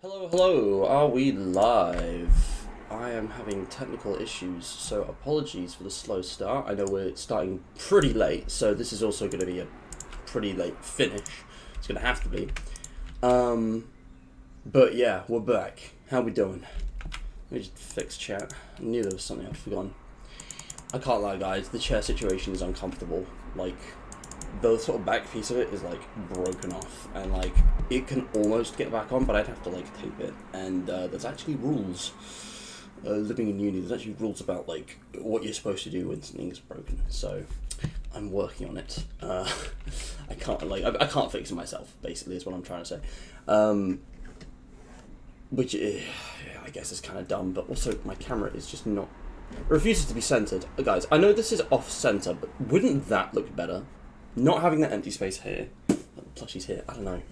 Hello, are we live? I am having technical issues, so apologies for the slow start. I know we're starting pretty late, so this is also going to be a pretty late finish. It's going to have to be. But yeah, we're back. How we doing? Let me just fix chat. I knew there was something I'd forgotten. I can't lie, guys, the chair situation is uncomfortable. Like, the sort of back piece of it is like broken off, and like it can almost get back on, but I'd have to like tape it. And there's actually rules. Living in uni, there's actually rules about like what you're supposed to do when something's broken. So I'm working on it. I can't fix it myself. Basically, is what I'm trying to say. Which I guess is kind of dumb, but also my camera is just not. It refuses to be centered. Guys, I know this is off center, but wouldn't that look better? Not having that empty space here, plushie's here, I don't know.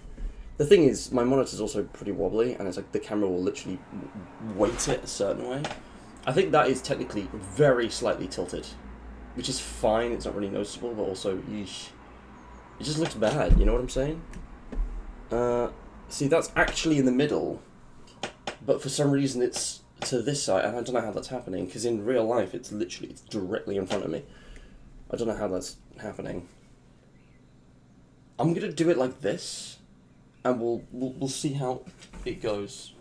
The thing is, my monitor's also pretty wobbly, and it's like the camera will literally weight it a certain way. I think that is technically very slightly tilted, which is fine, it's not really noticeable, but also, yeesh. It just looks bad, you know what I'm saying? See, that's actually in the middle, but for some reason it's to this side, and I don't know how that's happening, because in real life it's directly in front of me. I don't know how that's happening. I'm gonna do it like this, and we'll see how it goes.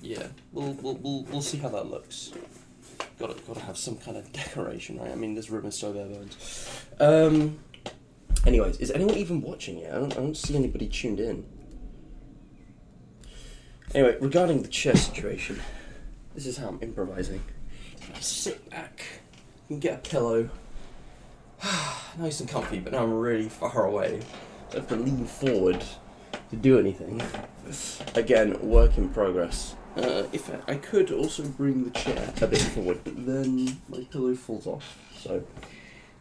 Yeah, we'll see how that looks. Gotta have some kind of decoration, right? I mean, this room is so bare bones. Anyways, is anyone even watching it? I don't see anybody tuned in. Anyway, regarding the chair situation, this is how I'm improvising. I sit back and get a pillow. Nice and comfy, but now I'm really far away. So I have to lean forward to do anything. Again, work in progress. If I could also bring the chair a bit forward, but then my pillow falls off. So,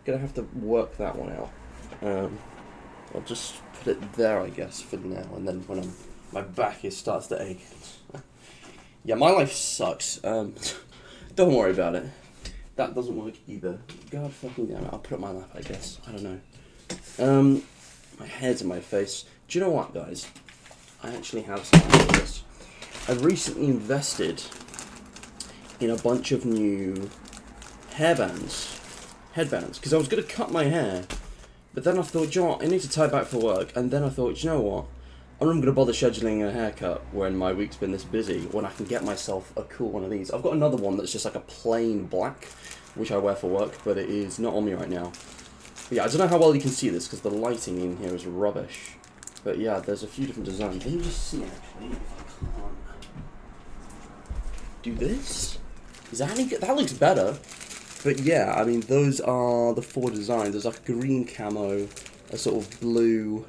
gonna have to work that one out. I'll just put it there, I guess, for now, and then when my back starts to ache. Yeah, my life sucks. Don't worry about it. That doesn't work either. God fucking damn it. I'll put it on my lap, I guess. I don't know. My head's in my face. Do you know what, guys? I actually have something for this. I've recently invested in a bunch of new headbands, because I was going to cut my hair, but then I thought, you know what, I need to tie back for work, and then I thought, you know what, I'm not going to bother scheduling a haircut when my week's been this busy, when I can get myself a cool one of these. I've got another one that's just like a plain black, which I wear for work, but it is not on me right now. But yeah, I don't know how well you can see this, because the lighting in here is rubbish. But yeah, there's a few different designs. Let me just see, actually, if I can't do this. Is that any good? That looks better. But yeah, I mean, those are the four designs. There's like a green camo, a sort of blue,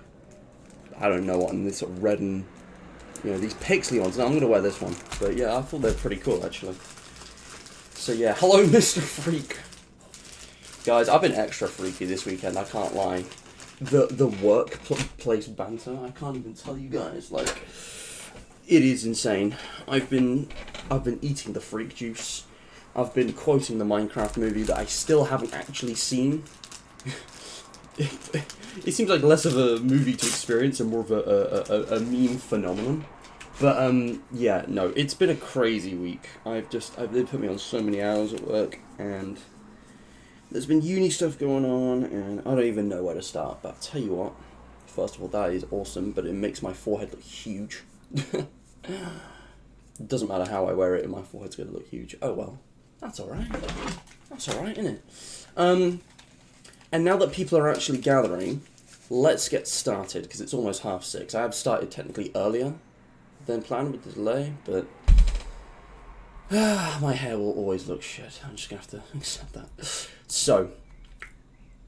I don't know what, and this sort of red and, you know, these pixely ones. Now, I'm going to wear this one. But yeah, I thought they're pretty cool, actually. So yeah, hello, Mr. Freak. Guys, I've been extra freaky this weekend, I can't lie. The workplace banter, I can't even tell you guys, like, it is insane. I've been eating the freak juice. I've been quoting the Minecraft movie that I still haven't actually seen. It seems like less of a movie to experience and more of a meme phenomenon. But yeah, no, it's been a crazy week. They've put me on so many hours at work, and there's been uni stuff going on, and I don't even know where to start. But I'll tell you what, first of all, that is awesome, but it makes my forehead look huge. It doesn't matter how I wear it, my forehead's gonna look huge. Oh well, that's alright. That's alright, isn't it? And now that people are actually gathering, let's get started, because it's almost 6:30. I have started technically earlier than planned with the delay, but my hair will always look shit. I'm just going to have to accept that. So,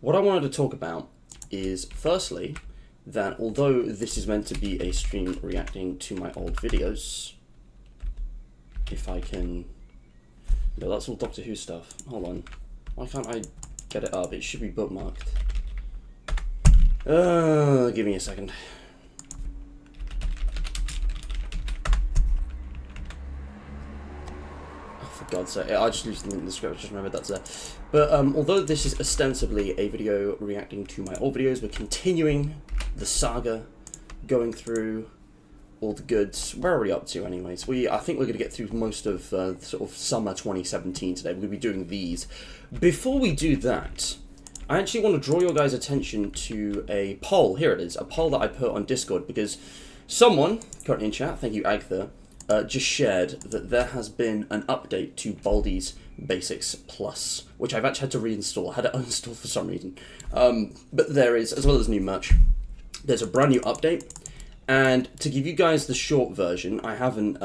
what I wanted to talk about is, firstly, that although this is meant to be a stream reacting to my old videos, if I can... No, that's all Doctor Who stuff. Hold on. Why can't I get it up? It should be bookmarked. Give me a second. Oh, for God's sake. I just used the script, I just remembered that's there. But although this is ostensibly a video reacting to my old videos, we're continuing the saga going through all the goods. Where are we up to anyways? I think we're going to get through most of sort of summer 2017 today. We're going to be doing these. Before we do that, I actually want to draw your guys' attention to a poll. Here it is, a poll that I put on Discord, because someone, currently in chat, thank you Agtha, just shared that there has been an update to Baldi's Basics Plus, which I've actually had to reinstall. I had it uninstalled for some reason. But there is, as well as new merch, there's a brand new update. And to give you guys the short version, I haven't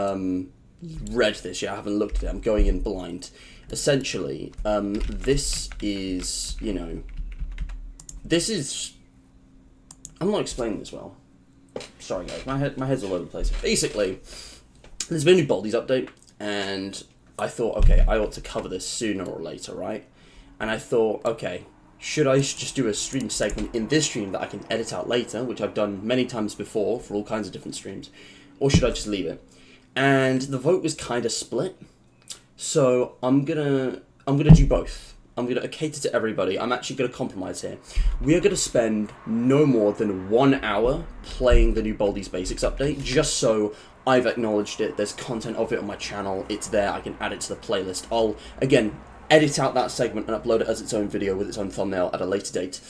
read this yet, I haven't looked at it, I'm going in blind. Essentially, this is, you know, I'm not explaining this well. Sorry guys, my head's all over the place. Basically, there's been a new Baldi's update, and I thought, okay, I ought to cover this sooner or later, right? And I thought, okay, should I just do a stream segment in this stream that I can edit out later, which I've done many times before for all kinds of different streams, or should I just leave it? And the vote was kind of split, so I'm gonna do both. I'm gonna cater to everybody. I'm actually gonna compromise here. We are gonna spend no more than 1 hour playing the new Baldi's Basics update, just so I've acknowledged it. There's content of it on my channel. It's there. I can add it to the playlist. I'll again edit out that segment and upload it as its own video with its own thumbnail at a later date.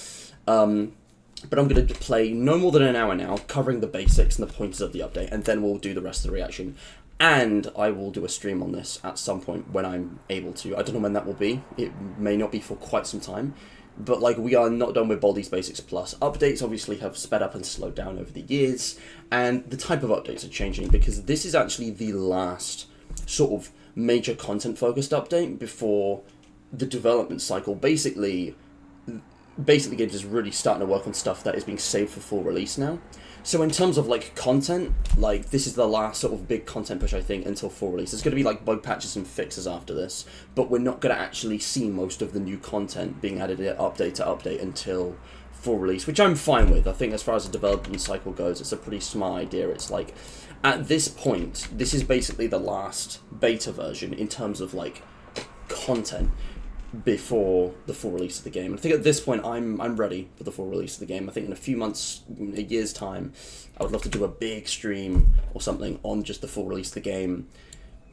But I'm going to play no more than an hour now, covering the basics and the pointers of the update, and then we'll do the rest of the reaction. And I will do a stream on this at some point when I'm able to. I don't know when that will be. It may not be for quite some time. But like, we are not done with Baldi's Basics Plus. Updates obviously have sped up and slowed down over the years, and the type of updates are changing, because this is actually the last sort of major content focused update before the development cycle. Basically Games is really starting to work on stuff that is being saved for full release now. So in terms of like content, like this is the last sort of big content push, I think, until full release. There's going to be like bug patches and fixes after this, but we're not going to actually see most of the new content being added update to update until full release, which I'm fine with. I think as far as the development cycle goes, it's a pretty smart idea. It's like, at this point, this is basically the last beta version in terms of like content before the full release of the game. I think at this point I'm ready for the full release of the game. I think in a few months, a year's time, I would love to do a big stream or something on just the full release of the game.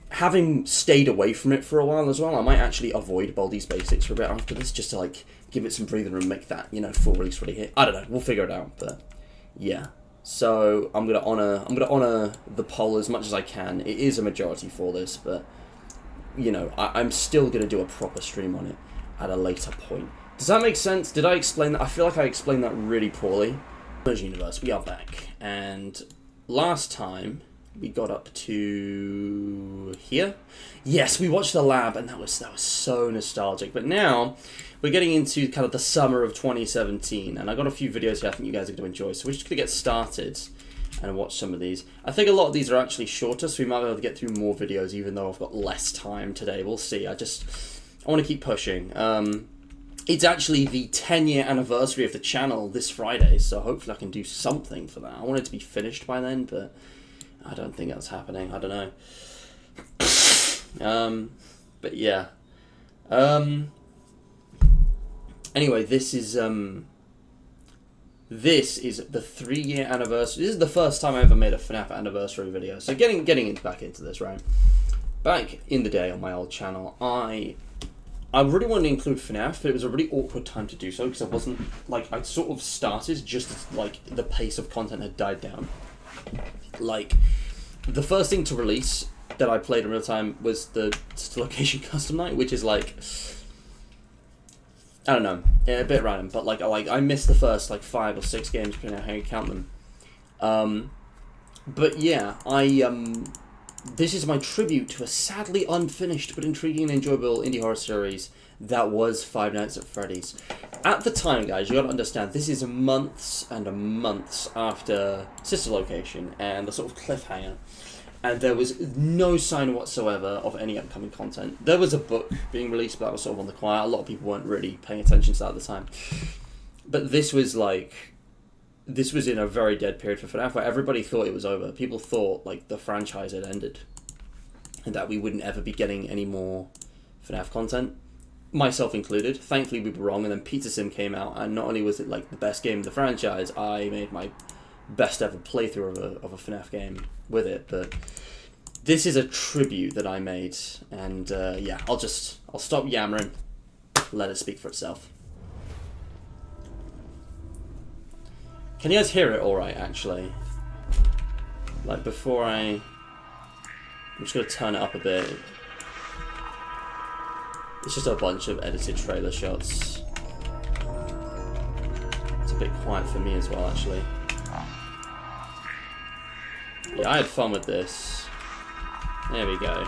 Having stayed away from it for a while as well, I might actually avoid Baldi's Basics for a bit after this, just to like give it some breathing room, make that, you know, full release ready hit. I don't know, we'll figure it out, but yeah. So I'm gonna honor the poll as much as I can. It is a majority for this, but you know, I'm still gonna do a proper stream on it at a later point. Does that make sense? Did I explain that? I feel like I explained that really poorly. Merge Universe, we are back, and last time we got up to here. Yes, we watched the lab, and that was so nostalgic. But now we're getting into kind of the summer of 2017, and I got a few videos here I think you guys are going to enjoy. So we're just going to get started and watch some of these. I think a lot of these are actually shorter, so we might be able to get through more videos, even though I've got less time today. We'll see. I want to keep pushing. It's actually the 10-year anniversary of the channel this Friday, so hopefully I can do something for that. I want it to be finished by then, but I don't think that's happening. I don't know. But yeah. Anyway, this is the 3-year anniversary. This is the first time I ever made a FNAF anniversary video. So getting back into this, right? Back in the day on my old channel, I really wanted to include FNAF, but it was a really awkward time to do so, because I wasn't, like, I'd sort of started just as, like, the pace of content had died down. Like, the first thing to release that I played in real time was the Location Custom Night, which is like, I don't know, yeah, a bit random, but like I missed the first like 5 or 6 games, depending on how you count them. But yeah, this is my tribute to a sadly unfinished but intriguing and enjoyable indie horror series that was Five Nights at Freddy's. At the time, guys, you gotta understand, this is months and months after Sister Location and the sort of cliffhanger, and there was no sign whatsoever of any upcoming content. There was a book being released, but that was sort of on the quiet. A lot of people weren't really paying attention to that at the time. But this was in a very dead period for FNAF, where everybody thought it was over. People thought like the franchise had ended, and that we wouldn't ever be getting any more FNAF content, myself included. Thankfully we were wrong, and then Pizza Sim came out, and not only was it like the best game in the franchise, I made my best ever playthrough of a FNAF game with it, but this is a tribute that I made, and yeah, I'll stop yammering, let it speak for itself. Can you guys hear it all right, actually? Like, I'm just going to turn it up a bit. It's just a bunch of edited trailer shots. It's a bit quiet for me as well, actually. Yeah, I had fun with this. There we go.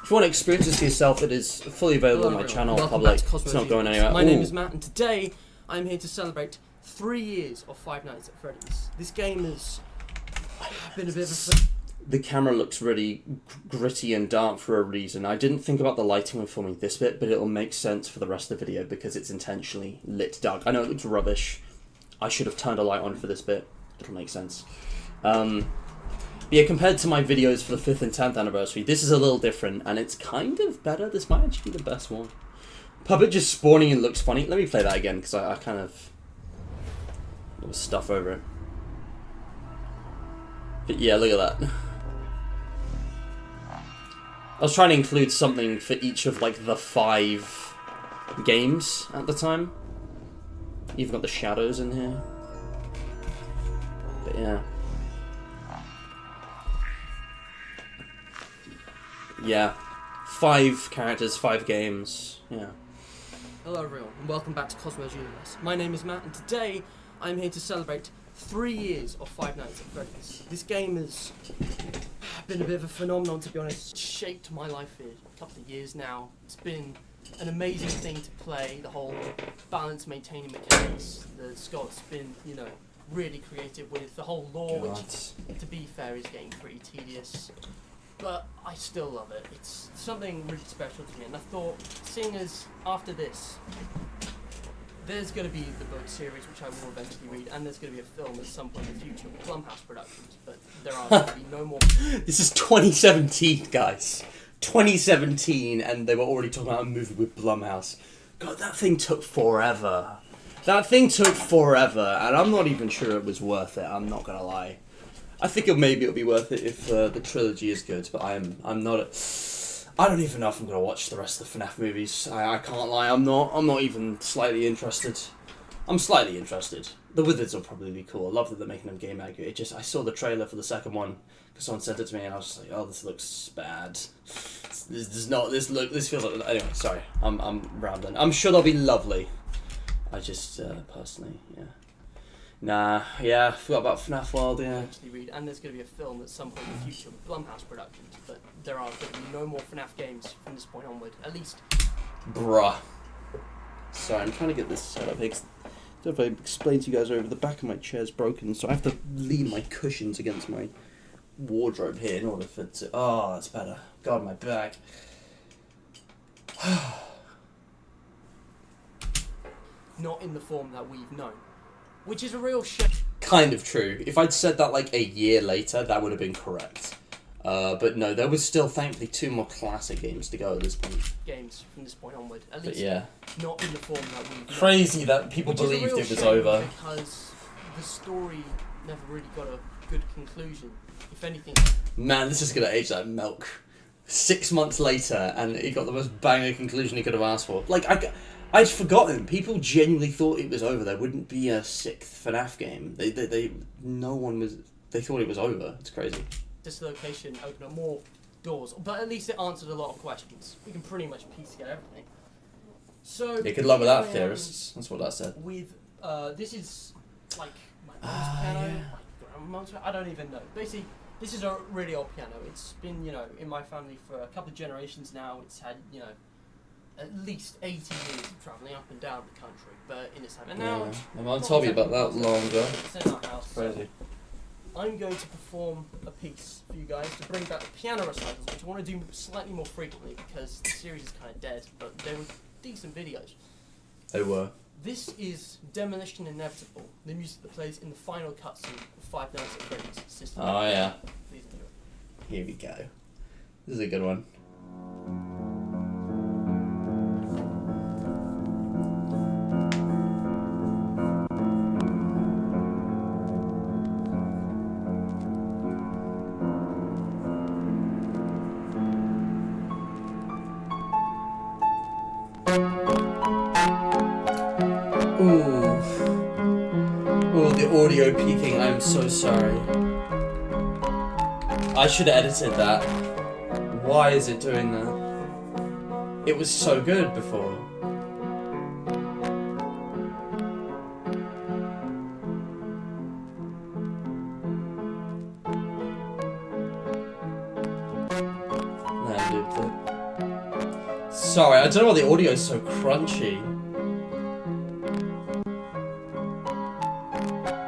If you want to experience this for yourself, it is fully available on my channel, public. It's not going anywhere. My name is Matt, and today I'm here to celebrate 3 years of Five Nights at Freddy's. This game has been a bit of a... The camera looks really gritty and dark for a reason. I didn't think about the lighting when filming this bit, but it'll make sense for the rest of the video because it's intentionally lit dark. I know it looks rubbish. I should have turned a light on for this bit. It'll make sense. Yeah, compared to my videos for the 5th and 10th anniversary, this is a little different, and it's kind of better. This might actually be the best one. Puppet just spawning and looks funny. Let me play that again, because I kind of... there was stuff over it. But yeah, look at that. I was trying to include something for each of, like, the 5 games at the time. You've got the shadows in here. But yeah. Yeah. 5 characters, 5 games. Yeah. Hello everyone, and welcome back to Cosmo's Universe. My name is Matt, and today I'm here to celebrate 3 years of Five Nights at Freddy's. This game has been a bit of a phenomenon, to be honest. It's shaped my life for a couple of years now. It's been an amazing thing to play, the whole balance maintaining mechanics. The Scott's been, you know, really creative with the whole lore, which, to be fair, is getting pretty tedious. But I still love it. It's something really special to me, and I thought, seeing as after this, there's going to be the book series, which I will eventually read, and there's going to be a film at some point in the future with Blumhouse Productions, but there are going to be no more... This is 2017, guys. 2017, and they were already talking about a movie with Blumhouse. God, that thing took forever. That thing took forever, and I'm not even sure it was worth it, I'm not going to lie. I think maybe it'll be worth it if the trilogy is good, but I'm not... I don't even know if I'm going to watch the rest of the FNAF movies. I can't lie, I'm not even slightly interested. I'm slightly interested. The Wizards will probably be cool. I love that they're making them game accurate. I saw the trailer for the second one, because someone sent it to me, and I was just like, oh, this looks bad. This feels like... Anyway, sorry, I'm rambling. I'm sure they'll be lovely. I just, personally, yeah. Nah, yeah, forgot about FNAF World, yeah. Read, and there's going to be a film at some point in the future with Blumhouse Productions, but there are going to be no more FNAF games from this point onward, at least. Bruh. Sorry, I'm trying to get this set up. I don't know if I explained to you guys over, the back of my chair's broken, so I have to lean my cushions against my wardrobe here in order for it to... Oh, that's better. God, my back. Not in the form that we've known. Which is a real shame. Kind of true. If I'd said that like a year later, that would have been correct. But no, there was still thankfully 2 more classic games to go at this point. Games from this point onward. At but least yeah. Not in the form that we've known. Crazy that people believed it was over. Because the story never really got a good conclusion. If anything... Man, this is going to age like milk. 6 months later, and it got the most banger conclusion he could have asked for. Like, I'd forgotten. People genuinely thought it was over. There wouldn't be a 6th FNAF game. They thought it was over. It's crazy. This location opened up more doors, but at least it answered a lot of questions. We can pretty much piece together everything. So it could love without theorists. That's what I said. With this is like my mom's piano. Yeah. My grandma's piano. I don't even know. Basically, this is a really old piano. It's been, you know, in my family for a couple of generations now. It's had, you know, at least 80 years of travelling up and down the country, but in its time. And now, my mum told me about that long ago. It's in our house. Crazy. I'm going to perform a piece for you guys to bring back the piano recitals, which I want to do slightly more frequently because the series is kind of dead, but they were decent videos. They were. This is Demolition Inevitable, the music that plays in the final cutscene of Five Nights at Freddy's system. Oh yeah. Please enjoy. Here we go. This is a good one. Oh, the audio peaking, I'm so sorry. I should have edited that. Why is it doing that? It was so good before. Nah, I looped it. Sorry, I don't know why the audio is so crunchy.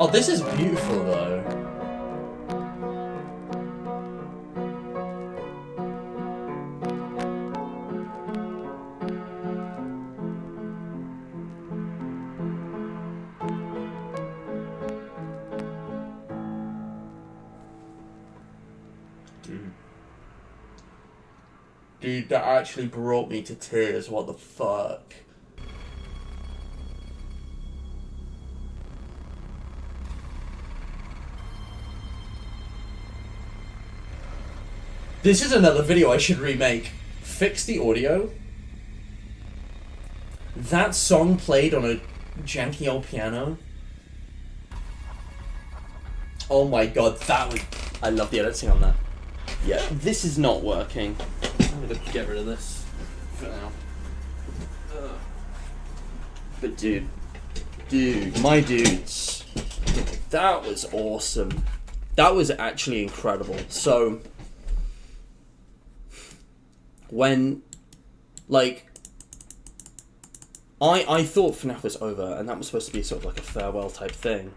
Oh, this is beautiful though. Dude, that actually brought me to tears. What the fuck? This is another video I should remake. Fix the audio. That song played on a janky old piano. Oh my god, that was... I love the editing on that. Yeah, this is not working. I'm gonna get rid of this for now. But dude, my dudes, that was awesome. That was actually incredible. So, when, like, I thought FNAF was over, and that was supposed to be sort of like a farewell type thing.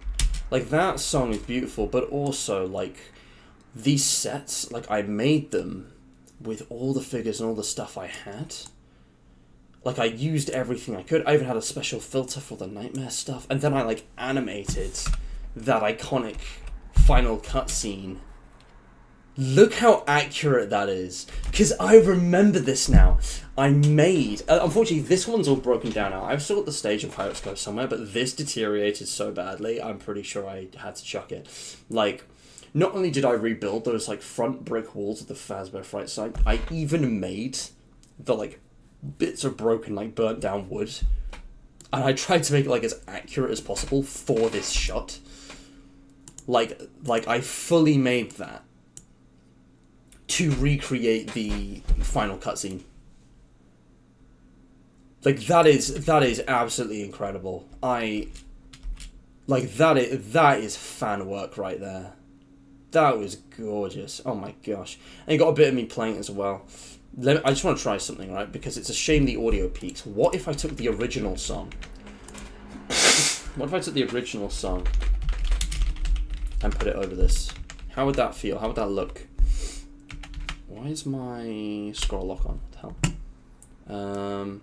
Like, that song is beautiful, but also, like, these sets, like, I made them with all the figures and all the stuff I had. Like, I used everything I could. I even had a special filter for the nightmare stuff, and then I, like, animated that iconic final cutscene. Look how accurate that is. Because I remember this now. I made... unfortunately, this one's all broken down now. I've still got the stage of Pirates Go somewhere, but this deteriorated so badly, I'm pretty sure I had to chuck it. Like, not only did I rebuild those, like, front brick walls of the Fazbear Fright site, I even made the, like, bits of broken, like, burnt down wood. And I tried to make it, like, as accurate as possible for this shot. Like, I fully made that to recreate the final cutscene. Like, that is absolutely incredible. That is fan work right there. That was gorgeous. Oh my gosh. And you got a bit of me playing it as well. I just want to try something, right? Because it's a shame the audio peaks. What if I took the original song? What if I took the original song and put it over this? How would that feel? How would that look? Why is my scroll lock on? What the hell?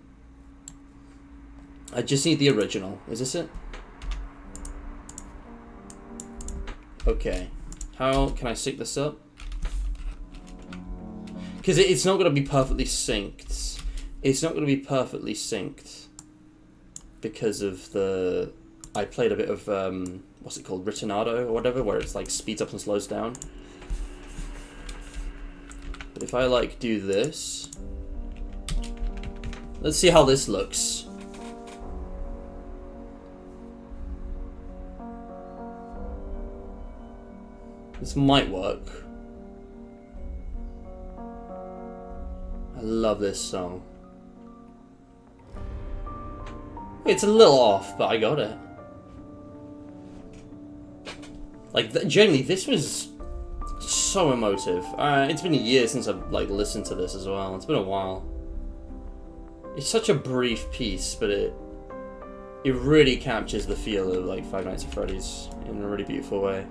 I just need the original. Is this it? Okay. How can I sync this up? Because it's not going to be perfectly synced. It's not going to be perfectly synced because of the... I played a bit of, what's it called? Ritornado or whatever, where it's like speeds up and slows down. But if I, like, do this... Let's see how this looks. This might work. I love this song. It's a little off, but I got it. Like, genuinely, this was so emotive. It's been a year since I've, like, listened to this as well. It's been a while. It's such a brief piece, but it really captures the feel of, like, Five Nights at Freddy's in a really beautiful way.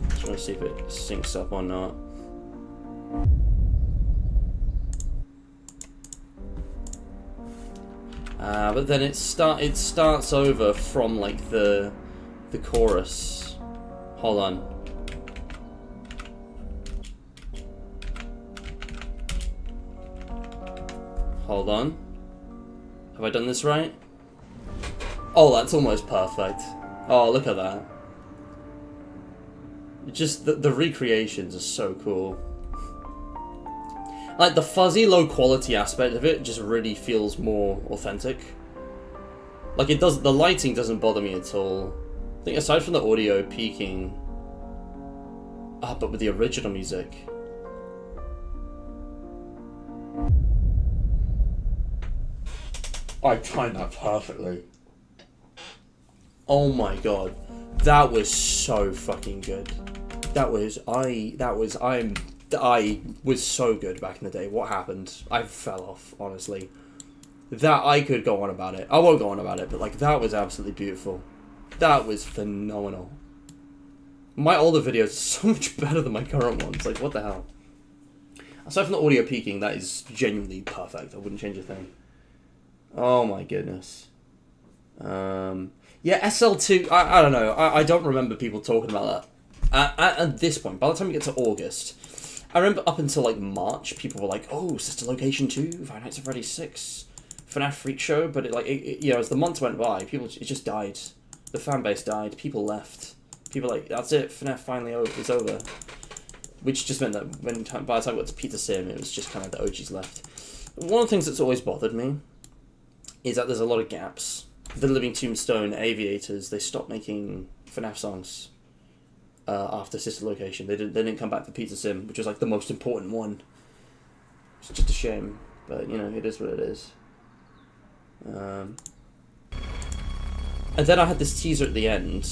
Just want to see if it syncs up or not. But then it starts over from, like, the chorus. Hold on. Hold on. Have I done this right? Oh, that's almost perfect. Oh, look at that. Just the recreations are so cool. Like, the fuzzy, low-quality aspect of it just really feels more authentic. Like, the lighting doesn't bother me at all. I think aside from the audio peaking, but with the original music, I timed that perfectly. Oh my god, that was so fucking good. I was so good back in the day. What happened? I fell off, honestly. That I could go on about it. I won't go on about it, but like that was absolutely beautiful. That was phenomenal. My older videos are so much better than my current ones. Like, what the hell? Aside from the audio peaking, that is genuinely perfect. I wouldn't change a thing. Oh my goodness. Yeah, SL2, I don't know. I don't remember people talking about that. At this point, by the time we get to August, I remember up until like March, people were like, "Oh, Sister Location 2, Five Nights at Freddy's 6, FNAF Freak Show," but as the months went by, it just died. The fan base died. People left. People were like, "That's it. FNAF finally is over," which just meant that by the time I got to Peter Sim, it was just kind of the OGs left. One of the things that's always bothered me is that there's a lot of gaps. The Living Tombstone, Aviators, they stopped making FNAF songs after Sister Location. They didn't come back for Peter Sim, which was like the most important one. It's just a shame, but you know, it is what it is. And then I had this teaser at the end.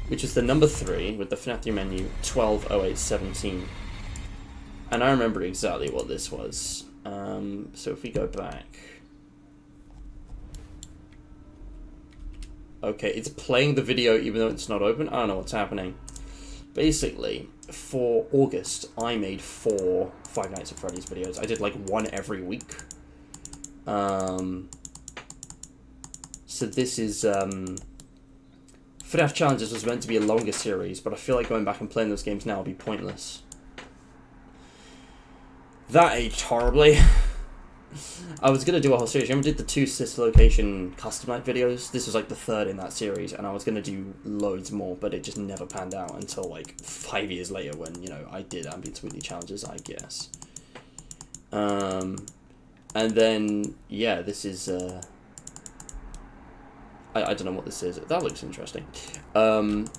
Which is the number 3 with the FNAF 3 menu, 120817. And I remember exactly what this was. So if we go back... Okay, it's playing the video even though it's not open. I don't know what's happening. Basically, for August, I made 4 Five Nights at Freddy's videos. I did like one every week. So this is... FNAF Challenges was meant to be a longer series, but I feel like going back and playing those games now would be pointless. That aged horribly. I was going to do a whole series. Remember I did the 2 Sister Location custom night videos? This was like the 3rd in that series, and I was going to do loads more, but it just never panned out until like 5 years later when, you know, I did Ambience Weekly Challenges, I guess. And then, yeah, this is... I don't know what this is. That looks interesting. But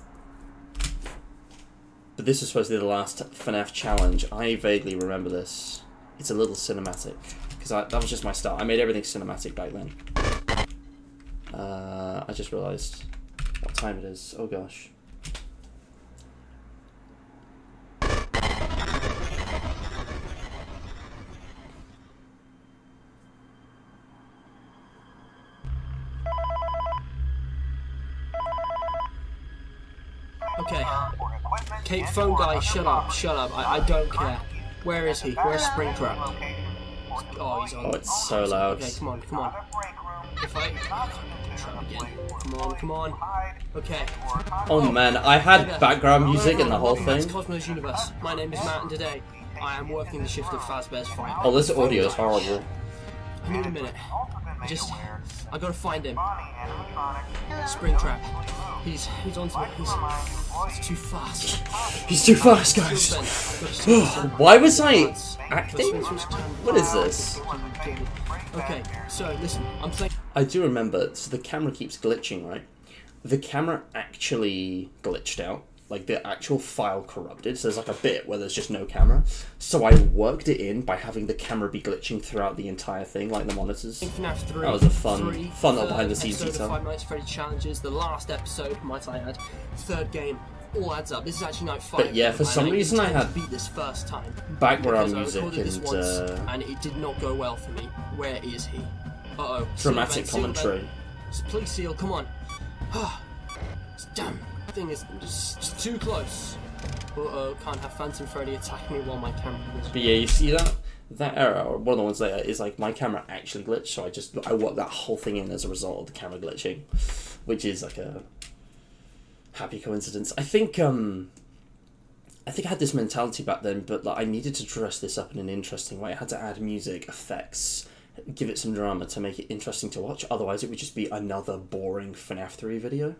this is supposed to be the last FNAF challenge. I vaguely remember this. It's a little cinematic. Because that was just my start. I made everything cinematic back then. I just realised what time it is. Oh gosh. Okay. Okay, phone guy, shut up. I don't care. Where is he? Where's Springtrap? Oh, he's on. Oh, it's so loud. Okay, come on. If I... Trap again. Come on. Okay. Oh man, I had background music in the whole thing. It's Cosmos Universe. My name is Matt, and today I am working the shift of Fazbear's Fight. Oh, this audio is horrible. I need a minute. I gotta find him. Springtrap. He's onto me. He's too fast. He's too fast, guys. Why was I acting? What is this? Okay, so listen, I'm saying... I do remember, so the camera keeps glitching, right? The camera actually glitched out. Like, the actual file corrupted, so there's like a bit where there's just no camera. So I worked it in by having the camera be glitching throughout the entire thing, like the monitors. FNAF 3, that was a fun little behind the scenes detail. Five Nights at Freddy's Challenges, the last episode, might I add, 3rd game, all adds up. This is actually night 5. But yeah, for some reason I had beat this first time. Background music and it did not go well for me. Where is he? Uh-oh. Dramatic commentary. Please seal, come on. Damn. Thing is just too close. Uh-oh, can't have Phantom Freddy attack me while my camera is... But yeah, you see that error, or one of the ones later, is like my camera actually glitched, so I worked that whole thing in as a result of the camera glitching, which is like a happy coincidence. I think I had this mentality back then, but like I needed to dress this up in an interesting way. I had to add music, effects, give it some drama to make it interesting to watch, otherwise it would just be another boring FNAF 3 video.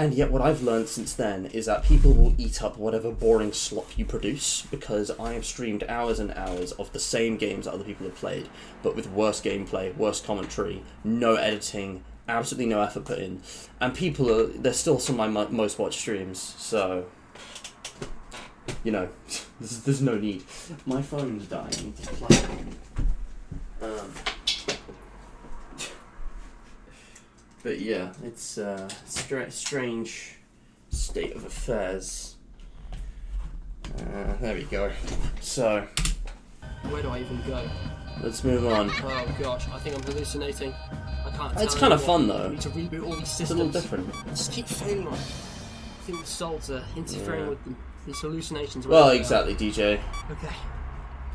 And yet what I've learned since then is that people will eat up whatever boring slop you produce, because I have streamed hours and hours of the same games that other people have played, but with worse gameplay, worse commentary, no editing, absolutely no effort put in. And they're still some of my most watched streams, so... You know, there's no need. My phone's dying, I need to plug it in. But yeah, it's a strange state of affairs. There we go. So, Where do I even go? let's move on. Oh gosh, I think I'm hallucinating. I can't tell It's kind of anymore. fun I though. need to reboot all these It's a systems. little different. I just keep failing on. I think the souls are interfering Yeah. with these hallucinations. Well, wherever they exactly, DJ. are. Okay.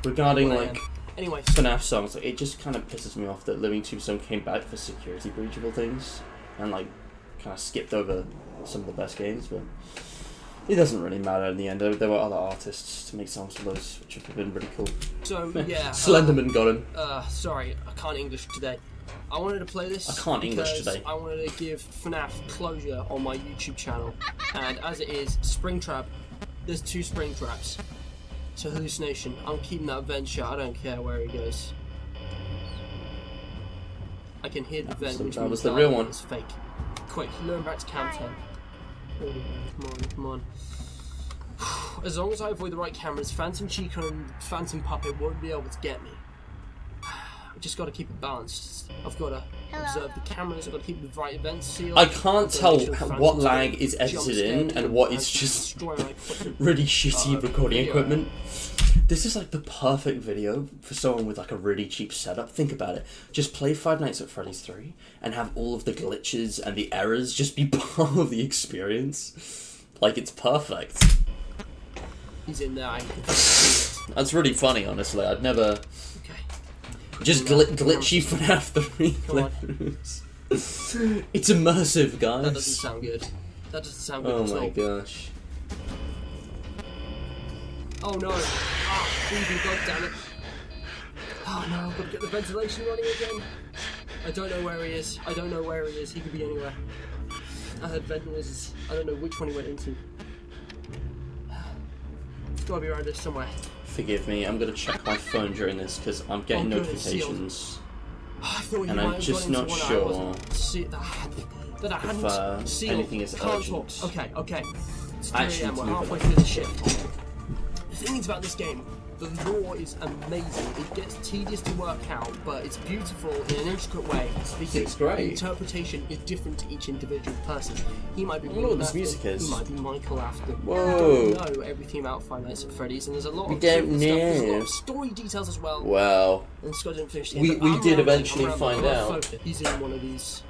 Regarding Well, like Anyway, FNAF songs, like, it just kind of pisses me off that Living Tombstone came back for security breachable things, and like kind of skipped over some of the best games, but it doesn't really matter in the end. There were other artists to make songs for those, which have been pretty cool. so yeah. Slenderman got him. Sorry, I can't English today. I wanted to play this. I can't English because today. I wanted to give FNAF closure on my YouTube channel, and as it is, Springtrap. There's 2 Springtraps. To hallucination. I'm keeping that vent shut. I don't care where he goes. I can hear the vent, which that means was the that real one. It's fake. Quick, learn back to cam 10. Oh, come on. As long as I avoid the right cameras, Phantom Chica and Phantom Puppet won't be able to get me. I've just got to keep it balanced. I've got to observe the cameras. I've got to keep the right events sealed. I can't tell Make sure Phantom's what gonna lag is jump edited scare in me and what is and just destroy my equipment. really shitty recording video. equipment. This is like the perfect video for someone with like a really cheap setup. Think about it. Just play Five Nights at Freddy's 3 and have all of the glitches and the errors just be part of the experience. Like, it's perfect. He's in there. I can see it. That's really funny, honestly. I'd never... Okay. Just glitchy FNAF 3 Come on. playthroughs. It's immersive, guys. That doesn't sound good. That doesn't sound good Oh at my all. gosh. Oh no. Ah, Phoebe, god damn it. Oh no, I've got to get the ventilation running again. I don't know where he is. I don't know where he is. He could be anywhere. I heard vent noises. I don't know which one he went into. It's gotta be around here somewhere. Forgive me, I'm gonna check my phone during this because I'm getting Oh, good, it's sealed. notifications. I thought he And might I'm have just gone into not one sure I wasn't that I hadn't sealed. anything is Can't urgent. talk. Okay. It's 3 I actually a.m. need We're to move halfway it. through the shift. The thing is about this game, the lore is amazing. It gets tedious to work out, but it's beautiful in an intricate way. Because It's great. the interpretation is different to each individual person. He might be I don't know what this Afton, music is. He might be Michael Afton. Whoa. We don't know everything about Five Nights at Freddy's, and there's a lot We of don't different stuff. There's a lot know. of story details as well. Well, And Scott didn't finish the We- end, we but I'm did rambling, eventually I'm find rambling. out. Focus. He's in one of these.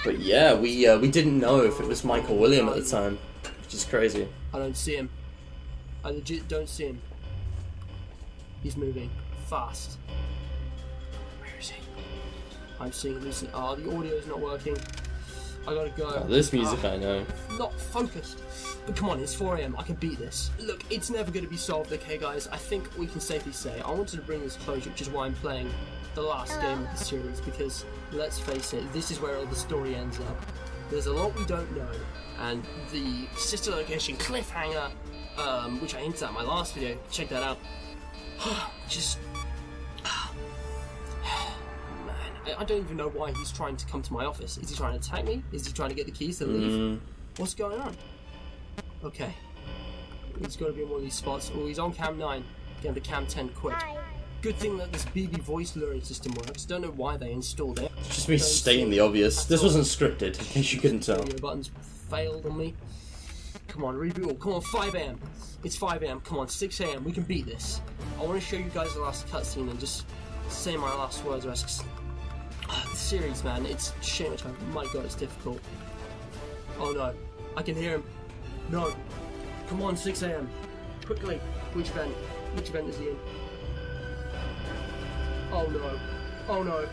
but yeah, we didn't know if it was Michael William at the time, which is crazy. I don't see him. I legit don't see him. He's moving fast. Where is he? I'm seeing Lucy. Ah, the audio is not working. I gotta go. Oh, this music Ah, I know. not focused. But come on, it's 4 a.m. I can beat this. Look, it's never going to be solved, okay, guys? I think we can safely say I wanted to bring this closure, which is why I'm playing the last game of the series, because let's face it, this is where all the story ends up. There's a lot we don't know, and the sister location cliffhanger, which I hinted at in my last video, check that out. Just. Man, I don't even know why he's trying to come to my office. Is he trying to attack me? Is he trying to get the keys to leave? What's going on? Okay. He's got to be in one of these spots. Oh, he's on cam 9. Get to cam 10 quick. Good thing that this BB voice luring system works. Don't know why they installed it. It's just me stating the obvious. This wasn't scripted, in case you couldn't tell. Audio buttons failed on me. Come on, reboot. Come on, 5 a.m. It's 5 a.m. Come on, 6 a.m. We can beat this. I want to show you guys the last cutscene and just say my last words. The series, man, it's so much time. My god, it's difficult. Oh no, I can hear him. No. Come on, 6 a.m. Quickly. Which event? Which event is he in? Oh no. Oh no.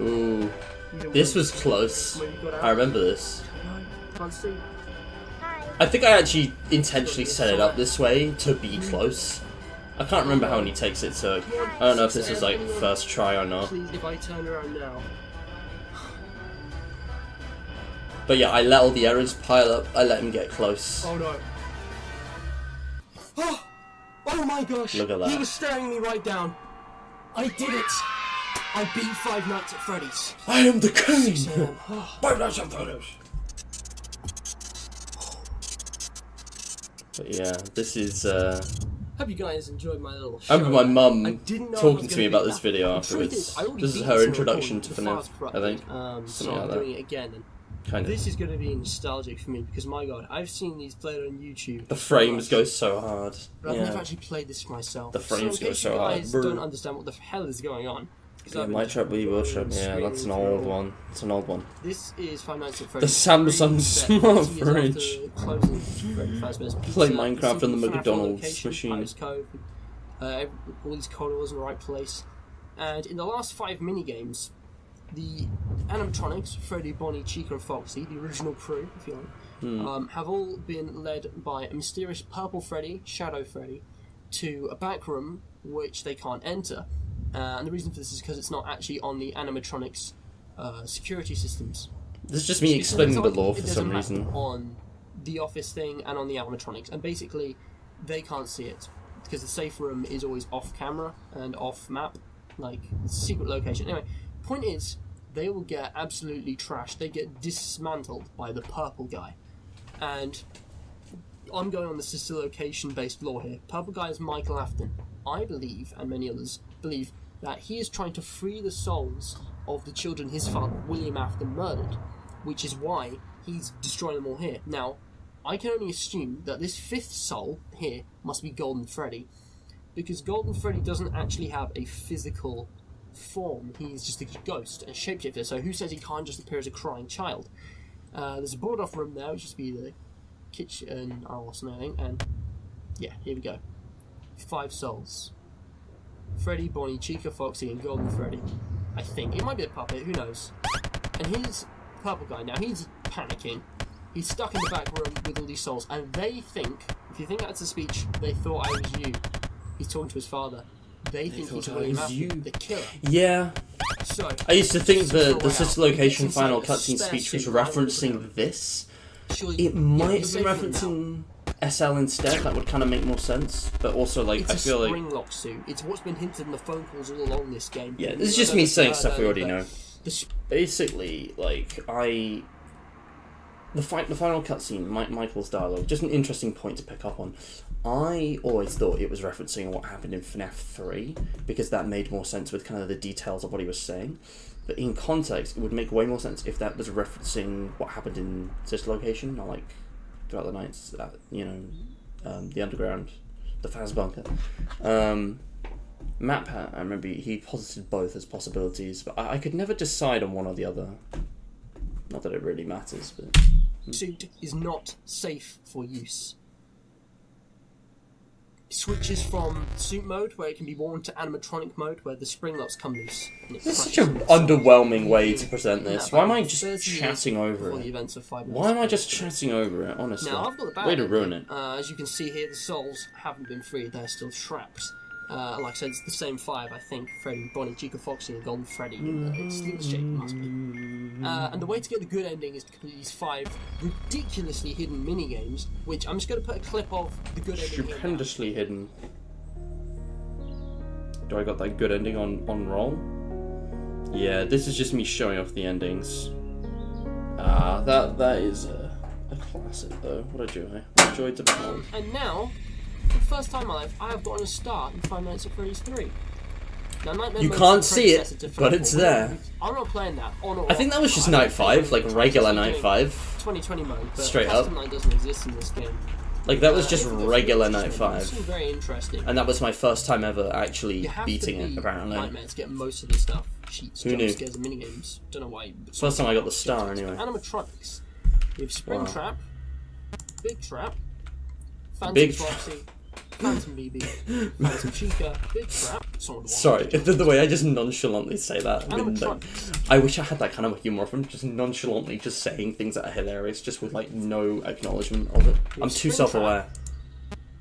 Ooh, You didn't this win. was close. When you got out. I remember this. No, can't see. I think I actually intentionally set it up this way to be close. I can't remember how many takes it took. I don't know if this was like first try or not. Please, if I turn around now. But yeah, I let all the errors pile up. I let him get close. Oh no. Oh my gosh. Look at that. He was staring me right down. I did it. I beat Five Nights at Freddy's. I am the king. 6 a.m. Five Nights at Freddy's. But yeah, this is. Hope you guys enjoyed my little I remember my show. I mum didn't know I talking was to me gonna about be this that. video The truth is, afterwards. I already This is beat her this introduction to recording, the FNAF, file's I think. corrupted, so Something I'm like doing it again. And Kind of. this is going to be nostalgic for me because, my god, I've seen these played on YouTube. The frames go so hard. But I've never Yeah. actually played this myself. The frames so in go case so you hard. guys don't understand what the hell is going on. 'cause Yeah, I've My been Trap, We Will Trap. Yeah, screaming that's an through old all- one. It's an old one. This is Five Nights at The Freddy's. Samsung set Smart 20 years after Fridge. closing Freddy Fazbear's Play Pizza. Minecraft See on the FNAF McDonald's location, machine. Pirates Cove, all these corridors in the right place. And in the last 5 mini-games, the animatronics, Freddy, Bonnie, Chica and Foxy, the original crew, if you like, have all been led by a mysterious purple Freddy, Shadow Freddy, to a back room which they can't enter. And the reason for this is because it's not actually on the animatronics security systems. This is just me explaining the lore for There's some a map reason. on the office thing and on the animatronics, and basically they can't see it because the safe room is always off camera and off map, like it's a secret location. Anyway, point is they will get absolutely trashed. They get dismantled by the purple guy, and I'm going on the sister location based lore here. Purple guy is Michael Afton. I believe, and many others believe, that he is trying to free the souls of the children his father, William Afton, murdered, which is why he's destroying them all here. Now, I can only assume that this 5th soul here must be Golden Freddy, because Golden Freddy doesn't actually have a physical form. He's just a ghost, a shapeshifter, so who says he can't just appear as a crying child? There's a boarded off room there, which used to be the kitchen or something, and yeah, here we go. 5 souls. Freddy, Bonnie, Chica, Foxy, and Golden Freddy. I think. It might be a puppet, who knows? And here's Purple Guy. Now, he's panicking. He's stuck in the back room with all these souls, and they think, if you think that's a speech, they thought I was you. He's talking to his father. They think he's thought I William was Afton, you. the killer. Yeah. So, I used to think just the throw it sister out. location It's final inside a cutscene spare speech was suit, I don't know. referencing this. Surely, It yeah, might it's have been safe room now. referencing SL instead. That would kind of make more sense. But also, like, It's I feel a like spring lock suit. It's what's been hinted in the phone calls all along this game. yeah, this is I just don't know me if you saying heard stuff we earlier, already but know. the Basically, like the final cutscene, Michael's dialogue, just an interesting point to pick up on. I always thought it was referencing what happened in FNAF 3 because that made more sense with kind of the details of what he was saying. But in context, it would make way more sense if that was referencing what happened in this location, or like throughout the nights, the underground, the Faz bunker. MatPat, I remember he posited both as possibilities, but I could never decide on one or the other. Not that it really matters, but suit is not safe for use. Switches from suit mode, where it can be worn, to animatronic mode, where the spring locks come loose. And it this is crashes such an into itself. underwhelming way to present this. Yeah, Why am I about just 30 years chatting over before the it? events of Five Nights Why am at I just Freddy's. chatting over it, honestly? Now, I've got the bad Way to ending. ruin it. As you can see here, the souls haven't been freed, they're still trapped. Like I said, it's the same 5, I think. Freddy, Bonnie, Chica, Foxy, and Golden Freddy. It's still the shape, it must be. And the way to get the good ending is to complete these 5 ridiculously hidden mini-games, which I'm just going to put a clip of the good ending here now. Stupendously hidden. Do I got that good ending on roll? Yeah, this is just me showing off the endings. That is a classic though. What a joy. What a joy to behold. And now, for the first time in my life, I have gotten a start in Five Nights at Freddy's 3. Now, Nightmare You Mode's can't the see it, predecessor to but Freddy it's 4. there. I'm not playing that on or I think off. that was just I'm night playing 5, like it. regular I'm night doing 5. 2020 mode, but Straight custom up. night doesn't exist in this game. Like that was just It's a regular different night system. It 5. seemed very interesting. And that was my first time ever actually You have beating to it, be apparently. Nightmare to get most of the stuff. Sheets, Who jump knew? scares, and minigames. Don't know why. But First time I got the star, anyway. Animatronics. We have Spring Wow. Trap, Big Trap, Phantom Big Foxy, Phantom BB, Phantom Chica, Big Trap. Sorry, the way I just nonchalantly say that. I mean, like, Animatronics. I wish I had that kind of humor from just nonchalantly just saying things that are hilarious, just with like no acknowledgement of it. I'm too Spring self-aware.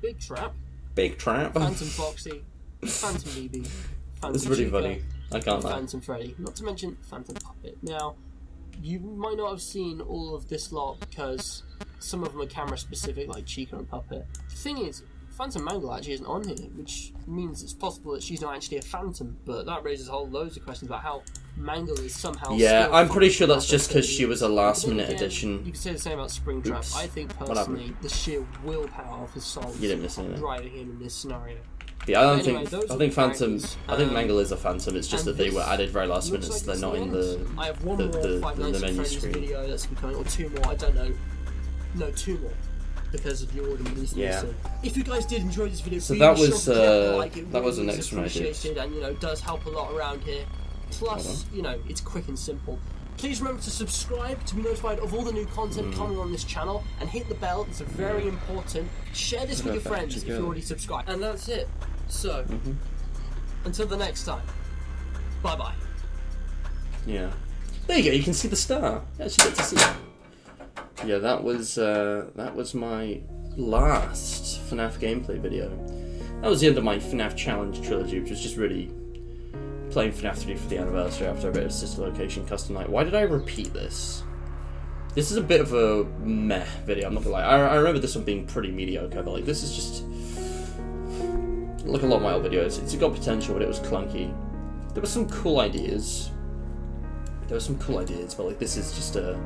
Big Trap, Big trap. Phantom Foxy, Phantom BB, Phantom It's really Chica, funny. I can't lie. Phantom Freddy. Not to mention Phantom Puppet. Now, you might not have seen all of this lot because some of them are camera specific, like Chica and Puppet. The thing is, Phantom Mangle actually isn't on here, which means it's possible that she's not actually a Phantom, but that raises a whole loads of questions about how Mangle is somehow. Yeah, still I'm pretty sure Phantom that's just because she was a last But then minute again, addition. You could say the same about Springtrap. Oops. I think What happened? personally, the sheer willpower of his soul You didn't miss anything. driving him in this scenario. Yeah, I don't Anyway, think. those I are think the Phantom. characters. I think Mangle is a Phantom. It's just and that they were this added very last looks minute, so like they're it's not in the the. end. I have one the- more the- Five the Nights at menu Freddy's screen. video that's becoming, or two more. I don't know. No, two more. Because of the order we released Yeah. them. If you guys did enjoy this video, So be that sure was, to drop a like. that was the really next is one I did. appreciated and, you know, does help a lot around here. Hold Plus, you know, it's quick and simple. Please remember to subscribe to be notified of all the new content coming on this channel, and hit the bell. It's very important. Share this with your Perfect. friends if Good. you already subscribed. And that's it. So, until the next time, bye bye. Yeah. There you go. You can see the star. You actually get to see it. Yeah, that was my last FNAF gameplay video. That was the end of my FNAF Challenge trilogy, which was just really playing FNAF 3 for the anniversary after a bit of Sister Location Custom Night. Why did I repeat this? This is a bit of a meh video, I'm not gonna lie. I remember this one being pretty mediocre, but like this is just like a lot of my old videos. It's got potential, but it was clunky. There were some cool ideas. But like this is just a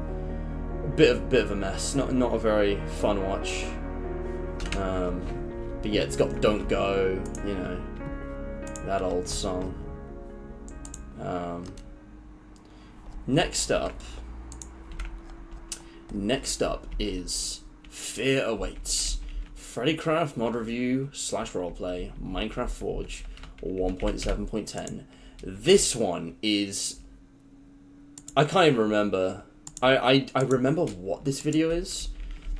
bit of a mess. Not a very fun watch. But yeah, it's got "Don't Go," you know, that old song. Next up is Fear Awaits, Freddycraft mod review / roleplay, Minecraft Forge 1.7.10. This one is, I can't even remember. I remember what this video is,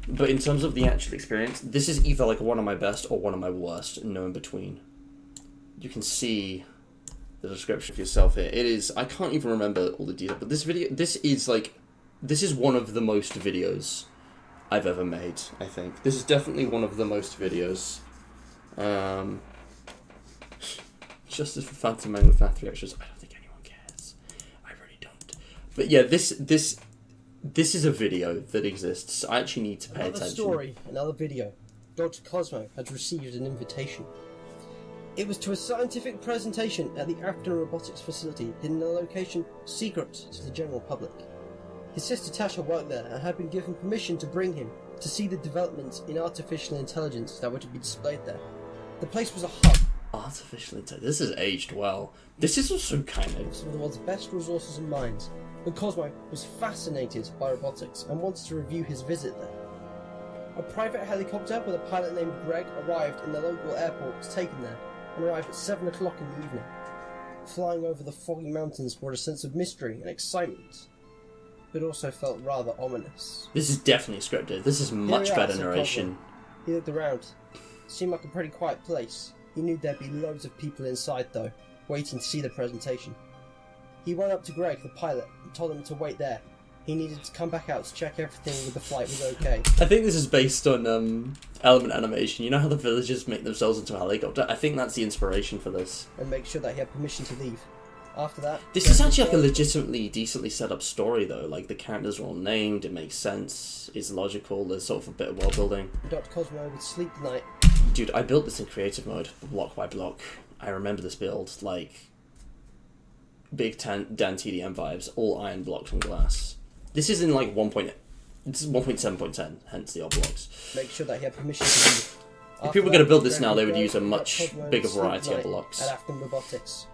but in terms of the actual experience, this is either like one of my best or one of my worst, no in between. You can see the description for yourself here. It is, I can't even remember all the details, but this is one of the most videos I've ever made, I think. This is definitely one of the most videos. Justice for Phantom Man with FNAF 3 extras. I don't think anyone cares. I really don't. But yeah, this is a video that exists. I actually need to pay Another attention. story, another video. Dr. Cosmo had received an invitation. It was to a scientific presentation at the African Robotics facility in a location secret to the general public. His sister Tasha worked there and had been given permission to bring him to see the developments in artificial intelligence that were to be displayed there. The place was a hub Artificial intelligence. This has aged well. This is also kind of of... some of the world's best resources and minds, and Cosmo was fascinated by robotics and wanted to review his visit there. A private helicopter with a pilot named Greg arrived in the local airport was taken there and arrived at 7 o'clock in the evening. Flying over the foggy mountains brought a sense of mystery and excitement, but also felt rather ominous. This is definitely scripted. This is much Here we are, better said narration. Cosmo. He looked around. Seemed like a pretty quiet place. He knew there'd be loads of people inside though, waiting to see the presentation. He went up to Greg, the pilot, and told him to wait there. He needed to come back out to check everything with the flight was okay. I think this is based on Element Animation. You know how the villagers make themselves into a helicopter? I think that's the inspiration for this. And make sure that he had permission to leave. After that... This is actually like a legitimately decently set up story though. Like the characters are all named, it makes sense, it's logical, there's sort of a bit of world building. Dr. Cosmo would sleep the night. Dude, I built this in creative mode, block by block. I remember this build, like big Dan TDM vibes, all iron blocks and glass. This is in like this is 1.7.10, hence the odd blocks. Make sure that he had permission to leave. If people were going to build this now, they would use a much bigger variety of blocks. At African Robotics.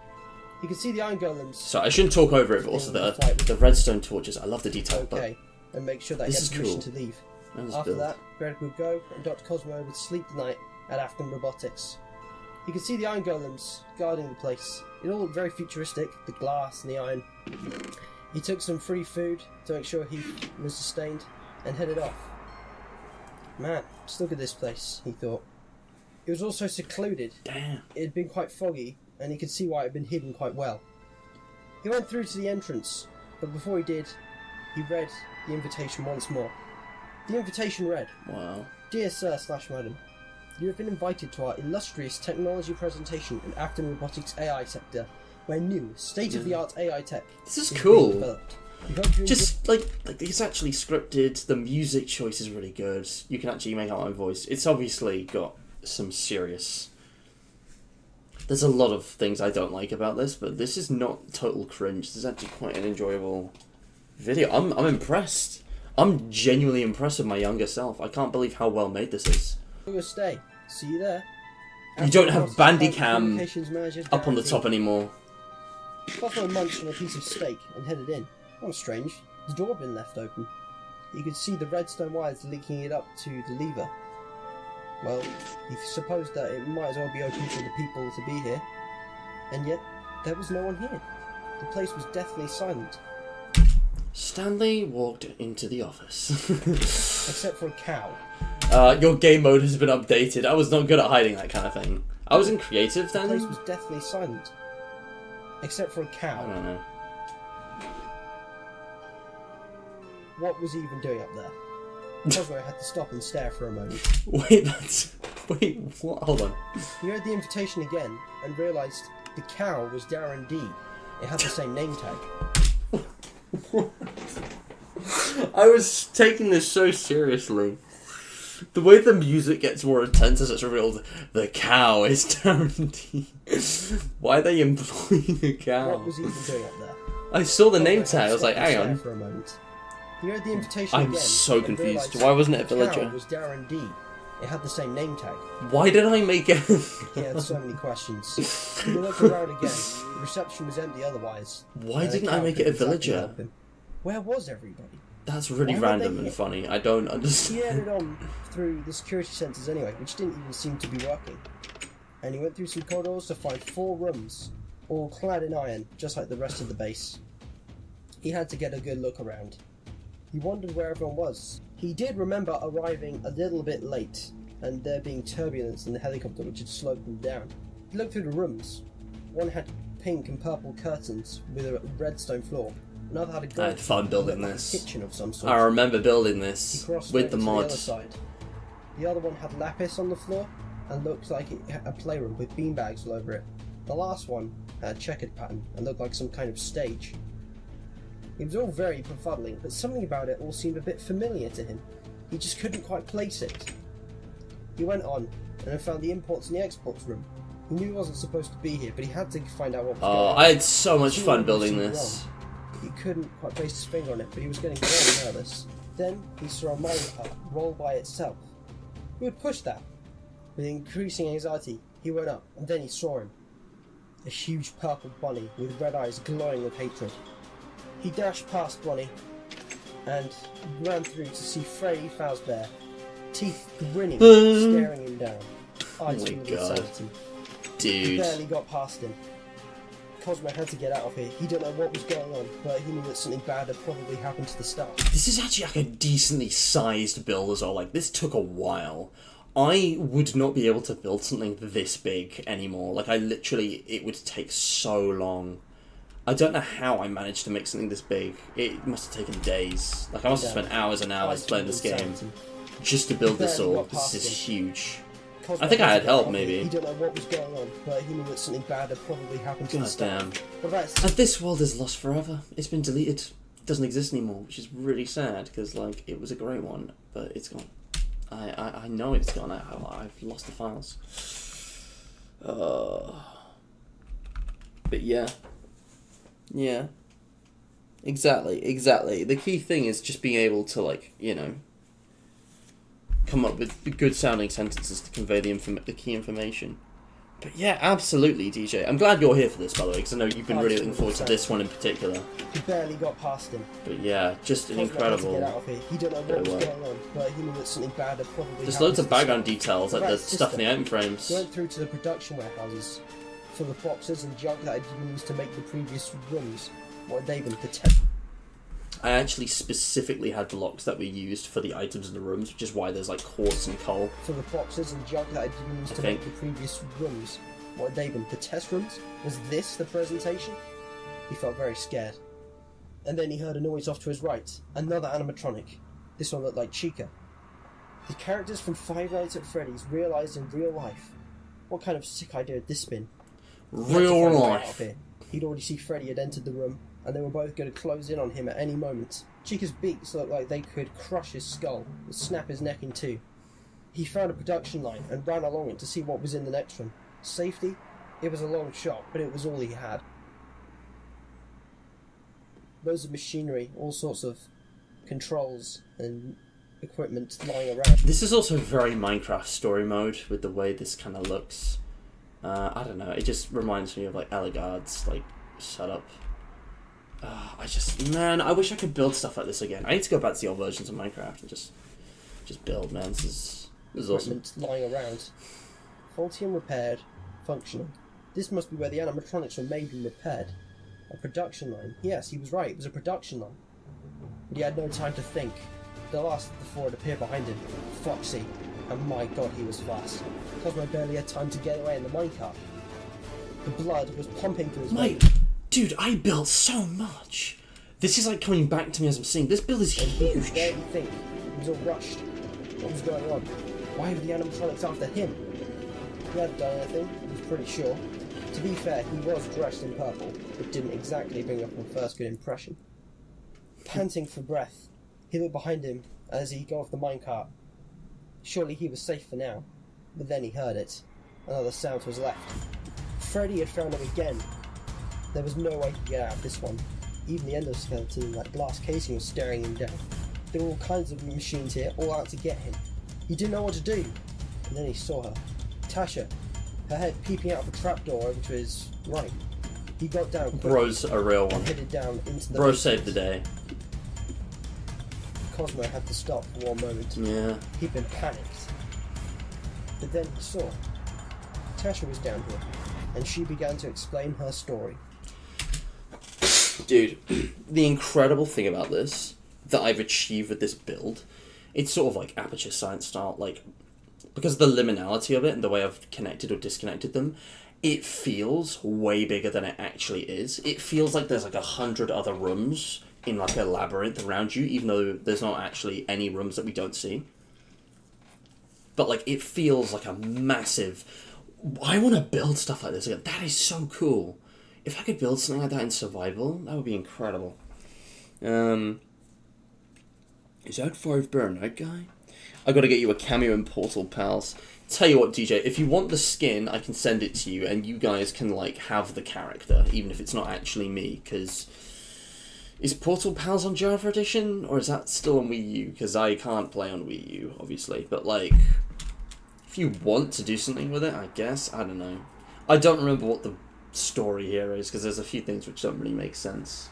You can see the iron golems. So I shouldn't talk over it, but also the redstone torches. I love the detail, Okay, and make sure that he this had is permission cool. to leave. but After that, Greg would go, and Dr. Cosmo would sleep the night at African Robotics. You can see the iron golems guarding the place. It all looked very futuristic, the glass and the iron. He took some free food to make sure he was sustained, and headed off. Man, just look at this place, he thought. It was also secluded. Damn. It had been quite foggy, and he could see why it had been hidden quite well. He went through to the entrance, but before he did, he read the invitation once more. The invitation read, Wow. Dear Sir / Madam, you have been invited to our illustrious technology presentation in African Robotics AI sector, where new, state-of-the-art AI tech This is being cool. developed. Just like it's actually scripted. The music choice is really good. You can actually make out my voice. It's obviously got some serious. There's a lot of things I don't like about this, but this is not total cringe. This is actually quite an enjoyable video. I'm impressed. I'm genuinely impressed with my younger self. I can't believe how well made this is. Stay. See you there. You don't have Bandicam up on the top anymore. Cosmo munched on a piece of steak and headed in. Oh, strange. The door had been left open. You could see the redstone wires linking it up to the lever. Well, he supposed that it might as well be open for the people to be here. And yet, there was no one here. The place was deathly silent. Stanley walked into the office. Except for a cow. Your game mode has been updated. I was not good at hiding that kind of thing. I was in creative then? The place was deathly silent. Except for a cow. I don't know. What was he even doing up there? Cosmo had to stop and stare for a moment. Wait, what? Hold on. He read the invitation again and realised the cow was Darren D. It had the same name tag. I was taking this so seriously. The way the music gets more intense as it's revealed the cow is Darren D. Why are they employing a cow? What was he even doing up there? I saw the Cosmo name had to tag, I was like, stop and hang stare on. for a moment. He read the invitation I'm again so and confused. realised Why wasn't it a the villager? cow was Darren D. It had the same name tag. Why did I make it? He had so many questions. He looked around again. The reception was empty otherwise. Why and the didn't I cow make it a couldn't exactly villager? help him. Where was everybody? That's really Why were random they and here? funny. I don't He understand. headed on through the security centres anyway, which didn't even seem to be working. And he went through some corridors to find 4 rooms, all clad in iron, just like the rest of the base. He had to get a good look around. He wondered where everyone was. He did remember arriving a little bit late, and there being turbulence in the helicopter which had slowed them down. He looked through the rooms. One had pink and purple curtains with a redstone floor. Another had a gold I had fun building like a this. kitchen of some sort. I remember building He this crossed with over the to mod. The other side. The other one had lapis on the floor and looked like it had a playroom with beanbags all over it. The last one had a checkered pattern and looked like some kind of stage. It was all very befuddling, but something about it all seemed a bit familiar to him. He just couldn't quite place it. He went on and then found the imports and the exports room. He knew he wasn't supposed to be here, but he had to find out what was going Oh, on. I had so much Something fun had building seemed this. wrong. He couldn't quite place his finger on it, but he was getting very nervous. Then he saw a mine cart roll by itself. Who had pushed that? With increasing anxiety, he went up, and then he saw him. A huge purple bunny with red eyes glowing with hatred. He dashed past Bunny and ran through to see Freddy Fazbear, teeth grinning, staring him down. Eyes my filled with God. insanity. He Dude. barely got past him. Cosmo had to get out of here. He didn't know what was going on, but he knew that something bad had probably happened to the staff. This is actually like a decently sized build as well. Like, this took a while. I would not be able to build something this big anymore. Like, it would take so long. I don't know how I managed to make something this big. It must have taken days. Like, I must have spent hours and hours Eyes playing filled this with game insanity. just to build this barely all. got This past is him. huge. Cosmo I think I to had get help, out of here. maybe. He didn't know what was going on, but he knew that something bad had probably happened to the God staff. damn. What about And this world is lost forever. It's been deleted. It doesn't exist anymore, which is really sad because, like, it was a great one, but it's gone. I know it's gone. I've lost the files. But yeah. Yeah. Exactly. The key thing is just being able to, like, you know, come up with good sounding sentences to convey the key information. But yeah, absolutely, DJ. I'm glad you're here for this, by the way, because I know you've been really looking forward to this one in particular. He barely got past him. But yeah, just an Cosmo had to get out incredible. of here. He didn't know what bit was of work. going on, but he knew that something bad had probably There's happened loads to of the background staff. details, like What the about stuff in the sister? item frames. He went through to the production warehouses full of boxes and junk that had been used to make the previous rooms. What had they been? The test. I actually specifically had blocks that were used for the items in the rooms, which is why there's like quartz and coal. Full of boxes and junk that had been used I to think. make the previous rooms. What had they been? The test rooms? Was this the presentation? He felt very scared. And then he heard a noise off to his right. Another animatronic. This one looked like Chica. The characters from Five Nights at Freddy's realised in real life. What kind of sick idea had this been? He had to Real find a way out of life. here. He'd already seen Freddy had entered the room and they were both going to close in on him at any moment. Chica's beaks looked like they could crush his skull and snap his neck in two. He found a production line and ran along it to see what was in the next one. Safety? It was a long shot, but it was all he had. Loads of machinery, all sorts of controls and equipment lying around. This is also very Minecraft story mode with the way this kind of looks. I don't know, it just reminds me of like Ellegaard's like setup. I wish I could build stuff like this again. I need to go back to the old versions of Minecraft and just build, man. This is awesome. Equipment lying around. Faulty and repaired, functional. This must be where the animatronics were made and repaired. A production line. Yes, he was right, it was a production line. But he had no time to think. The last of the four had appeared behind him, Foxy, and my god, he was fast. Cosmo barely had time to get away in the minecart. The blood was pumping through his veins. Dude, I built so much. This is like coming back to me as I'm seeing. This build is He could huge. barely think. He was all rushed. What was going on? Why were the animatronics after him? He hadn't done anything, he was pretty sure. To be fair, he was dressed in purple, but didn't exactly bring up a first good impression. Panting for breath, he looked behind him as he got off the minecart. Surely he was safe for now, but then he heard it. Another sound to his left. Freddy had found him again. There was no way he could get out of this one. Even the endoskeleton in that glass casing was staring him down. There were all kinds of machines here, all out to get him. He didn't know what to do. And then he saw her. Tasha, her head peeping out of a trapdoor over to his right. He got down quickly Bro's a real and one. headed down into the Bro basement. saved the day. Cosmo had to stop for one moment. Yeah. He'd been panicked. But then he saw. Tasha was down here, and she began to explain her story. Dude, the incredible thing about this that I've achieved with this build, it's sort of like Aperture Science style, like, because of the liminality of it and the way I've connected or disconnected them, it feels way bigger than it actually is. It feels like there's like 100 other rooms in like a labyrinth around you, even though there's not actually any rooms that we don't see. But like, it feels like a massive... I want to build stuff like this again. That is so cool. If I could build something like that in survival, that would be incredible. Is that 5 Burnout guy? I gotta get you a cameo in Portal Pals. Tell you what, DJ, if you want the skin, I can send it to you, and you guys can, like, have the character, even if it's not actually me, because... Is Portal Pals on Java Edition, or is that still on Wii U? Because I can't play on Wii U, obviously, but, like... If you want to do something with it, I guess, I don't know. I don't remember what the story here is, because there's a few things which don't really make sense.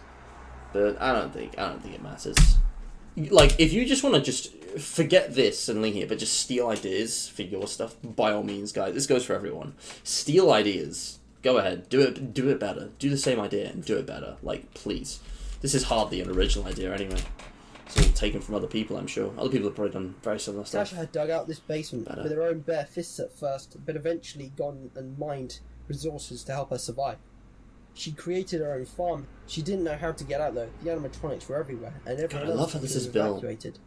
But I don't think it matters. Like, if you just want to just forget this and link it, but just steal ideas for your stuff, by all means, guys. This goes for everyone. Steal ideas. Go ahead. Do it better. Do the same idea and do it better. Like, please. This is hardly an original idea anyway. It's all taken from other people, I'm sure. Other people have probably done very similar stuff. Tasha had dug out this basement Better. with her own bare fists at first, but eventually gone and mined resources to help her survive. She created her own farm. She didn't know how to get out though. The animatronics were everywhere, and everyone God, I love else how this was is built. evacuated.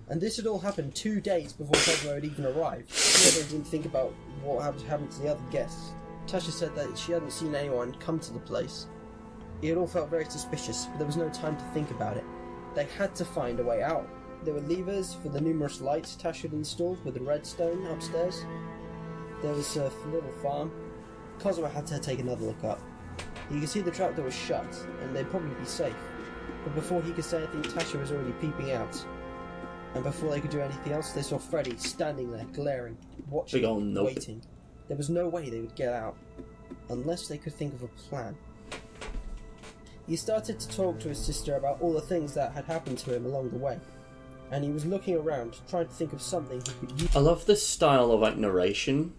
And this had all happened 2 days before Cosmo had even arrived. She never didn't think about what happened to the other guests. Tasha said that she hadn't seen anyone come to the place. It all felt very suspicious, but there was no time to think about it. They had to find a way out. There were levers for the numerous lights Tasha had installed with the redstone upstairs. There was a little farm. Cosmo had to take another look up. You could see the trapdoor was shut, and they'd probably be safe. But before he could say anything, Tasha was already peeping out. And before they could do anything else, they saw Freddy standing there, glaring, watching, Big ol' nope. waiting. There was no way they would get out, unless they could think of a plan. He started to talk to his sister about all the things that had happened to him along the way. And he was looking around, trying to think of something he could use. I love this style of, like, narration,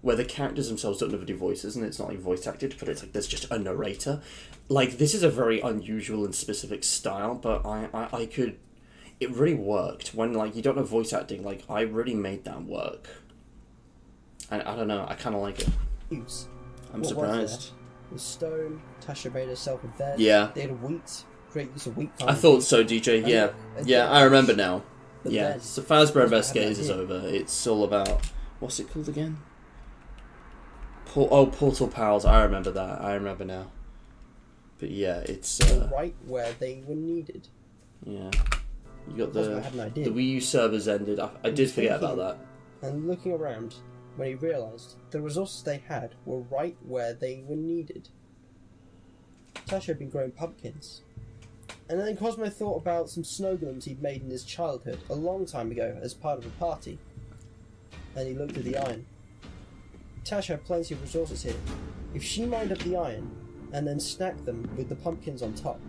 where the characters themselves don't have any voices, and it's not, like, voice acted, but it's, like, there's just a narrator. Like, this is a very unusual and specific style, but I could... It really worked. When, like, you don't have voice acting, like, I really made that work. And I don't know, I kind of like it. use. I'm What was surprised. The stone, Tasha made herself a bed. Yeah. They had wheat, great use of wheat. I thought so, DJ, And yeah. look, a Yeah, dead I remember fish. now. But Yeah, then, so Fazbear Cosmo had Investigators an is idea. over. It's all about... What's it called again? Portal Pals. I remember that. I remember now. But yeah, it's right where they were needed. yeah. You got Cosmo had an idea. the Wii U servers ended. I did forget about that. And looking around, when he realised the resources they had were right where they were needed. Tasha had been growing pumpkins. And then Cosmo thought about some snow globes he'd made in his childhood a long time ago as part of a party. And he looked at the iron. Tasha had plenty of resources here. If she mined up the iron and then stacked them with the pumpkins on top,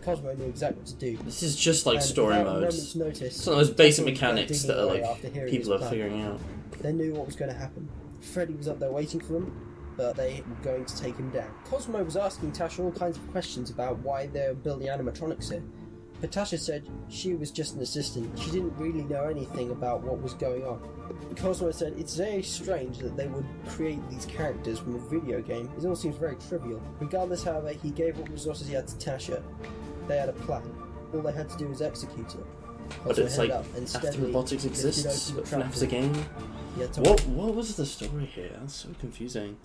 Cosmo knew exactly what to do. This is just like And story without a modes. moment's notice, Some of those basic Cosmo began mechanics digging that are away like after hearing people his are plan. figuring out. They knew what was going to happen. Freddy was up there waiting for them, but they were going to take him down. Cosmo was asking Tasha all kinds of questions about why they were building animatronics here, but Tasha said she was just an assistant. She didn't really know anything about what was going on. Cosmo said it's very strange that they would create these characters from a video game. It all seems very trivial. Regardless, however, he gave what resources he had to Tasha. They had a plan. All they had to do was execute it. But Cosmo it's headed like up and after steadily robotics lifted exists, open but the trap FNAF's a door. game. He had to What was the story here? That's so confusing.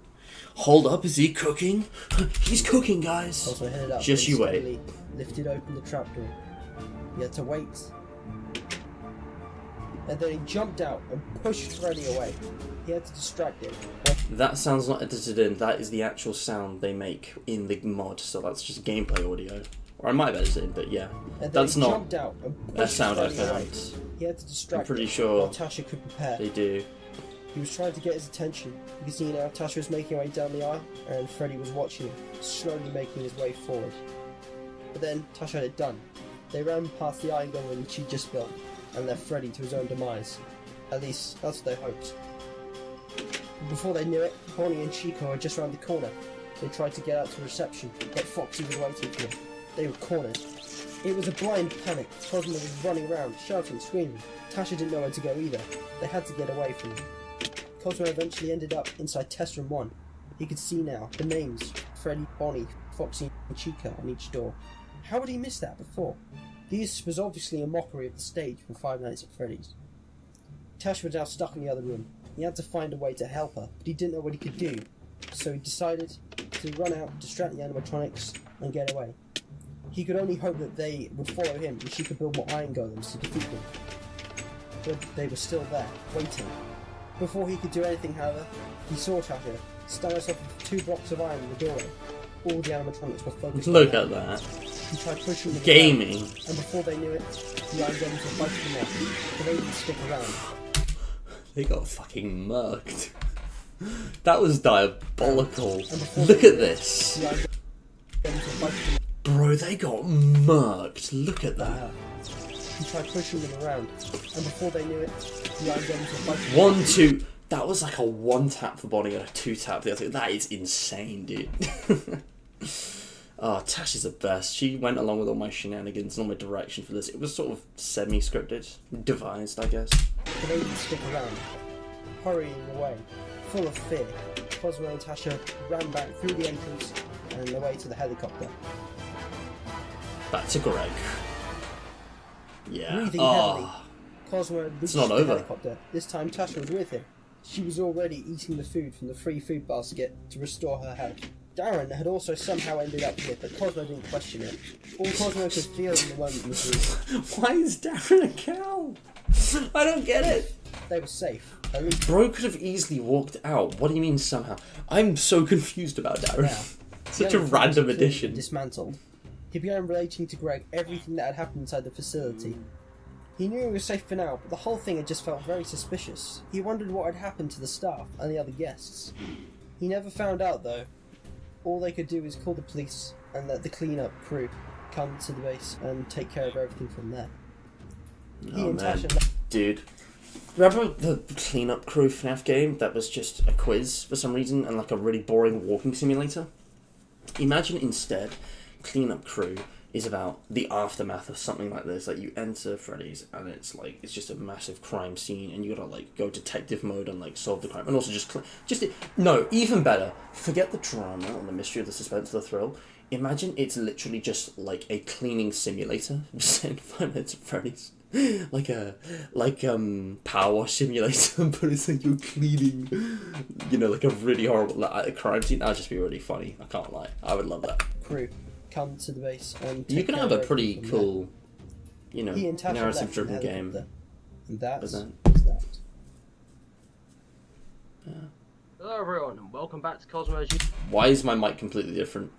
Hold up, is he cooking? He's cooking, guys. Cosmo headed up Just and you wait. steadily lifted open the trapdoor. He had to wait. And then he jumped out and pushed Freddy away. He had to distract him. That sounds not edited in. That is the actual sound they make in the mod, so that's just gameplay audio. Or I might have edited it in, but yeah. And then That's he not jumped out and pushed a sound I Freddy away. found. He had to distract I'm pretty him sure while Tasha could prepare. they do. He was trying to get his attention. You can see now Tasha was making her way down the aisle, and Freddy was watching him, slowly making his way forward. But then Tasha had it done. They ran past the iron golem which she'd just built, and left Freddy to his own demise. At least, that's what they hoped. Before they knew it, Bonnie and Chico had just round the corner. They tried to get out to reception, but Foxy was waiting for them. They were cornered. It was a blind panic. Cosmo was running around, shouting, screaming. Tasha didn't know where to go either. They had to get away from him. Cosmo eventually ended up inside test room 1. He could see now the names: Freddy, Bonnie, Foxy, and Chica on each door. How would he miss that before? This was obviously a mockery of the stage from Five Nights at Freddy's. Tasha was now stuck in the other room. He had to find a way to help her, but he didn't know what he could do. So he decided to run out, distract the animatronics, and get away. He could only hope that they would follow him and she could build more iron golems to defeat them. But they were still there, waiting. Before he could do anything, however, he saw Tasha stand herself with 2 blocks of iron in the doorway. All the animatronics were focused Look on at that. He tried pushing them Gaming. around, and before they knew it, the iron golems were fighting them off, but they didn't stick around. They got fucking murked. That was diabolical. And before Look they at knew it, this. the iron golems were fighting them Bro, they got murked. Look at that. off. He tried pushing them around, and before they knew it, the iron golems were fighting them off. 1, 2. That was like a 1 tap for Bonnie and a 2 tap for the other. That is insane, dude. Oh, Tash is the best. She went along with all my shenanigans and all my direction for this. It was sort of semi-scripted, devised, I guess. But they didn't stick around, hurrying away, full of fear. Cosmo and Tasha ran back through the entrance and away to the helicopter. Back to Greg. Yeah. Breathing Oh, heavily, Cosmo had reached not the over. helicopter. This time Tasha was with him. She was already eating the food from the free food basket to restore her health. Darren had also somehow ended up here, but Cosmo didn't question it. All Cosmo could feel in the moment was why is Darren a cow? I don't get it. they were safe. At least Bro could have easily walked out. What do you mean somehow? I'm so confused about Darren. now. Such The a elephant was random completely addition. Dismantled. He began relating to Greg everything that had happened inside the facility. He knew he was safe for now, but the whole thing had just felt very suspicious. He wondered what had happened to the staff and the other guests. He never found out though. All they could do was call the police and let the cleanup crew come to the base and take care of everything from there. He Oh and man, Tasha dude. Remember the cleanup crew FNAF game that was just a quiz for some reason and like a really boring walking simulator? Imagine instead, cleanup crew is about the aftermath of something like this. Like you enter Freddy's and it's like it's just a massive crime scene and you gotta like go detective mode and like solve the crime and also no, even better. Forget the drama and the mystery of the suspense, the thrill. Imagine it's literally just like a cleaning simulator set in 5 Nights at Freddy's. power wash simulator, but it's like you're cleaning, like a really horrible crime scene. That'd just be really funny. I can't lie. I would love that. Crew, come to the base and You take can care have a of pretty everything cool, there. He and Tasha left narrative-driven in the game. helicopter. And that's But that. Hello everyone, and welcome back to Cosmos. Why is my mic completely different?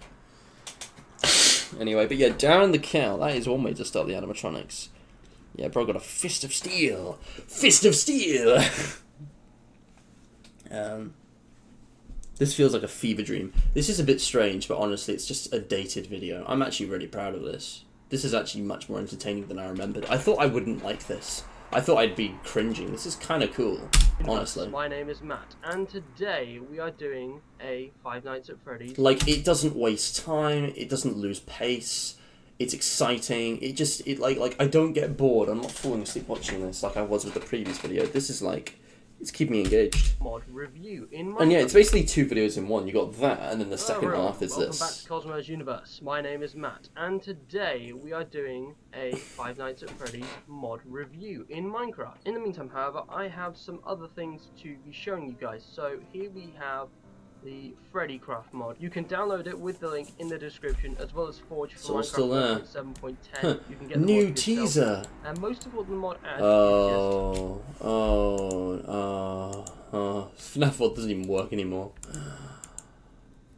Anyway, but yeah, Darren the Cow. That is one way to start the animatronics. Yeah, bro got a fist of steel. Fist of steel! This feels like a fever dream. This is a bit strange, but honestly, it's just a dated video. I'm actually really proud of this. This is actually much more entertaining than I remembered. I thought I wouldn't like this. I thought I'd be cringing. This is kind of cool, honestly. My name is Matt, and today we are doing a Five Nights at Freddy's. Like, it doesn't waste time. It doesn't lose pace. It's exciting. I don't get bored. I'm not falling asleep watching this like I was with the previous video. This is like, it's keeping me engaged. Mod review in Minecraft. And yeah, it's basically 2 videos in one. You got that, and then the second everyone. half is Welcome this. back to Cosmos Universe. My name is Matt, and today we are doing a Five Nights at Freddy's mod review in Minecraft. In the meantime, however, I have some other things to be showing you guys. So here we have the Freddy Craft mod. You can download it with the link in the description, as well as Forge for It's all Minecraft still 7.10. You can get the New mod yourself. teaser. And most of what the mod adds FNAF World doesn't even work anymore.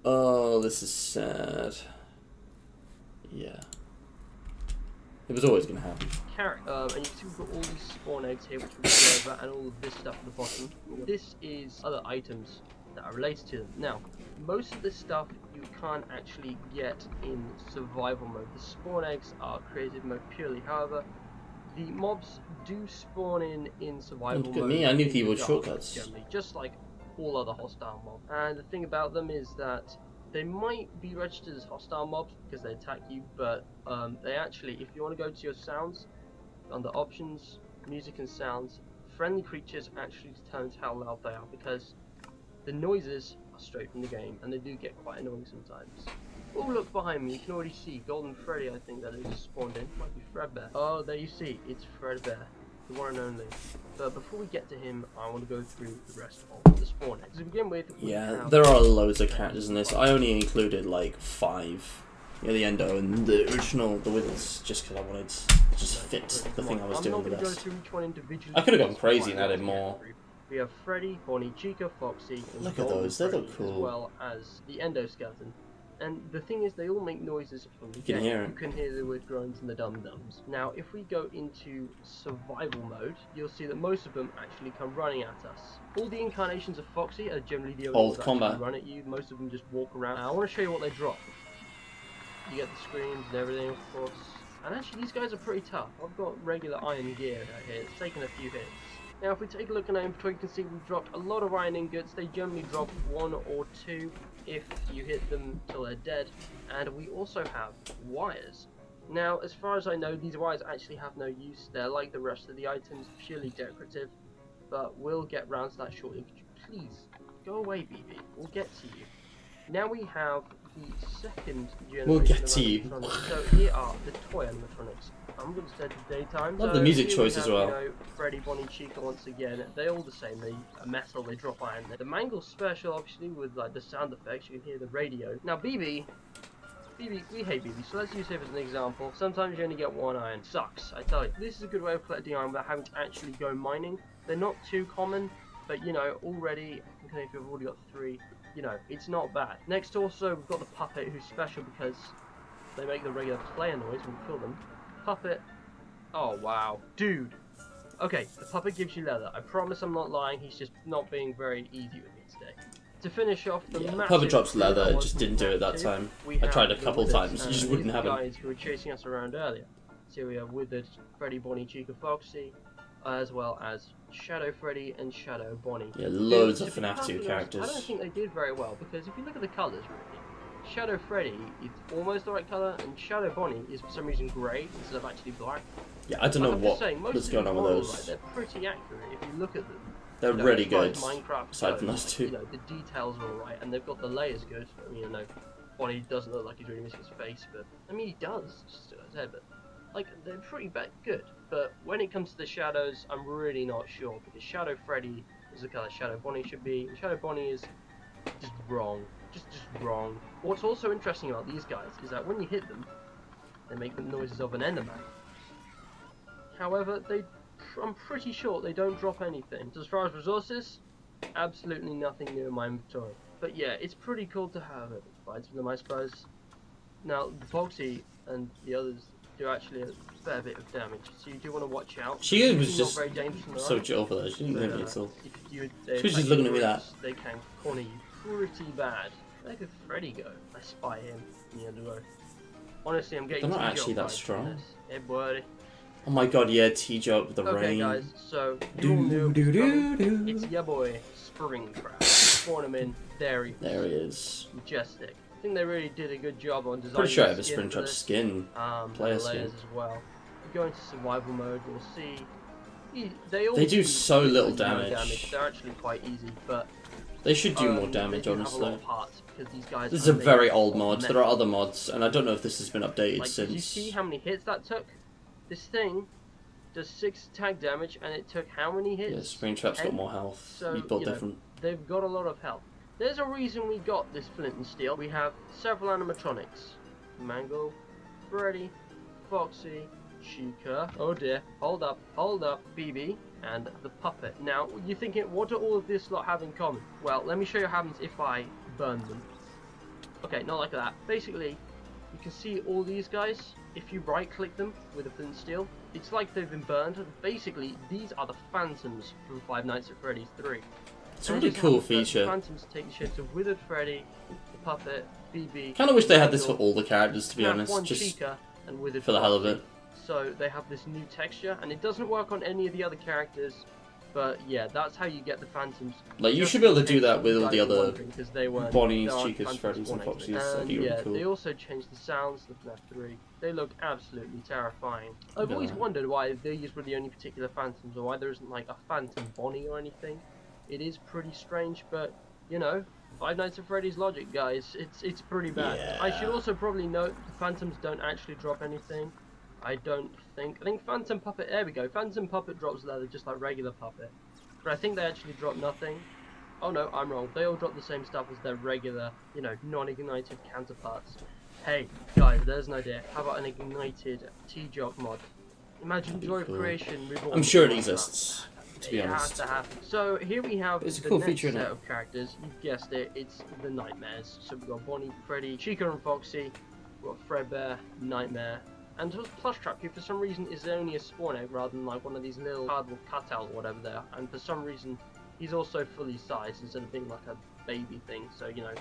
Oh, this is sad. Yeah. It was always going to happen. carrot. And you can see we've got all these spawn eggs here, which we'll go over, and all of this stuff at the bottom. This is other items that are related to them. Now, most of this stuff you can't actually get in survival mode. The spawn eggs are creative mode purely. However, the mobs do spawn in survival Look mode. at me, I knew in keyboard the dark, shortcuts. generally, just like all other hostile mobs. And the thing about them is that they might be registered as hostile mobs because they attack you, but they actually, if you want to go to your sounds, under options, music and sounds, friendly creatures actually determines how loud they are, because the noises are straight from the game and they do get quite annoying sometimes. Oh, look behind me, you can already see Golden Freddy, I think that is spawned in. Might be Fredbear. Oh, there you see, it's Fredbear, the one and only. But before we get to him, I want to go through the rest of the spawn eggs. To begin with, we Yeah, have there are loads of characters in this. I only included like 5. Yeah, the Endo and the original, the Withers, just because I wanted to just fit the thing I was doing the I'm not going to go best. through each one individually. I could have gone It's crazy quite and a lot added to more. get through. We have Freddy, Bonnie, Chica, Foxy, and Look at Golden those, they look Freddy, cool. as well as the Endoskeleton. And the thing is, they all make noises from the You can game. hear it. You can hear the weird groans and the dum-dums. Now, if we go into survival mode, you'll see that most of them actually come running at us. All the incarnations of Foxy are generally the only Old ones that combat. actually run at you. Most of them just walk around. Now, I want to show you what they drop. You get the screams and everything, of course. And actually, these guys are pretty tough. I've got regular iron gear out here. It's taken a few hits. Now, if we take a look at our inventory, you can see we've dropped a lot of iron ingots. They generally drop 1 or 2 if you hit them till they're dead. And we also have wires. Now, as far as I know, these wires actually have no use. They're like the rest of the items, purely decorative. But we'll get round to that shortly. Could you please go away, BB? We'll get to you. Now we have the second generation We'll get of to you. animatronics. So here are the toy animatronics. I'm going to set the daytime. Love So the music here choice we as have, well. You know, Freddy, Bonnie, Chica once again. They're all the same. They are metal. They drop iron. The Mangle special, obviously, with like the sound effects. You can hear the radio. Now BB, we hate BB. So let's use him as an example. Sometimes you only get 1 iron. Sucks, I tell you. This is a good way of collecting iron without having to actually go mining. They're not too common, but you know, already, okay, if you've already got 3. You know, it's not bad. Next also, we've got the Puppet, who's special because they make the regular player noise when you kill them. Puppet. Oh, wow. Dude. Okay, the Puppet gives you leather. I promise I'm not lying, he's just not being very easy with me today. To finish off the Yeah, massive Puppet drops leather, it one just from didn't do it that Massive, time. we I have tried a the couple Withers, times, it and just these wouldn't are the happen. guys who were chasing us around earlier. So we have Withered, Freddy, Bonnie, Chica, Foxy, as well as Shadow Freddy and Shadow Bonnie. Yeah, loads To of be FNAF 2 perfectly honest, characters. I don't think they did very well, because if you look at the colours, really, Shadow Freddy is almost the right colour, and Shadow Bonnie is for some reason grey instead of actually black. Yeah, I don't know I'm just what saying, most was of going these on with models, those. right, they're pretty accurate if you look at them. They're You know, really as far good, as Minecraft aside from goes, those 2. You know, the details are alright, and they've got the layers good. I mean, you know, Bonnie doesn't look like he's really missing his face, but I mean, he does. Just his head, but like, they're pretty good. But when it comes to the shadows, I'm really not sure, because Shadow Freddy is the colour Shadow Bonnie should be, and Shadow Bonnie is just wrong. Just wrong. What's also interesting about these guys is that when you hit them, they make the noises of an Enderman. However, I'm pretty sure they don't drop anything. So as far as resources, absolutely nothing new in my inventory. But yeah, it's pretty cool to have it. Fights with them, I suppose. Now, the Foxy and the others do actually a fair bit of damage, so you do want to watch out. She was Not just very dangerous in the so right, chill for that. She didn't hit me at all. if you, She was just looking at me like they can corner you pretty bad. Where could Freddy go? I spy him in the undergrowth. Honestly, I'm getting They're not too actually that jump strong. from this. Hey, buddy. Oh my god, yeah, T-Jump with the Okay, rain. guys, so you all knew it was coming. It's your boy, Springtrap. Spawn him in. There he is. Majestic. I think they really did a good job on designing Pretty sure I the have a skin for Springtrap this. skin. Player And the skin. layers as well. If you go into survival mode, you'll see they all They do so little no damage. They're actually quite easy, but They should do more they damage, do have a lot honestly. of parts because these guys. This is a made very old of mod. metal. There are other mods, and I don't know if this has been updated Like, since. did you see how many hits that took? This thing does 6 tag damage, and it took how many hits? Yeah, Springtrap's got 10? more health. So, you built you know, different. They've got a lot of health. There's a reason we got this flint and steel. We have several animatronics. Mangle, Freddy, Foxy, Chica, oh dear, hold up, BB, and the puppet. Now, you're thinking, what do all of this lot have in common? Well, let me show you what happens if I burn them. Okay, not like that. Basically, you can see all these guys. If you right-click them with a flint and steel, it's like they've been burned. Basically, these are the phantoms from Five Nights at Freddy's 3. It's a And really it just cool happens that the feature. Phantoms take the shapes of Withered Freddy, the puppet, BB. Kind of wish they had this for Mangle, all the characters, to be Snap honest. One, Just Chica, and Withered for the hell of Foxy. it. So they have this new texture, and it doesn't work on any of the other characters. But yeah, that's how you get the Phantoms. Like, you Just should be able to in do case that with you all the guys were other wondering, 'cause they weren't- Bonnies, there aren't Chicas, Phantoms Freddys, and spawn Foxys. actually. That'd be And really yeah, cool. they also changed the sounds of FNAF 3. They look absolutely terrifying. I've Yeah. always wondered why these were the only particular Phantoms, or why there isn't like a Phantom Bonnie or anything. It is pretty strange, but you know, Five Nights at Freddy's logic, guys. It's pretty bad. Yeah. I should also probably note the Phantoms don't actually drop anything. I don't think. I think Phantom Puppet. There we go. Phantom Puppet drops leather just like regular Puppet, but I think they actually drop nothing. Oh no, I'm wrong. They all drop the same stuff as their regular, you know, non-ignited counterparts. Hey guys, there's an idea. How about an ignited T-Jock mod? Imagine That'd be Joy of cool. Creation reborn. I'm sure it exists, to be It has honest. to happen. So here we have It's a the cool next feature, isn't set it? of characters. You've guessed it. It's the Nightmares. So we've got Bonnie, Freddy, Chica, and Foxy. We've got Fredbear, Nightmare, and Plushtrap, who for some reason is only a spawn egg rather than like one of these little cardboard cutout or whatever they are. And for some reason, he's also fully sized instead of being like a baby thing. So you know,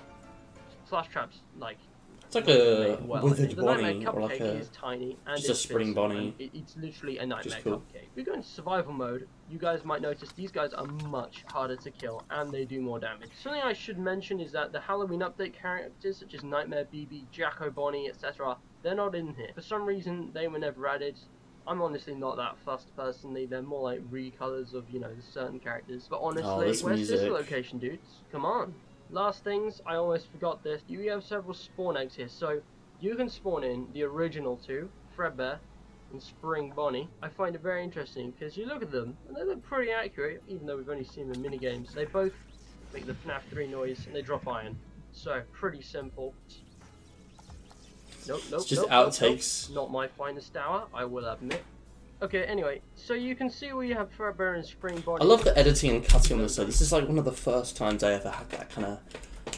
Plushtrap's like. It's like a Well, withered the Nightmare Bonnie, or Cupcake like a... is tiny and just a it's spring physical, Bonnie. and it's literally a Nightmare cool. Cupcake. If we go into survival mode, you guys might notice these guys are much harder to kill and they do more damage. Something I should mention is that the Halloween update characters such as Nightmare, BB, Jacko, Bonnie, etc. they're not in here. For some reason, they were never added. I'm honestly not that fussed personally. They're more like recolors of, you know, certain characters. But honestly, this where's this music. location, dudes? Come on. Last things, I almost forgot this. You have several spawn eggs here, so you can spawn in the original two, Fredbear and Spring Bonnie. I find it very interesting because you look at them and they look pretty accurate, even though we've only seen them in minigames. They both make the FNAF 3 noise and they drop iron. So, pretty simple. Nope, It's just outtakes. Not my finest hour, I will admit. Okay, anyway, so you can see where you have Fredbear and Spring Bonnie. I love the editing and cutting on this. So this is like one of the first times I ever had that kind of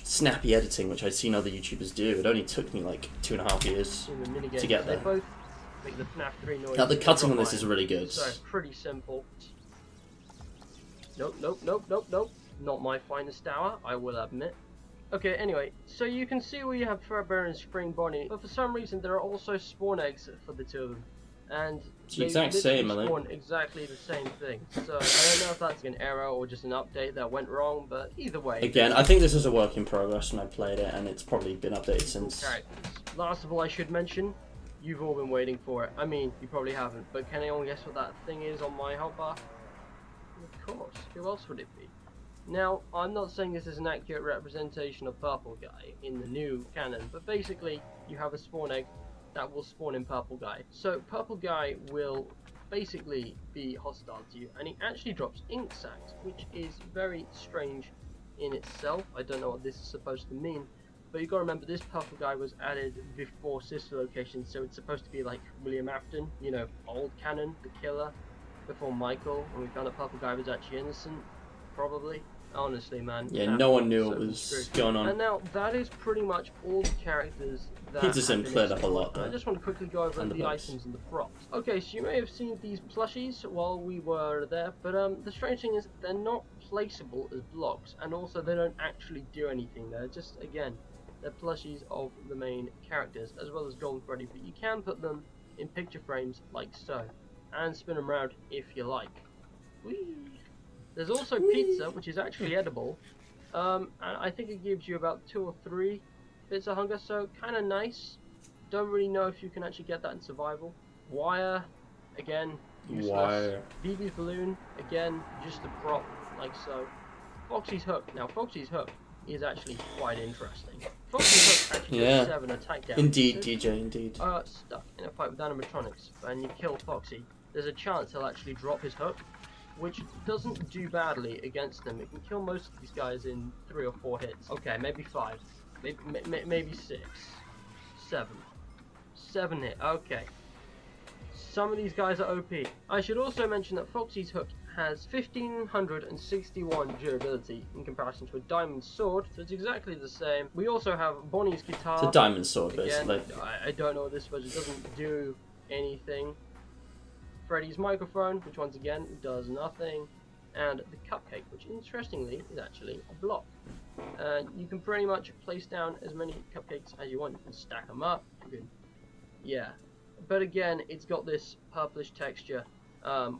snappy editing, which I've seen other YouTubers do. It only took me like 2.5 years. in the minigames. to get They there. both make the FNAF 3 noise. Now the and they cutting on drop this is iron. really good. So, pretty simple. Nope. Not my finest hour, I will admit. Okay, anyway, so you can see where you have Fredbear and Spring Bonnie, but for some reason there are also spawn eggs for the two of them. And It's the they exact literally same, I think. spawn exactly the same thing. So, I don't know if that's an error or just an update that went wrong, but either way. Again, I think this is a work in progress when I played it, and it's probably been updated since. Characters. Last of all, I should mention, you've all been waiting for it. I mean, you probably haven't, but can anyone guess what that thing is on my hotbar? Of course, who else would it be? Now, I'm not saying this is an accurate representation of Purple Guy in the new canon, but basically, you have a spawn egg, that will spawn in Purple Guy. So Purple Guy will basically be hostile to you, and he actually drops ink sacs, which is very strange in itself. I don't know what this is supposed to mean, but you've got to remember this Purple Guy was added before Sister Location, so it's supposed to be like William Afton, you know, old canon, the killer, before Michael, and we found that Purple Guy was actually innocent, probably. Honestly, man. Yeah, no one knew what was going on. And now, that is pretty much all the characters that Pizza Sim have been cleared up a explored. lot, though. I just want to quickly go over And the the books. items and the props. Okay, so you may have seen these plushies while we were there, but the strange thing is they're not placeable as blocks, and also they don't actually do anything. They're just, again, they're plushies of the main characters, as well as Golden Freddy, but you can put them in picture frames like so, and spin them around if you like. Whee! There's also pizza, which is actually edible, and I think it gives you about 2 or 3 bits of hunger, so kind of nice. Don't really know if you can actually get that in survival. Wire, again, useless. Wire. BB's balloon, again, just a prop, like so. Foxy's hook. Now, Foxy's hook is actually quite interesting. Foxy's hook actually Yeah. does 7 attack damage. Indeed, DJ, indeed. Stuck in a fight with animatronics, and you kill Foxy, there's a chance he'll actually drop his hook, which doesn't do badly against them. It can kill most of these guys in 3 or 4 hits. Okay, maybe 5. Maybe 6. 7. 7 hit. Okay. Some of these guys are OP. I should also mention that Foxy's hook has 1561 durability in comparison to a diamond sword, so it's exactly the same. We also have Bonnie's guitar. It's a diamond sword, Again, basically. I don't know what this was. It doesn't do anything. Freddy's microphone, which once again does nothing, and the cupcake, which interestingly is actually a block. You can pretty much place down as many cupcakes as you want. You can stack them up. You can, yeah. But again, it's got this purplish texture,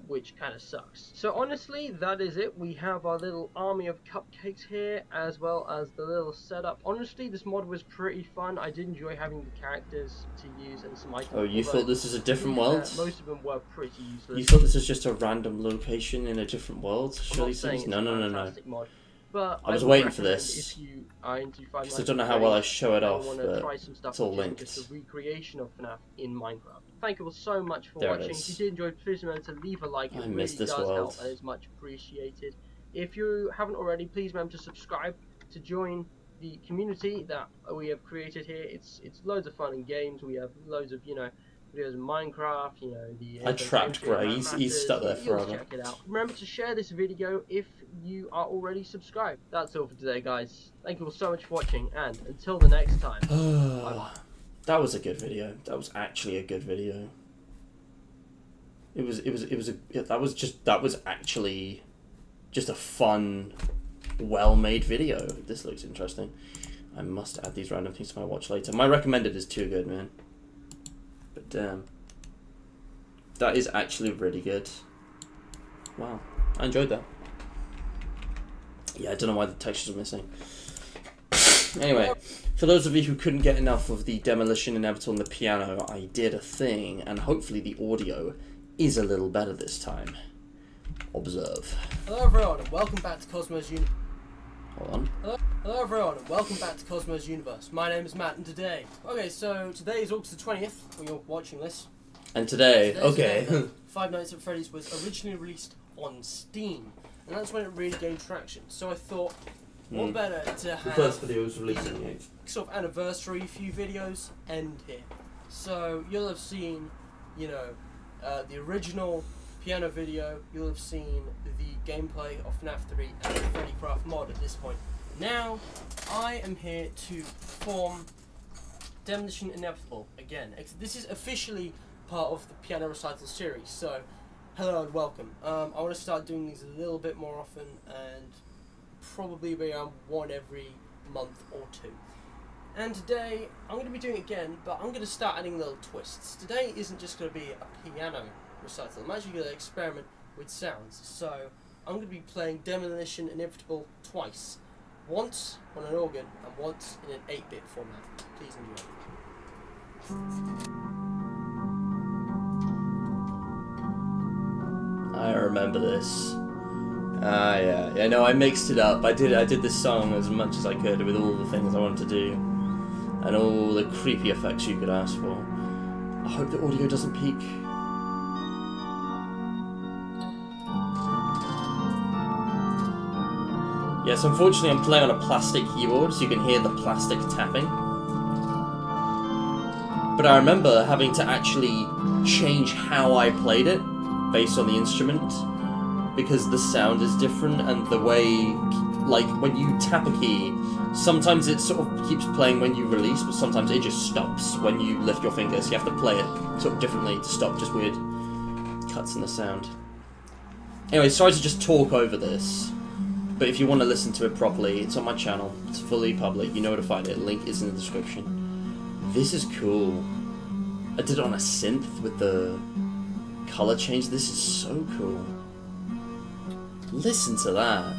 which kind of sucks. So honestly, that is it. We have our little army of cupcakes here, as well as the little setup. Honestly, this mod was pretty fun. I did enjoy having the characters to use and some items. Oh, you although, thought this was a different yeah, world? most of them were pretty useless. You thought this was just a random location in a different world? I'm Surely, not saying it's no, a no, no, no. fantastic mod, but I was would waiting for recommend this. If you are into Five Because I Nights don't know at how well I Freddy's show it and off, want to but try some stuff it's all which is linked. just a recreation of FNAF in Minecraft. Thank you all so much for There it watching. is. If you did enjoy, please remember to leave a like. It I really miss this does world. help and is much appreciated. If you haven't already, please remember to subscribe to join the community that we have created here. It's loads of fun and games. We have loads of videos of Minecraft. The I trapped Gray. He's stuck there You'll forever. check it out. Remember to share this video if you are already subscribed. That's all for today, guys. Thank you all so much for watching, and until the next time. Bye-bye. That was a good video. That was actually a good video. That was actually just a fun, well-made video. This looks interesting. I must add these random things to my watch later. My recommended is too good, man. But damn, that is actually really good. Wow, I enjoyed that. Yeah, I don't know why the textures are missing. Anyway, for those of you who couldn't get enough of the Demolition Inevitable and the piano, I did a thing, and hopefully the audio is a little better this time. Observe. Hello everyone, and welcome back to Cosmos Universe. Hold on. Hello everyone, and welcome back to Cosmos Universe. My name is Matt, and today is August the 20th when you're watching this. And today, Today's the okay. day that Five Nights at Freddy's was originally released on Steam, and that's when it really gained traction. So I thought, what better to have video was released in the 8th. sort of anniversary few videos end here. So you'll have seen, the original piano video, you'll have seen the gameplay of FNAF 3 and the Freddy Craft mod at this point. Now, I am here to perform Demolition Inevitable again. This is officially part of the piano recital series, so hello and welcome. I want to start doing these a little bit more often, and probably be around one every month or 2. And today, I'm going to be doing it again, but I'm going to start adding little twists. Today isn't just going to be a piano recital, I'm actually going to experiment with sounds. So, I'm going to be playing Demolition Inevitable twice. Once on an organ, and once in an 8-bit format. Please enjoy. I remember this. Yeah, no, I mixed it up. I did this song as much as I could with all the things I wanted to do, and all the creepy effects you could ask for. I hope the audio doesn't peak. Yes, unfortunately I'm playing on a plastic keyboard, so you can hear the plastic tapping. But I remember having to actually change how I played it based on the instrument, because the sound is different and the way, like, when you tap a key, sometimes it sort of keeps playing when you release, but sometimes it just stops when you lift your finger, so you have to play it sort of differently to stop just weird cuts in the sound. Anyway, sorry to just talk over this, but if you want to listen to it properly, it's on my channel. It's fully public. You know where to find it. Link is in the description. This is cool. I did it on a synth with the color change. This is so cool. Listen to that.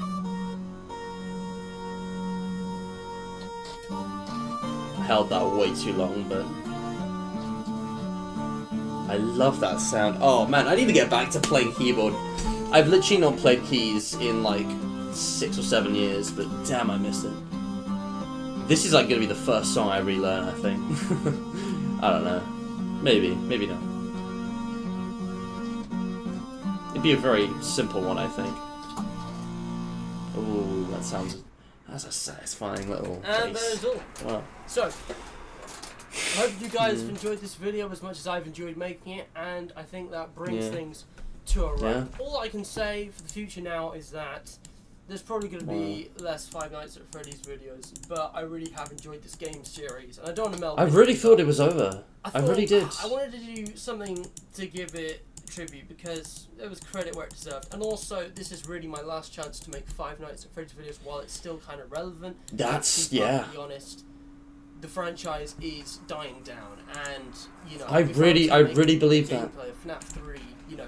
I held that way too long, but I love that sound. Oh man, I need to get back to playing keyboard. I've literally not played keys in like 6 or 7 years, but damn, I missed it. This is like gonna be the first song I relearn, I think. I don't know. Maybe not. It'd be a very simple one, I think. Oh, that's a satisfying little And bass. that is all. Wow. So, I hope you guys have enjoyed this video as much as I've enjoyed making it, and I think that brings Yeah. things to a wrap. Yeah. All I can say for the future now is that there's probably going to be less Five Nights at Freddy's videos, but I really have enjoyed this game series, and I don't want to melt. I really thought it was over. I thought- really did. I wanted to do something to give it tribute because there was credit where it deserved, and also this is really my last chance to make Five Nights at Freddy's videos while it's still kind of relevant. That's To be yeah. perfectly honest, the franchise is dying down, and you know I if really was to make believe that. gameplay of FNAF 3, you know,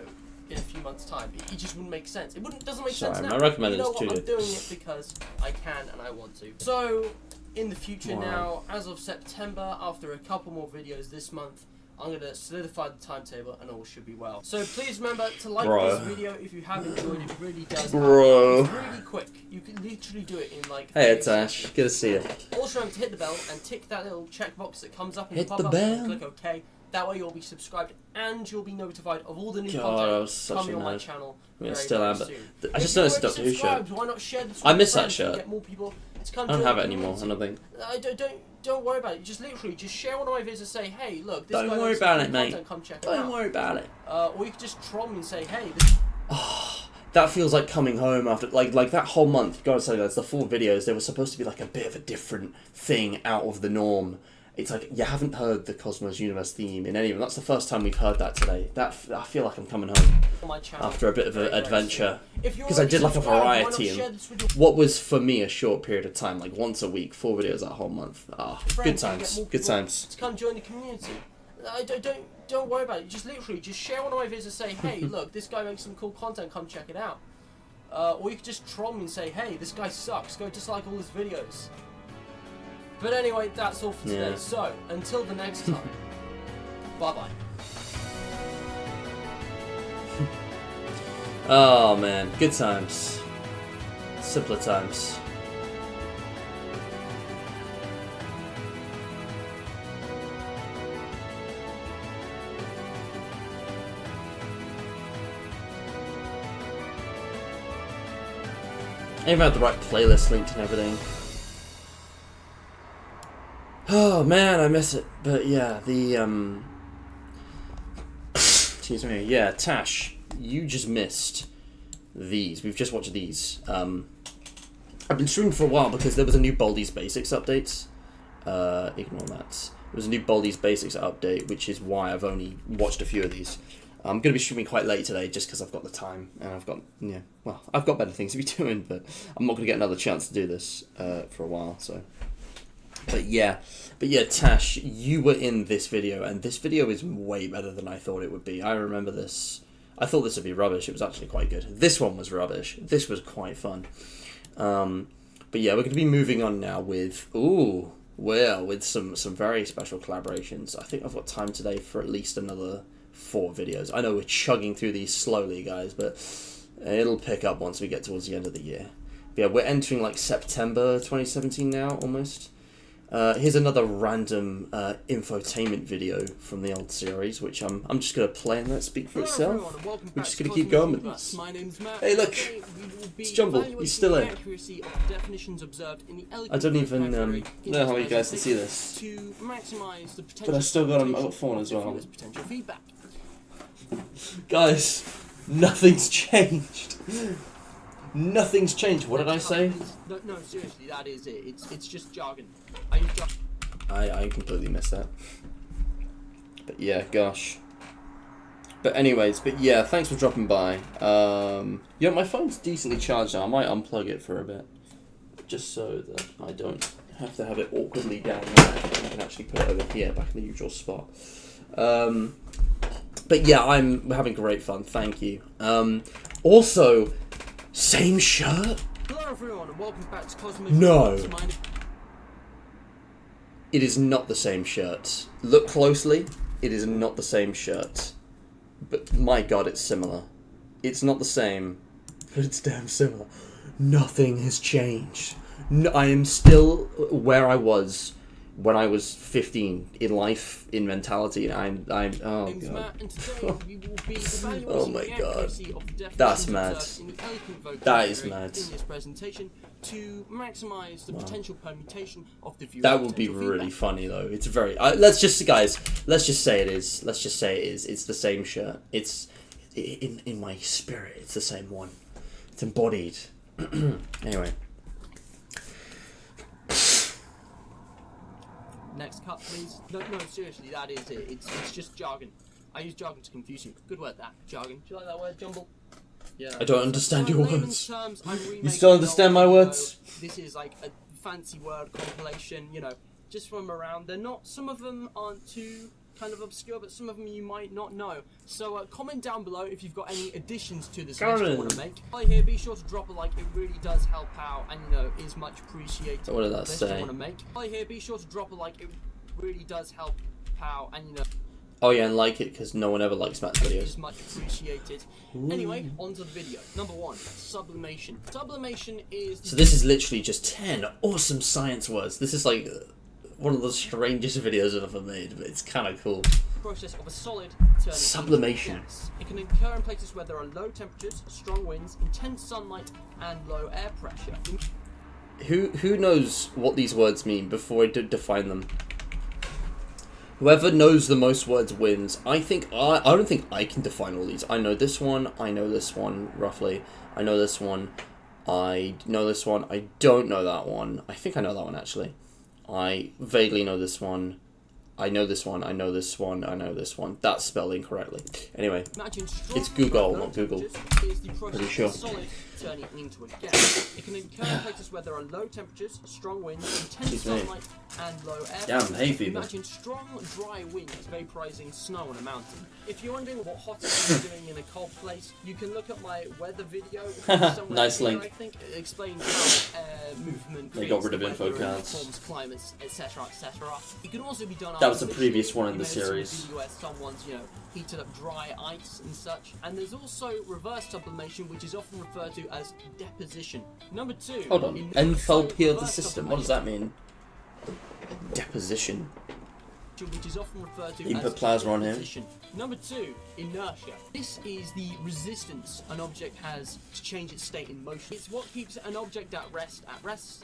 in a few months' time, it just wouldn't make sense. Doesn't make Sorry, sense my now. recommended you know is what? too I'm good. doing it because I can and I want to. So, in the future Wow. now, as of September, after a couple more videos this month, I'm going to solidify the timetable and all should be well. So please remember to like Bro. this video if you have enjoyed it. It really does. Bro. It's really quick. You can literally do it in like. Hey, 30 it's Ash. seconds. Good to see you. Also remember to hit the bell and tick that little checkbox that comes up in Hit the the pop-up bell. and click OK. That way you'll be subscribed and you'll be notified of all the new God, I content was such coming a on my nerd. channel. I mean, I very, still very am, but soon. I just If you noticed already Doctor Who shirt. subscribed, why not share this with I your miss that friends and shirt. Get more people to come I don't join have the it anymore. I community. don't think. Don't worry about it. Just literally, just share one of my videos and say, hey, look, this Don't guy worry makes some about cool it, mate. content, come check it Don't out. worry about it. Or you could just troll me and say, hey, this. That feels like coming home after like that whole month. Gotta say, that's the 4 videos. They were supposed to be like a bit of a different thing out of the norm. It's like you haven't heard the Cosmos Universe theme in any of them. That's the first time we've heard that today. I feel like I'm coming home On my channel after a bit of very, an very adventure. soon. If you're Because I did like a subscribed, why not variety share and this with your what was for me a short period of time, like once a week, 4 videos that whole month. Ah, friends good and get times. more Good people times. to come join the community. Don't worry about it. Just literally, just share one of my videos and say, hey, look, this guy makes some cool content. Come check it out. Or you could just troll me and say, hey, this guy sucks. Go dislike all his videos. But anyway, that's all for today. Yeah. So until the next time, bye bye. Oh man, good times. Simpler times. I even had the right playlist linked and everything. Oh man, I miss it. But yeah, the excuse me. Yeah, Tash, you just missed these. We've just watched these. I've been streaming for a while because there was a new Baldi's Basics update. Ignore that. There was a new Baldi's Basics update, which is why I've only watched a few of these. I'm going to be streaming quite late today just because I've got the time and I've got better things to be doing, but I'm not going to get another chance to do this for a while, so. But yeah, Tash, you were in this video, and this video is way better than I thought it would be. I remember this. I thought this would be rubbish. It was actually quite good. This one was rubbish. This was quite fun. But yeah, we're going to be moving on now with with some very special collaborations. I think I've got time today for at least another 4 videos. I know we're chugging through these slowly, guys, but it'll pick up once we get towards the end of the year. But yeah, we're entering like September 2017 now, almost. Here's another random infotainment video from the old series, which I'm just gonna play and let it speak for Hello itself. everyone, and welcome We're back just to gonna keep Cosmos going with Universe. this. My name's Matt. Hey, look, Today we will be it's Jumble. evaluating He's still the there. accuracy of the definitions observed in the I don't even vocabulary in know how this you guys can see presentation this. to maximise the potential. But I still got 'em application up phone of as the well. viewers' potential feedback. Guys, nothing's changed. Nothing's changed. What did I say? No, seriously, that is it. It's just jargon. I use jargon. I completely missed that. But yeah, gosh. But anyways, yeah, thanks for dropping by. Yeah, my phone's decently charged now. I might unplug it for a bit, just so that I don't have to have it awkwardly down there. I can actually put it over here, back in the usual spot. But yeah, we're having great fun. Thank you. Also, same shirt? Hello everyone, and welcome back to Cosmos No. Universe. My name- It is not the same shirt. Look closely. It is not the same shirt. But my god, it's similar. It's not the same, but it's damn similar. Nothing has changed. No, I am still where I was when I was 15 in life, in mentality. I'm oh name's god. Matt, and today we will be evaluating Oh my the God. accuracy of the definitions That's mad. observed in the eloquent vocabulary That is mad. in this presentation to maximise the potential permutation of the viewer's That would be potential really feedback. funny though. It's very. Let's just say it is. Let's just say it is. It's the same shirt. It's in my spirit. It's the same one. It's embodied. Anyway. Next cut, please. No, seriously, that is it. It's just jargon. I use jargon to confuse you. Good word, that. Jargon. Do you like that word, Jumble? Yeah. I don't understand So in your layman's words. terms, I'm You remaking still an understand old my video. words? This is like a fancy word compilation, just from around. They're not, some of them aren't too kind of obscure, but some of them you might not know. So comment down below if you've got any additions to this list you want to make. While you're here, be sure to drop a like. It really does help out, and is much appreciated. What did that List say? you want to make. While you're here, be sure to drop a like. It really does help out, and Oh yeah, and like it because no one ever likes Matt's it videos. is much appreciated. Anyway, on to the video. Number 1, sublimation. Sublimation is So this is literally just 10 awesome science words. This is like one of the strangest videos I've ever made, but it's kind of cool. process of a solid turning Sublimation. into gas. It can occur in places where there are low temperatures, strong winds, intense sunlight, and low air pressure. Who knows what these words mean before I define them? Whoever knows the most words wins. I don't think I can define all these. I know this one. I know this one roughly. I know this one. I know this one. I don't know that one. I think I know that one actually. I vaguely know this one. I know this one. I know this one. I know this one. That's spelled incorrectly. Anyway, Imagine strong it's Google, low not Google. temperatures is the process Pretty sure. of a solid turning into a gas. It can occur in places where there are low temperatures, strong winds, intense Excuse me. sunlight, and low air Damn, pressure. hay fever. Imagine strong, dry winds vaporizing snow on a mountain. If you're wondering what hot air is doing in a cold place, you can look at my weather video. somewhere Nice here, link. I think it explains how air movement They got creates rid of the info weather and cards. forms climates, etc., etc. It can also be done. That was the artificially. previous one in You the may have seen a series. video where someone's, heated up dry ice and such. And there's also reverse sublimation, which is often referred to as deposition. Number 2. Hold on. in- Enthalpy of the reverse system. What does that mean? Deposition. which is often referred to You as put plasma on here. deposition. Number 2, inertia. This is the resistance an object has to change its state in motion. It's what keeps an object at rest,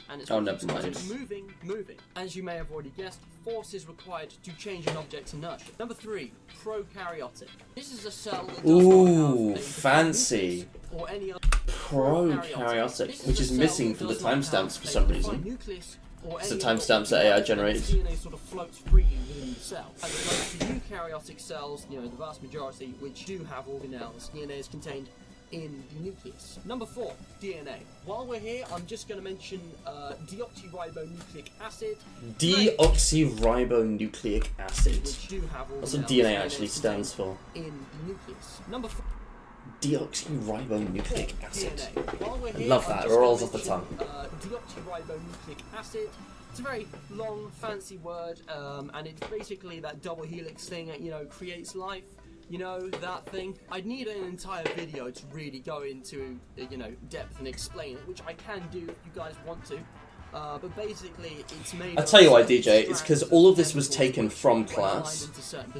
and it's Oh, what never keeps it mind. moving. As you may have already guessed, force is required to change an object's inertia. Number 3, prokaryotic. This is a cell that does not Ooh, have a fancy. nucleus or any other Prokaryotic, This which a is cell missing that from the does not have timestamps for a some defined reason. nucleus or It's the any other timestamps that AI organelle. generated. DNA sort of floats freely within the cell. As opposed to eukaryotic cells, the vast majority, which do have organelles, DNA is contained in the nucleus. Number 4, DNA. While we're here, I'm just going to mention deoxyribonucleic acid, Deoxyribonucleic acid. which do have organelles. That's what DNA is actually stands contained for. in the nucleus. Number 4. Deoxyribonucleic acid. DNA. While we're I here, love I'm that. just It rolls gonna off the mention, tongue. Deoxyribonucleic acid. It's a very long, fancy word, and it's basically that double helix thing that creates life. That thing. I'd need an entire video to really go into depth and explain it, which I can do if you guys want to. But basically, it's made. I tell you why, DJ. It's because all of this was taken from class.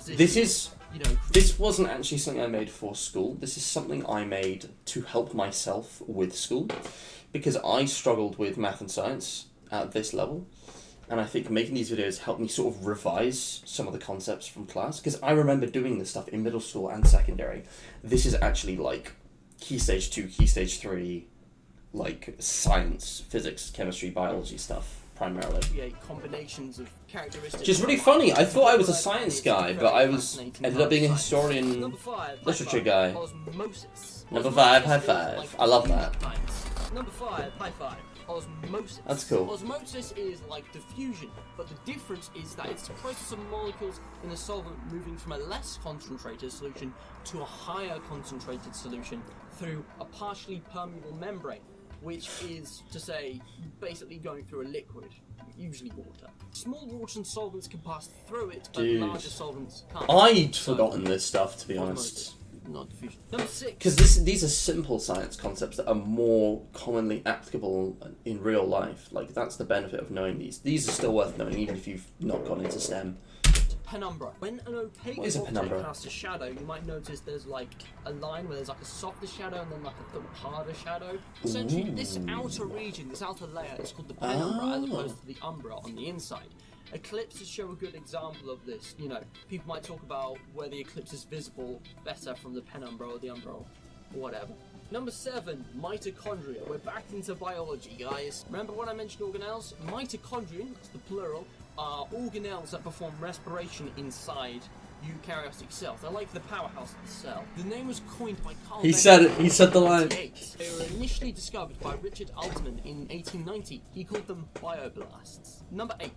This wasn't actually something I made for school. This is something I made to help myself with school, because I struggled with math and science at this level, and I think making these videos helped me sort of revise some of the concepts from class, because I remember doing this stuff in middle school and secondary. This is actually like Key Stage 2, Key Stage 3, like science, physics, chemistry, biology stuff. Primarily. Create combinations of characteristics. Which is really funny. I thought I was a science guy, but I ended up being a historian, Number 5, literature guy. Osmosis. Number 5, high five. I love that. Number 5, high five. Osmosis. That's cool. Osmosis is like diffusion, but the difference is that it's the process of molecules in a solvent moving from a less concentrated solution to a higher concentrated solution through a partially permeable membrane, which is to say basically going through a liquid, usually water. Small water and solvents can pass through it, but Dude. larger solvents can't. I'd forgotten this stuff, to be Osmosis, honest. not diffusion. Number 6. Because these are simple science concepts that are more commonly applicable in real life. Like, that's the benefit of knowing these. These are still worth knowing, even if you've not gone into STEM. Penumbra. When an opaque What is a object penumbra? casts a shadow, you might notice there's like a line where there's like a softer shadow and then like a harder shadow. Essentially, this outer region, this outer layer, is called the penumbra as opposed to the umbra on the inside. Eclipses show a good example of this. You know, people might talk about where the eclipse is visible better from the penumbra or the umbra or whatever. Number 7, mitochondria. We're back into biology, guys. Remember when I mentioned organelles? Mitochondrion, that's the plural, are organelles that perform respiration inside eukaryotic cells. They're like the powerhouse of the cell. The name was coined by Carl He Benz said it. in He said the line. 1988. They were initially discovered by Richard Altman in 1890. He called them bioblasts. Number 8,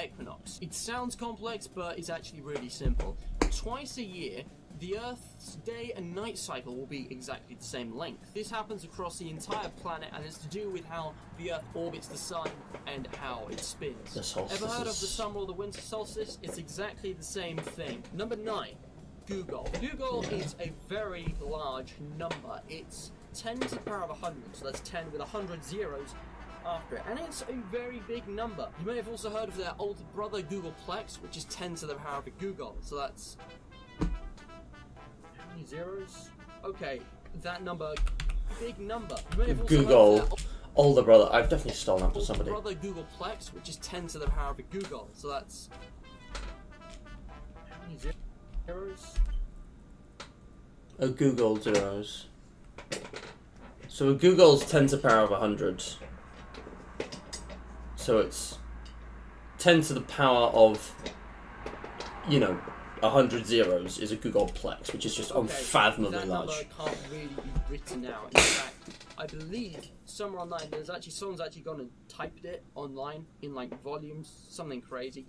equinox. It sounds complex, but it's actually really simple. Twice a year, the Earth's day and night cycle will be exactly the same length. This happens across the entire planet, and it's to do with how the Earth orbits the Sun and how it spins. The solstices. Ever heard of the summer or the winter solstice? It's exactly the same thing. Number 9, Google. Google is a very large number. It's 10 to the power of 100, so that's 10 with 100 zeros after it, and it's a very big number. You may have also heard of their older brother Googleplex, which is 10 to the power of a Google, so that's how many zeros? Okay, that number, big number. You may have also Google. heard of their Older brother. I've definitely stolen that from older somebody. brother Googleplex, which is 10 to the power of a Google, so that's how many zeros? A Google zeros. So a Google's 10 to the power of 100. So it's 10 to the power of, 100 zeros is a Googleplex, which is just unfathomably that large. number can't really be written out. In fact, I believe somewhere online someone's actually gone and typed it online in like volumes, something crazy,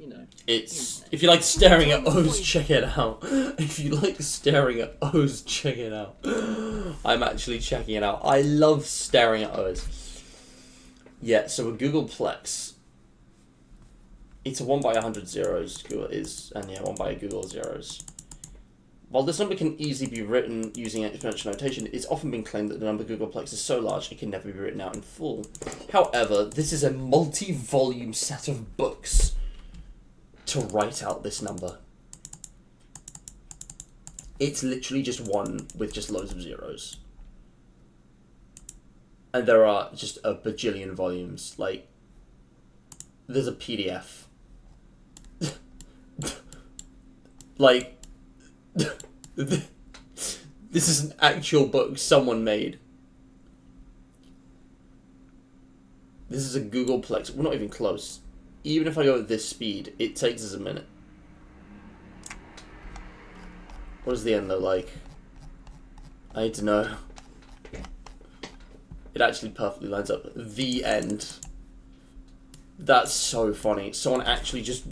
It's, if you like staring at O's, check it out. If you like staring at O's, check it out. I'm actually checking it out. I love staring at O's. Yeah, so a Googleplex, it's a 1 by 100 zeros, Google is, and 1 by a Google zeros. While this number can easily be written using exponential notation, it's often been claimed that the number Googleplex is so large it can never be written out in full. However, this is a multi-volume set of books to write out this number. It's literally just one with just loads of zeros. And there are just a bajillion volumes. Like, there's a PDF. Like, this is an actual book someone made. This is a Googleplex. We're not even close. Even if I go at this speed, it takes us a minute. What does the end look like? I need to know. It actually perfectly lines up. The end. That's so funny. Someone actually just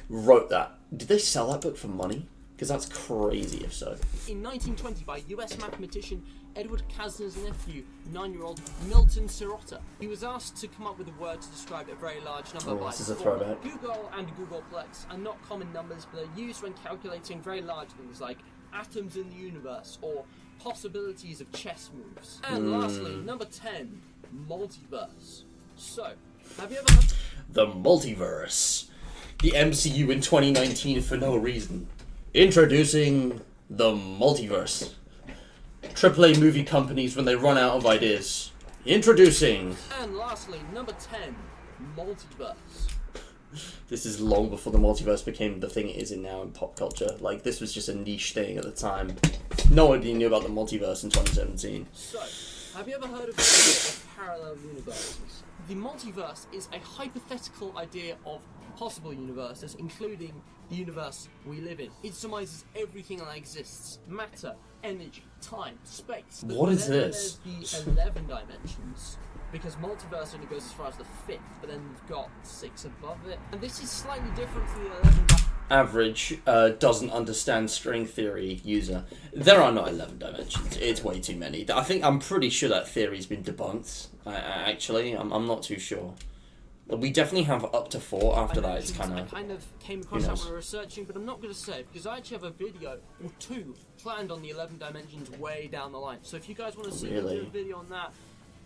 wrote that. Did they sell that book for money? Because that's crazy if so. In 1920 by US mathematician Edward Kastner's nephew, 9-year-old Milton Sirota. He was asked to come up with a word to describe a very large number by This is a four. throwback. Google and Googleplex are not common numbers, but they're used when calculating very large things like atoms in the universe or possibilities of chess moves. And lastly, number 10, multiverse. So, Have you ever heard? The multiverse. The MCU in 2019 for no reason. Introducing the multiverse. AAA movie companies when they run out of ideas. Introducing. And lastly, number 10, multiverse. This is long before the multiverse became the thing it is in now in pop culture. Like, this was just a niche thing at the time. Nobody knew about the multiverse in 2017. So, have you ever heard of the idea of parallel universes? The multiverse is a hypothetical idea of possible universes, including the universe we live in. It summarizes everything that exists: matter, energy, time, space. But What is then this? There's the 11 dimensions. Because multiverse only goes as far as the 5th, but then you've got 6 above it. And this is slightly different to the 11 Average doesn't understand string theory user. There are not 11 dimensions. It's way too many. I'm pretty sure that theory's been debunked. Actually, I'm not too sure. We definitely have up to 4. After that, it's I kind of came across that when we were researching, but I'm not going to say because I actually have a video or 2 planned on the 11 dimensions way down the line. So if you guys want to see me do a video on that,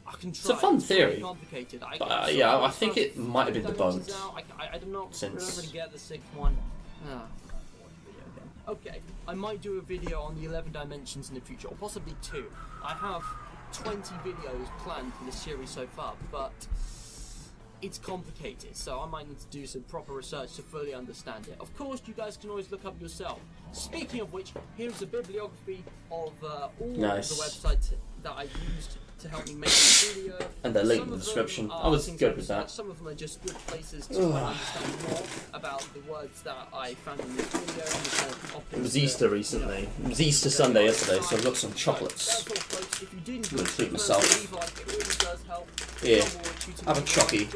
I can try. It's a fun theory. Really complicated. I think it might have been debunked. I do not Since... remember to get the 6th one. Okay, I might do a video on the 11 dimensions in the future, or possibly 2. I have 20 videos planned for this series so far, but it's complicated, so I might need to do some proper research to fully understand it. Of course, you guys can always look up yourself. Speaking of which, here's a bibliography of all of the websites that I used to help me make this video. And they're linked in the description. I was good with that. Some of them are just good places to understand more about the words that I found in this video. And the kind of topics It was Easter recently. It was Easter Sunday yesterday, so I've got some chocolates. That's all, folks. If you do enjoy I'm gonna treat myself. it really does help. Here, Jumble, have a chocky.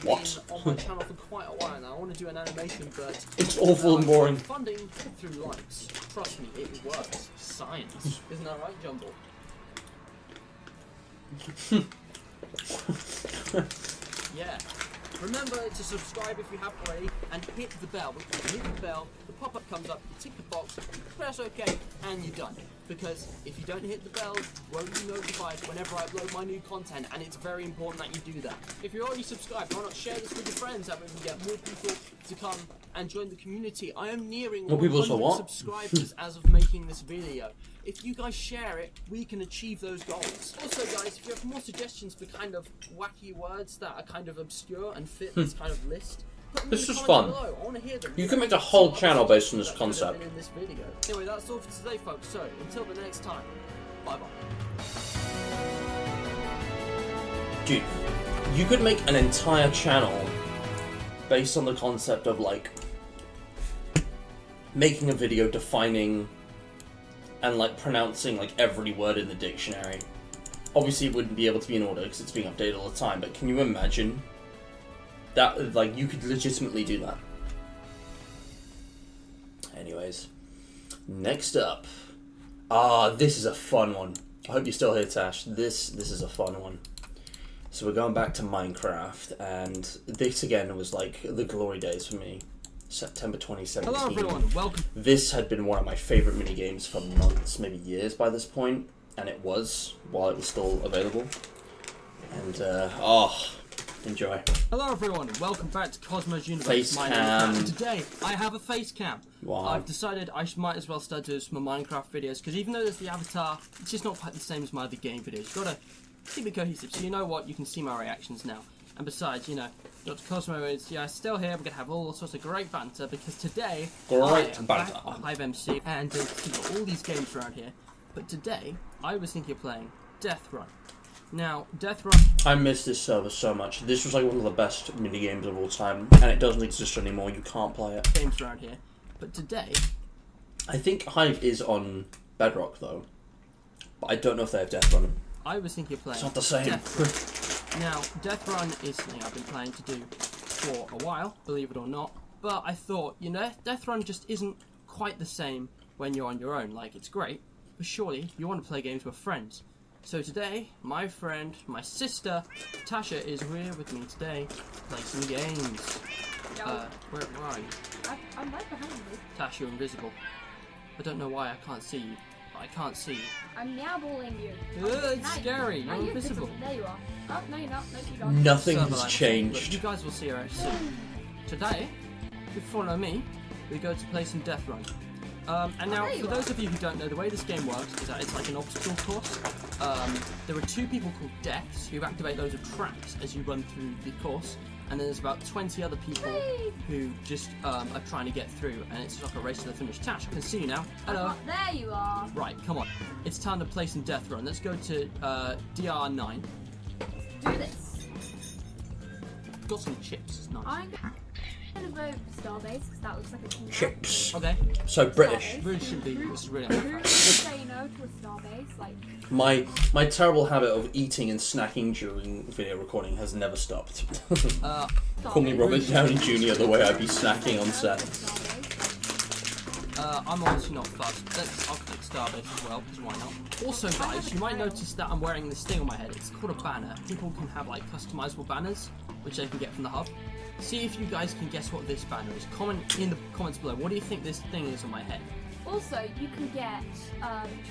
What? What? On my channel for quite a while now. I want to do an animation, but It's awful and boring. funding through likes. Trust me, it works. Science, isn't that right, Jumble? Yeah. Remember to subscribe if you haven't already, and hit the bell. When you hit the bell, the pop-up comes up, you tick the box, press OK, and you're done. Because if you don't hit the bell, you won't be notified whenever I upload my new content, and it's very important that you do that. If you're already subscribed, why not share this with your friends? That way we can get more people to come and join the community. I am nearing More people, so 100 what? subscribers as of making this video. If you guys share it, we can achieve those goals. Also, guys, if you have more suggestions for kind of wacky words that are kind of obscure and fit this kind of list, put them in This the is comments fun. below. I want to hear them. You can make a whole Some channel other based on this suggestions that could have concept. been in this video. Anyway, that's all for today, folks. So, until the next time, bye-bye. Dude, you could make an entire channel based on the concept of, like, making a video defining and, like, pronouncing, like, every word in the dictionary. Obviously, it wouldn't be able to be in order because it's being updated all the time, but can you imagine that, like, you could legitimately do that? Anyways, next up. This is a fun one. I hope you're still here, Tash. This is a fun one. So we're going back to Minecraft, and this again was like the glory days for me. September 2017. Hello, everyone. Welcome. This had been one of my favourite minigames for months, maybe years by this point, and it was, while it was still available. And, enjoy. Hello, everyone. Welcome back to Cosmos Universe. Face My name is cam. Matt, and today I have a face cam. Wow. I've decided I might as well start doing some Minecraft videos because even though there's the avatar, it's just not quite the same as my other game videos. You've got to keep it cohesive. So you know what? You can see my reactions now. And besides, you know, Dr. Cosmo is still here. We're gonna have all sorts of great banter because today I am back banter. on Hive MC and you've got all these games around here. But today I was thinking of playing Death Run. Now, Death Run. I miss this server so much. This was like one of the best minigames of all time, and it doesn't exist anymore. You can't play it. Games around here. But today, I think Hive is on Bedrock though, but I don't know if they have Death Run. I was thinking of playing It's not the same. Death Run. Now, Death Run is something I've been planning to do for a while, believe it or not. But I thought, you know, Death Run just isn't quite the same when you're on your own. Like, it's great, but surely you want to play games with friends. So today, my friend, my sister, Tasha, is here with me today to play some games. Where are you? I'm right behind you. Tash, you're invisible. I don't know why I can't see you. I can't see you. I'm meowballing you. It's scary. You're invisible. There you are. Oh, no you're not. No you're not. Nothing Server has line. changed. Look, you guys will see her soon. Today, if you follow me, we go to play some Death Run. And now, there you for are. those of you who don't know, the way this game works is that it's like an obstacle course. There are 2 people called Deaths who activate loads of traps as you run through the course, and then there's about 20 other people Hey. who just are trying to get through, and it's like a race to the finish. Tash, I can see you now. Hello. Oh, there you are. Right, come on. It's time to play some Death Run. Let's go to DR9. Do this. Got some chips. It's nice. I'm gonna vote for Starbase because that looks like a cool map. Chips. Okay. So British. Really shouldn't be. This is really Who would say no to a Starbase? Like, My terrible habit of eating and snacking during video recording has never stopped. Call me Starbase. Robert Downey Jr. the way I'd be snacking on set. I'm honestly not fussed. I'll click Starbase as well, because why not? Also, guys, you might notice that I'm wearing this thing on my head. It's called a banner. People can have like customizable banners, which they can get from the hub. See if you guys can guess what this banner is. Comment in the comments below. What do you think this thing is on my head? Also, you can get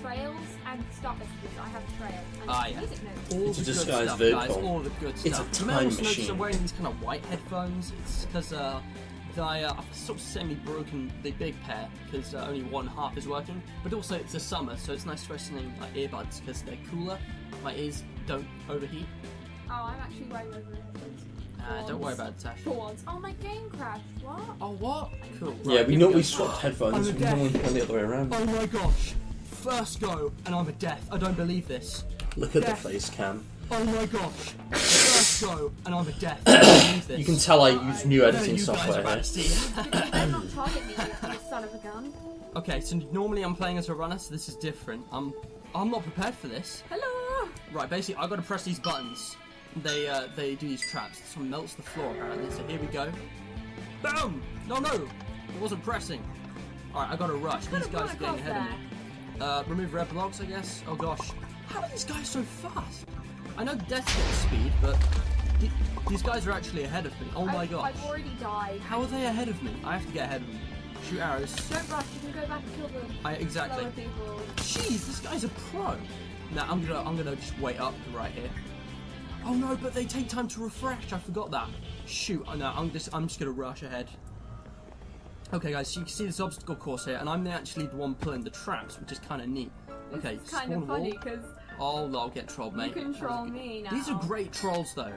trails and start messages. I have a trail. And Ah, yeah. music notes. All It's a the good disguised stuff, vid guys. com. All the good It's a stuff. You may time also notice machine. I'm wearing these kind of white headphones. It's because I've sort of semi-broken the big pair because only one half is working. But also it's the summer, so it's nice to wear something like earbuds because they're cooler. My ears don't overheat. Oh, I'm actually wearing those headphones. Don't worry about it, Tash. For once. Oh, my game crashed. What? Oh, what? Cool. Yeah, Right, we here normally go. swapped headphones. I'm We a normally death. go the other way around. Oh my gosh. First go, and I'm a death. I don't believe this. Look at the Yeah. face cam. Oh my gosh. First go, and I'm a death. I don't believe this. You can tell I use new I know editing you guys are software about here. to see. You better not target me, you son of a gun. Okay, so normally I'm playing as a runner, so this is different. I'm not prepared for this. Hello! Right, basically I gotta press these buttons. They do these traps. This one melts the floor apparently. So here we go. Boom! No, it wasn't pressing. All right, I gotta rush. These guys are getting ahead of me. Remove red blocks, I guess. Oh gosh, how are these guys so fast? I know Death gets speed, but these guys are actually ahead of me. Oh my gosh. I've already died. How are they ahead of me? I have to get ahead of them. Shoot arrows. Don't rush, you can go back and kill the Exactly. slower people. Jeez, this guy's a pro. Nah, I'm gonna just wait up right here. Oh no, but they take time to refresh. I forgot that. Shoot, no, I'm just gonna rush ahead. Okay, guys, so you can see this obstacle course here, and I'm actually the one pulling the traps, which is kind of neat. Okay, It's kind spawn of wall. funny because Oh, I'll get trolled, mate. you can troll me now. These are great trolls, though.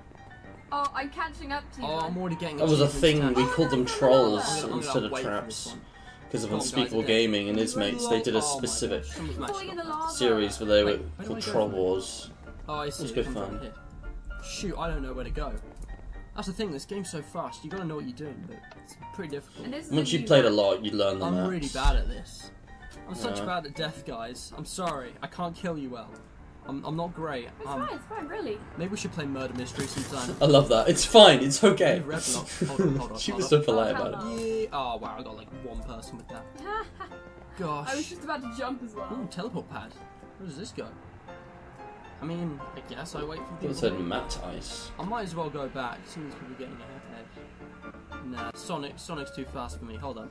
Oh, I'm catching up to you. Oh, man. I'm already getting. That was a achievements thing. now. We called them I'm trolls gonna instead of wait for this traps. one. Because of Come on, Unspeakable guys, Gaming and his mates, they did a Oh my specific gosh, someone's matched Falling in up. the lava. series where they were Wait, where do called I go Troll from? Wars. Oh, I see. was it good comes fun. over here. Shoot, I don't know where to go. That's the thing. This game's so fast. You gotta know what you're doing, but it's pretty difficult. And this is Once a you new played a map. lot, you learn the I'm maps. really bad at this. I'm such Yeah. bad at death, guys. I'm sorry. I can't kill you well. I'm not great. It's fine, really. Maybe we should play Murder Mystery sometime. I love that. It's fine. It's okay. Leave red block. Hold on. She hold was on. so polite Oh, about it. Yeah. Oh wow, I got like one person with that. Gosh. I was just about to jump as well. Ooh, teleport pad. Where does this go? I mean, I guess I wait for It people. said Matt Ice. I might as well go back. Some of these people are getting ahead. Nah, Sonic's too fast for me. Hold on.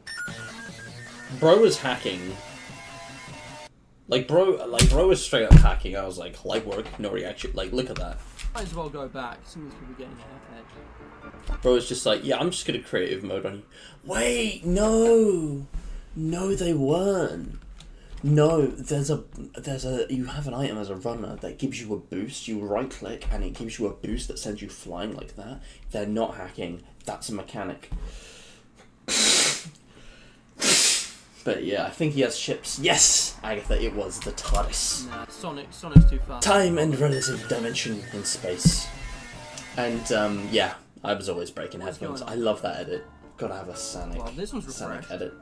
Bro was hacking. Bro was straight up hacking. I was like, light work, no reaction. Like, look at that. Might as well go back. Some of these people are getting ahead. Bro was just like, yeah, I'm just gonna creative mode on you. Wait, no, they weren't. No, there's a you have an item as a runner that gives you a boost. You right click and it gives you a boost that sends you flying like that. They're not hacking. That's a mechanic. But yeah, I think he has chips. Yes, Agatha, it was the TARDIS. Nah, Sonic's too fast. Time and relative dimension in space. And yeah, I was always breaking What's headphones. going I on? love that edit. Gotta have a Sonic. Well, this one's Sonic refreshed. edit.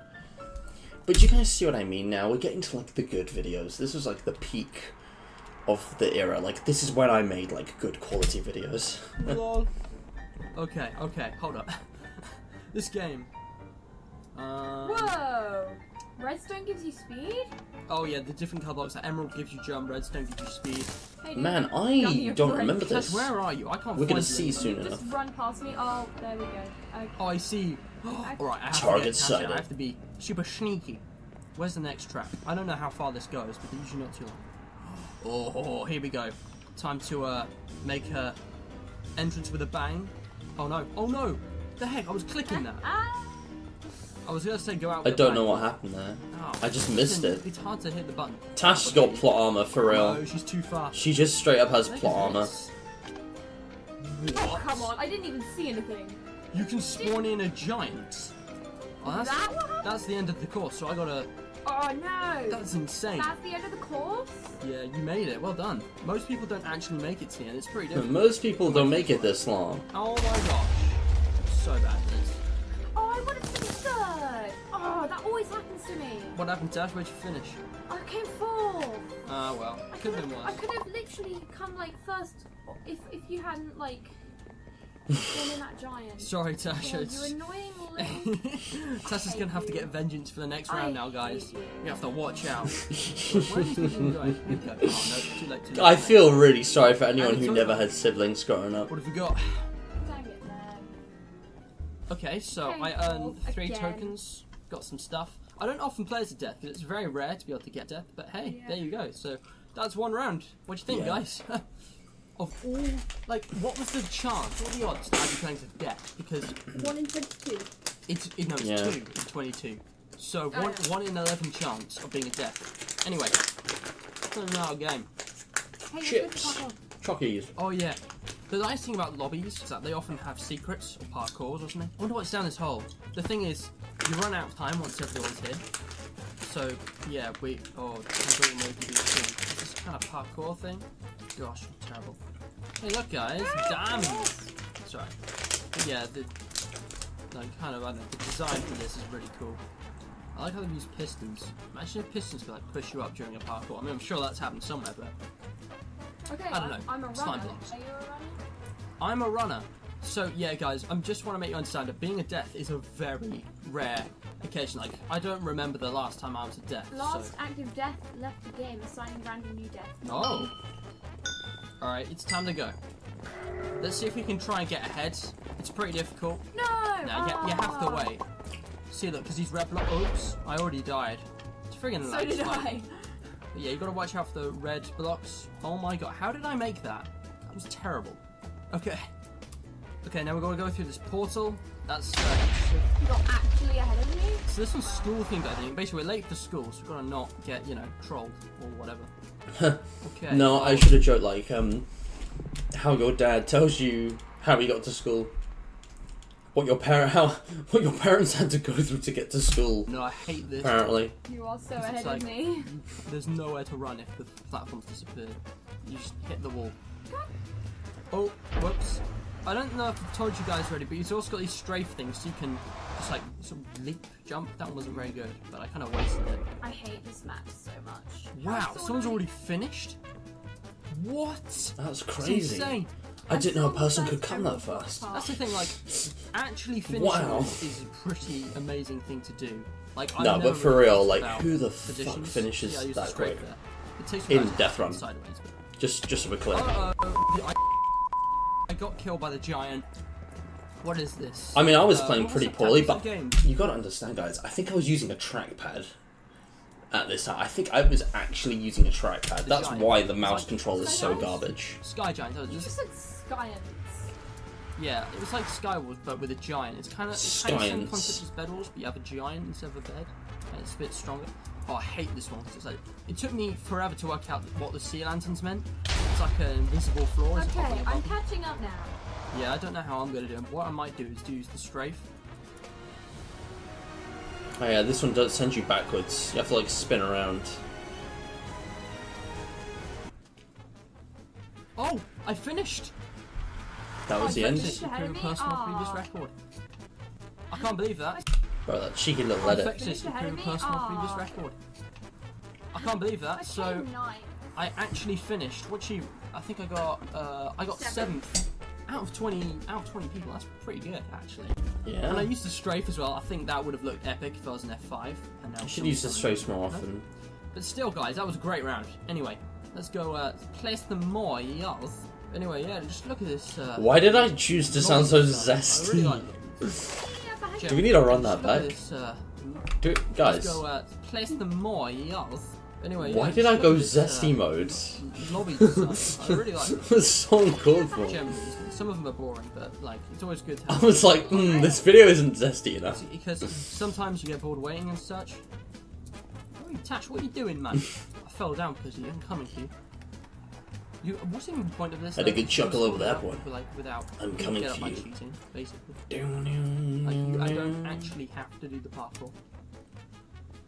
But you guys see what I mean now? We're getting to like the good videos. This was like the peak of the era. Like this is when I made like good quality videos. Lol. Okay, hold up. This game. Whoa! Redstone gives you speed? Oh yeah, the different color blocks. Like Emerald gives you jump, Redstone gives you speed. Hey, dude, Man, Gummy, I you're don't great. remember Tash, this. where are you? I can't We're find gonna you see anymore. soon You enough. just run past me. Oh, there we go. Okay. Oh, I see. Alright, I have Target to get Tash out. sighted. I have to be super sneaky. Where's the next track? I don't know how far this goes, but they're usually not too long. Oh, here we go. Time to make her entrance with a bang. Oh no! Oh no! The heck! I was clicking that. I was gonna say go out. I with a don't bang. know what happened there. Oh, I just missed it. It's hard to hit the button. Tash's got plot armor for real. No, she's too fast. She just straight up has Look plot at armor. this. Oh, What? come on. I didn't even see anything. You can spawn in a giant. Oh, Is that what happened? that's the end of the course. So I gotta. Oh no. That's insane. That's the end of the course? Yeah, you made it. Well done. Most people don't actually make it to the end. It's pretty difficult. Most people don't make it this long. Oh my gosh. So bad this. Oh, I wanted to finish third. Oh, that always happens to me. What happened, Dash? Where'd you finish? I came fourth. Ah, well. Could have been I worse. could have literally come like first if you hadn't like gone in that giant. Sorry, Tasha. Oh, it's- you annoying little. Tasha's gonna have to get vengeance for the next I round now, guys. hate you. You have to watch out. Where are these people going? Okay. Oh, no, too late, too late. I feel really sorry for anyone And who it's never over. had siblings growing up. What have we got? Dang it, man. Okay, so Okay, I earned 3 again. tokens, got some stuff. I don't often play as a death because it's very rare to be able to get death, but hey, Yeah. there you go. So that's one round. What do you think, Yeah. guys? Of all, like, what was the chance? What are the odds that I'd be playing to death? Because 1 in 22. it's 2 Yeah. in 22. So Oh, one, yeah. 1 in 11 chance of being a death. Anyway, another game. Hey, Chips. Chockies. Oh yeah. The nice thing about lobbies is that they often have secrets or parkours or something. I wonder what's down this hole. The thing is, you run out of time once everyone's here. So yeah, I don't know if you do soon. It's this kind of parkour thing. Gosh, terrible. Hey look guys, diamonds! Sorry. But yeah, the kind of, I don't know, the design for this is really cool. I like how they use pistons. Imagine if pistons could like push you up during a parkour. I mean, I'm sure that's happened somewhere, but Okay, I don't know. I'm a Slime runner. blocks. Are you a runner? I'm a runner. So yeah, guys, I just want to make you understand that being a death is a very rare occasion. Like, I don't remember the last time I was a death. Last So. active death left the game, assigning random new death. Oh. Alright, it's time to go. Let's see if we can try and get ahead. It's pretty difficult. No! Now, you have to wait. See, look, because these red blocks. Oops, I already died. It's friggin' So did like- I. But yeah, you gotta watch out for the red blocks. Oh my god, how did I make that? That was terrible. Okay. Okay, now we're gonna go through this portal. That's You got actually ahead of me? so this one's school themed, I think. Basically, we're late for school, so we're gonna not get, trolled or whatever. Okay. No, I should have joked like how your dad tells you how he got to school. What your parents had to go through to get to school. No, I hate this. Apparently. You are so It's ahead like- of me. There's nowhere to run if the platforms disappear. You just hit the wall. Oh, whoops. I don't know if I've told you guys already, but you've also got these strafe things, so you can just like sort of leap, jump. That one wasn't very good, but I kind of wasted it. I hate this map so much. Wow, so someone's annoying. already finished? What? That's It's crazy. insane. I didn't know a saw the person first could come that emerald fast. part. That's the thing, like, actually finishing Wow. this is a pretty amazing thing to do. Like, I've No, never but for really real, thought like, about who the fuck positions. finishes Yeah, I used that a strafe quick? there. It takes In you guys Death Run. sideways, but... Just so we're clear. I got killed by the giant. What is this? I mean, I was What playing was pretty that poorly, tactics but game? you gotta understand, guys. I think I was using a trackpad at this time. I think I was actually using a trackpad. That's giant. why the It's mouse like- control is so Skylands? garbage. Sky Giant. You just said Skyans. Yeah, it was like Skywars, but with a giant. It's kind of the same Skyans. concept as Bed Wars, but you have a giant instead of a bed, and it's a bit stronger. Oh, I hate this one. 'Cause it's like, it took me forever to work out what the sea lanterns meant. It's like an invisible floor. It's Okay, hovering I'm above. catching up now. Yeah, I don't know how I'm gonna do it. What I might do is use the strafe. Oh yeah, this one does send you backwards. You have to like spin around. Oh, I finished! That was Oh, the you end. finished ahead of Imperial me? personal previous Aw. record. I can't believe that. Bro, that cheeky little Oh, edit. Fixes Finished ahead of Imperial me? personal previous Aw. record. I can't believe I that. So came ninth. I actually finished. I think I got Seventh. 7th out of 20 people. That's pretty good actually. Yeah. And I used the strafe as well. I think that would have looked epic if I was an F5. And now You should use the someone's strafes more done it. often. But still, guys, that was a great round. Anyway, let's go place the more yells. Anyway, yeah, just look at this. Why did I choose to sound so design. I really zesty? like it. Yeah, behind Do we need to run that Just look at back? this Guys, Let's go place the more yells. Anyway, why yeah, did I just go look at this, zesty mode? Lobby design. I really like It was so uncalled generally. Some of them are boring, but like it's always good to I have. was like, this video isn't zesty enough. Because sometimes you get bored waiting and such. Oh, Tash, what are you doing, man? I fell down because you didn't come in queue. What's even the point of this? Had a though? good chuckle over that Without- one. Like without I'm you coming get up for by you. cheating, basically. Like I don't actually have to do the parkour.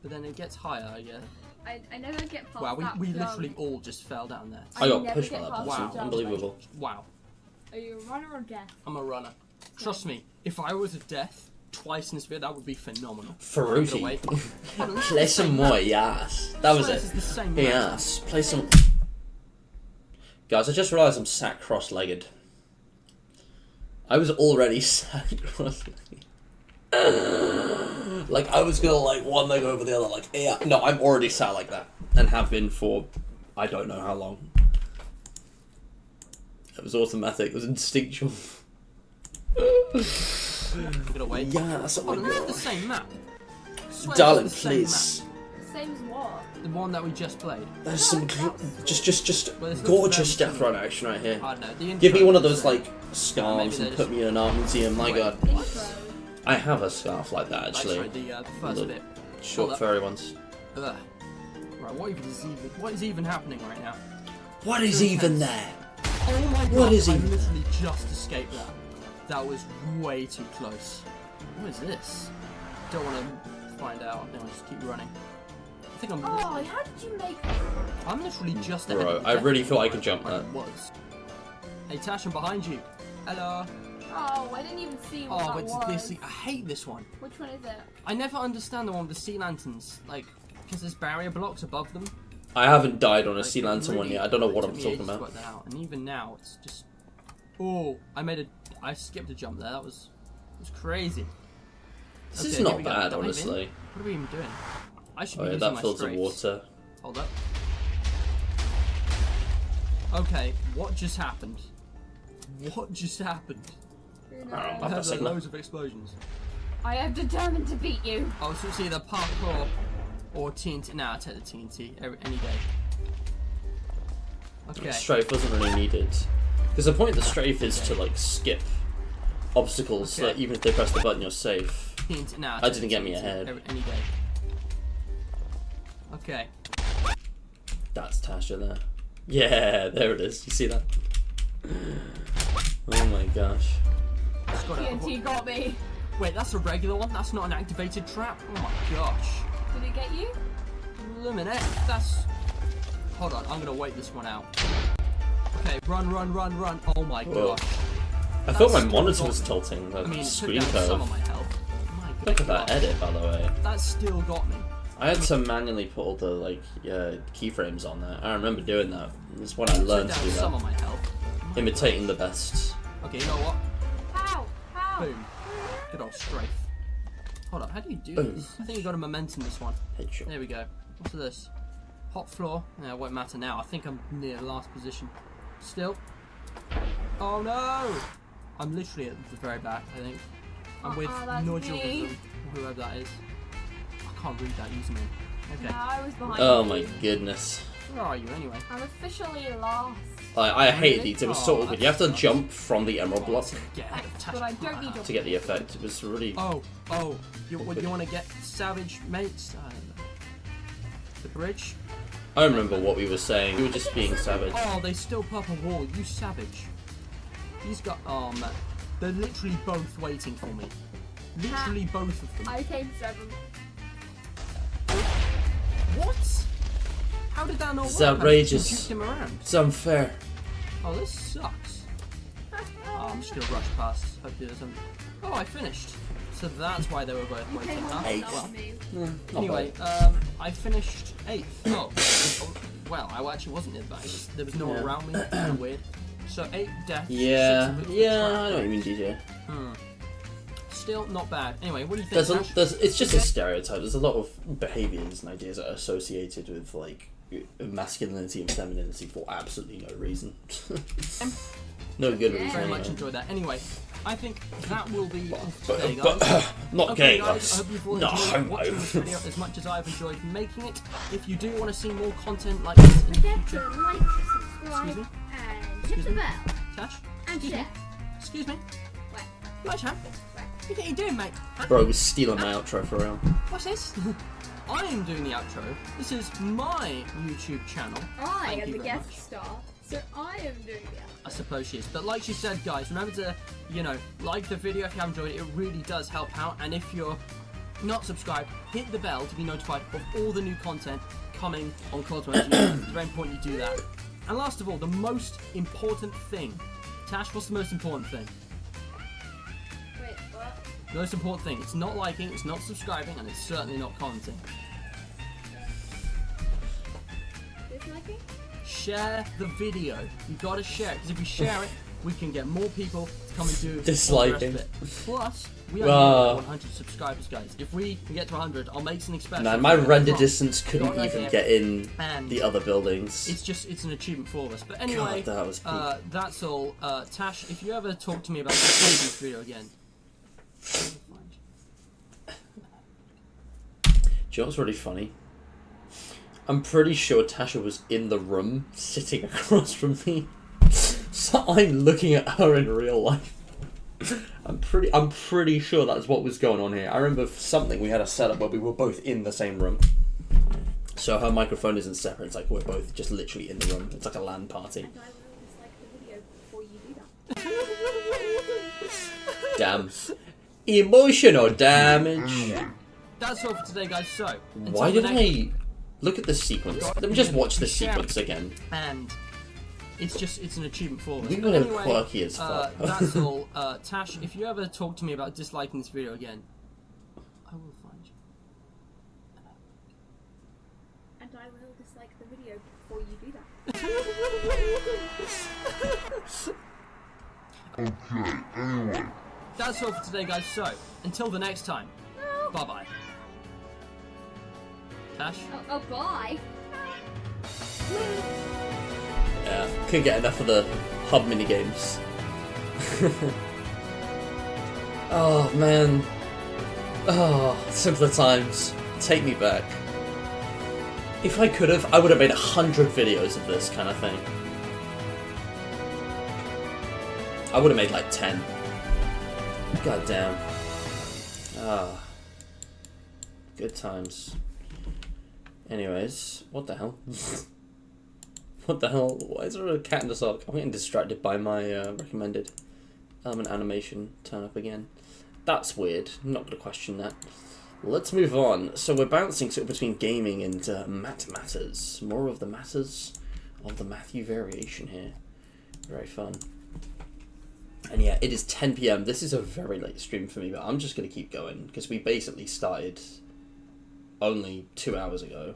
But then it gets higher, I guess. I never get past Wow, that we jump. literally all just fell down there. I got never pushed get by that past person. Wow. jump. Unbelievable. Wow, Are you a runner or death? I'm a runner. Trust me, if I was a death twice in this video, that would be phenomenal. Ferruti. Wait. Play some more, yes. That was This is it. the same map. Yes, play some. Guys, I just realised I'm sat cross-legged. I was already sat cross-legged. Like, I was gonna, like, one leg over the other, like, yeah. No, I'm already sat like that. And have been for, I don't know how long. It was automatic, it was instinctual. I'm gonna wait. Yes, oh Oh, my this is god. the same map. I swear Darling, this is the please. same Same as what? map. The one that we just played. There's some just Well, it's not gorgeous very Death Run action right here. I don't know. The Give me intro one of was those, the like, scarves Maybe and they put me in an art museum, my Wait. god. Intro. I have a scarf like that, same. actually. Sorry, the first Look. bit. Short Hold up. furry ones. Ugh. Right, what is even happening right now? What is even there? Oh my god! What is I even literally just escaped that. That was way too close. What is this? Don't want to find out. I think I'll just keep running. I think I'm. Oh, how did you make I'm literally just ahead. Bro, of the I death really thought I line. could jump I that. was. Hey Tash, I'm behind you. Hello. Oh, I didn't even see what Oh, that but was. this. I hate this one. Which one is it? I never understand the one with the sea lanterns, like, because there's barrier blocks above them. I haven't died on a Like, sea it lantern one really- yet. I don't know what it I'm took me talking ages to about. work that out. And even now, it's just. Oh, I skipped a jump there. That was crazy. This Okay, is here not we go. bad, Dive in. honestly. What are we even doing? I should Oh be yeah, using that my fills the strafes. water. Hold up. Okay, what just happened? What just happened? Who knows? I I have heard that signal. loads of explosions. I am determined to beat you. Oh, so it's either parkour or TNT. Nah, I take the TNT any day. Okay. Strafe wasn't really needed. Because the point of the strafe is to, like, skip obstacles so that Okay. even if they press the button, you're safe. TNT. Nah, I That take didn't the get me TNT ahead. any day. Okay. That's Tasha there. Yeah, there it is. You see that? Oh my gosh. Just gotta TNT got me. Wait, that's a regular one? That's not an activated trap? Oh my gosh. Did it get you? Luminette, that's... Hold on, I'm gonna wait this one out. Okay, run. Oh my Whoa. gosh. I thought my That's monitor still was got me. tilting. The I mean, it took screen down curve. some of my health. My Look at that gosh. edit, by the way. That still got me. I had to manually put all the, like, keyframes on there. I remember doing that. That's when I It learned took to down do some that. of my health. My Imitating the best. God. Okay, you know what? How? How? Boom. Good old strafe. Hold up, how do you do Boom. this? I think we got a momentum this one. Headshot. There we go. What's this? Hot floor. Yeah, it won't matter now. I think I'm near last position. Still. Oh no! I'm literally at the very back, I think. I'm with that's Nigel me. Wisdom, whoever that is. I can't read that username. Okay. No, I was behind Oh you. my goodness. Where are you anyway? I'm officially lost. I hate Really? these. It was so Oh, awkward. You have to that's jump from the emerald block Get ahead of Tash. But I don't need your to get the effect. It was really. Oh, you want to get savage mates? I don't know. The bridge? I remember what we were saying. We were just being savage. Oh, they still pop a wall. You savage. These got. Oh man, they're literally both waiting for me. Literally both of them. I came seventh. What? How did that not work? It's I just outrageous. juked him around. It's unfair. Oh, this sucks. Oh, I'm just gonna rush past. Hopefully there's something. Oh, I finished. So that's why they were both You waiting. came Huh? on Eighth. Well, above me. Not anyway, bad. I finished 8th. Oh, well, I actually wasn't in that. There was no one Yeah. around me. Kind of weird. So 8 deaths. Yeah, 6 of which yeah, were I know what trap. you mean, DJ. Still not bad. Anyway, what do you think? It's just a Ash? stereotype. There's a lot of behaviours and ideas that are associated with, like, masculinity and femininity for absolutely no reason. No good reason. Very anyway. much enjoyed that. Anyway, I think that will be all for But, today, guys. not Okay, gay, guys, I guys. hope you've all No, enjoyed homo. watching this video as much as I've enjoyed making it. If you do want to see more content like this in the Forget to future, like, Excuse me? subscribe, and Excuse hit the me? bell. Tash, And excuse me, share. excuse me, What? right, Chan, what are you doing, mate? Huh? Bro was stealing my outro for real. What's this? I am doing the outro. This is my YouTube channel. I Thank am you the very guest much. star, so I am doing it. I suppose she is. But like she said, guys, remember to, like the video if you have enjoyed it. It really does help out. And if you're not subscribed, hit the bell to be notified of all the new content coming on Cosmo Engineering. It's very important you do that. And last of all, the most important thing. Tash, what's the most important thing? Wait, what? The most important thing. It's not liking, it's not subscribing, and it's certainly not commenting. Disliking? Share the video. You gotta share it, because if you share it, we can get more people to come and do all the rest Disliking. of it. Plus, we are Well- nearly 100 subscribers, guys. If we can get to 100, I'll make something special. Man, my for render Rob. distance couldn't Got even idea. get in And the other buildings. it's an achievement for us. But anyway, God, that was peak. that's all. Tash, if you ever talk to me about this video again, Do you know what's really funny? I'm pretty sure Tasha was in the room, sitting across from me. So I'm looking at her in real life. I'm pretty sure that's what was going on here. I remember for something we had a setup where we were both in the same room. So her microphone isn't separate, it's like we're both just literally in the room. It's like a LAN party. And I will dislike the video before you do that. Damn. Emotional damage. that's all for today, guys. So, Why until did the next- I look at this sequence? Let me just watch this sequence again. And it's an achievement for us. We But got him anyway, quirky as fuck. that's all. Tash, if you ever talk to me about disliking this video again, I will find you. And I will dislike the video before you do that. That's all for today, guys. So, until the next time, bye bye. Tash? Oh, bye. Yeah, couldn't get enough of the hub minigames. Oh man. Oh, simpler times. Take me back. If I could have, I would have made 100 videos of this kind of thing. I would have made like 10. God damn. Ah. Good times. Anyways, what the hell? What the hell? Why is there a cat in the sock? I'm getting distracted by my recommended element animation turn up again. That's weird. I'm not going to question that. Let's move on. So we're bouncing sort of between gaming and matters. More of the matters of the Matthew variation here. Very fun. And yeah, it is 10 PM. This is a very late stream for me, but I'm just going to keep going because we basically started only 2 hours ago.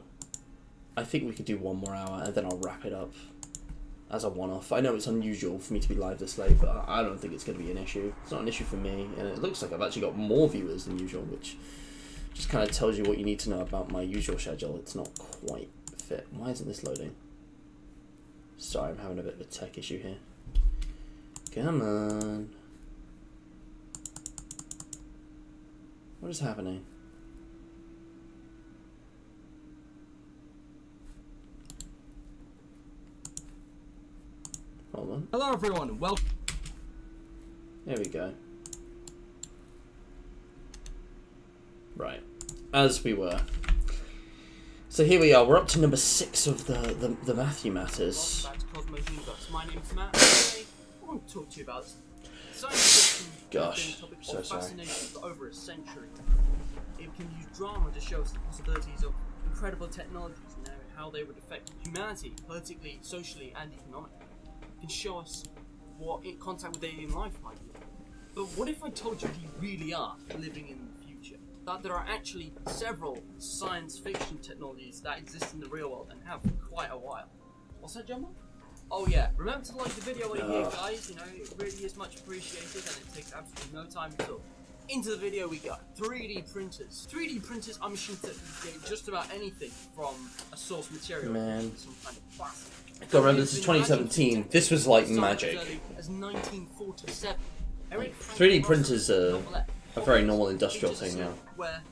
I think we could do 1 more hour and then I'll wrap it up as a one-off. I know it's unusual for me to be live this late, but I don't think it's going to be an issue. It's not an issue for me, and it looks like I've actually got more viewers than usual, which just kind of tells you what you need to know about my usual schedule. It's not quite fit. Why isn't this loading? Sorry, I'm having a bit of a tech issue here. Come on. What is happening? Hold on. Hello, everyone. Welcome. There we go. Right. As we were. So here we are. We're up to number 6 of the Matthew Matters. Welcome back to Cosmos Universe. My name's Matt. Today, I want to talk to you about science fiction. Gosh, has been a topic so of sorry. fascination for over a century. It can use drama to show us the possibilities of incredible technologies and how they would affect humanity, politically, socially, and economically. It can show us what contact with alien life might be. But what if I told you we really are living in the future? That there are actually several science fiction technologies that exist in the real world and have for quite a while. What's that, Gemma? Oh yeah, remember to like the video while you're here, guys. You know, it really is much appreciated and it takes absolutely no time at all. Into the video we go. 3D printers. 3D printers are machines that can get just about anything from a source material. Man. Some kind of plastic. Gotta remember, this is 2017. This was like magic. As early as 1947. 3D printers are a very normal industrial thing now.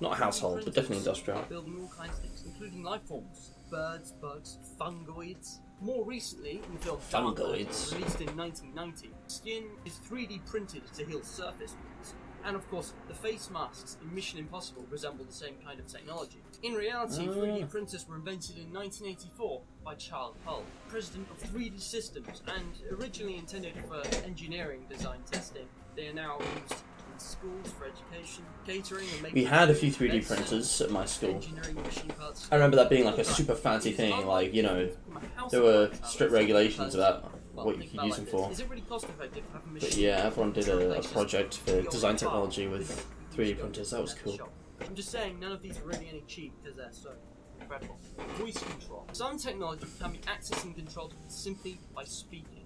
Not a household, but definitely industrial. Building all kinds of things, including life forms. Birds, bugs, fungoids. More recently, in the film Fungoids. released in 1990, skin is 3D printed to heal surface wounds. And of course, the face masks in Mission Impossible resemble the same kind of technology. In reality, 3D printers were invented in 1984 by Charles Hull, president of 3D Systems, and originally intended for engineering design testing. They are now used in schools for education, catering, and making. We had a few 3D printers at my school. Engineering machine parts. I remember that being like a super fancy thing, like, you know, there were strict regulations about what you could use them for. Is it really cost effective to have a But machine? yeah, everyone did a project for design technology with 3D printers. That was cool. I'm just saying, none of these are really any cheap because they're so incredible. Voice control. Some technology can be accessed and controlled simply by speaking.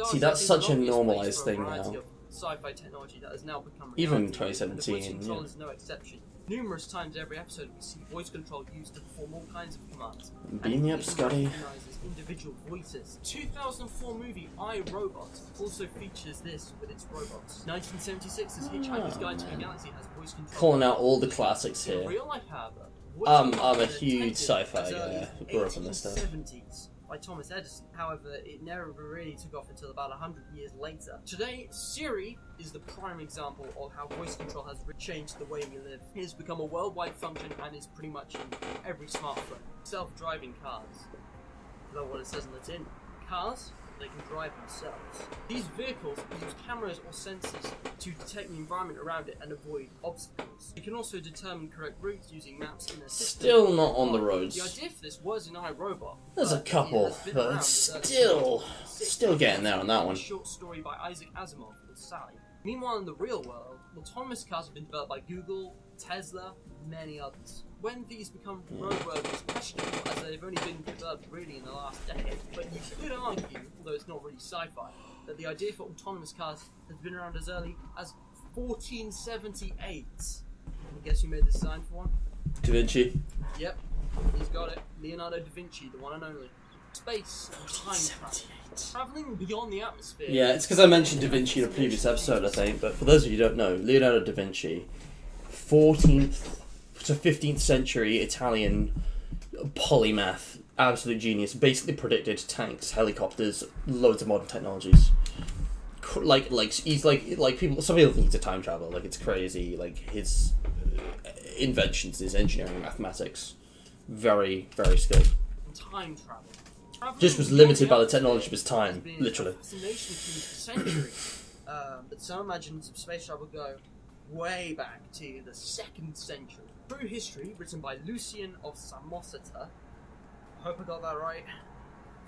See, that's such a obvious place normalised for a thing variety now. of Sci-fi technology that has now become Even reality, and the 2017, voice control yeah. is no exception. Numerous times every episode we see voice control used to perform all kinds of commands. Beam me up, And it Scotty. recognises individual voices. 2004 movie I, Robot also features this with its robots. 1976's Hitchhiker's Guide to the Galaxy has voice control. Calling out all the classics In here. real life, however, I'm voice a control huge was sci-fi invented as guy. early Grew up on this stuff. 1870s by Thomas Edison. However, it never really took off until about 100 years later. Today, Siri is the prime example of how voice control has changed the way we live. It has become a worldwide function and is pretty much in every smartphone. Self-driving cars. Is that what it says on the tin? Cars? They can drive themselves. These vehicles use cameras or sensors to detect the environment around it and avoid obstacles. It can also determine correct routes using maps in a system. Still not on the The roads. idea for this was in iRobot. There's a but it couple, has been but around it's since still getting there on that one. A short story by Isaac Asimov called Sally. Meanwhile, in the real world, autonomous cars have been developed by Google, Tesla, and many others. When these become roadworthy is questionable, as they've only been developed really in the last decade. But you could argue, although it's not really sci-fi, that the idea for autonomous cars has been around as early as 1478. And guess who made the design for one? Da Vinci. Yep, he's got it. Leonardo da Vinci, the one and only. Space and time travel. Traveling beyond the atmosphere. Yeah, it's because I mentioned Da Vinci in a previous episode, I think. But for those of you who don't know, Leonardo da Vinci, 14th to 15th century Italian polymath, absolute genius. Basically predicted tanks, helicopters, loads of modern technologies. He's like people. Some people think he's a time traveler. Like, it's crazy. Like, his inventions, his engineering, mathematics, very, very skilled. Time travel. Traveling Just was beyond limited the by the atmosphere technology of his has time, been literally. a fascination through the centuries. But some imaginations of space travel go way back to the 2nd century. True History, written by Lucian of Samosata, hope I got that right,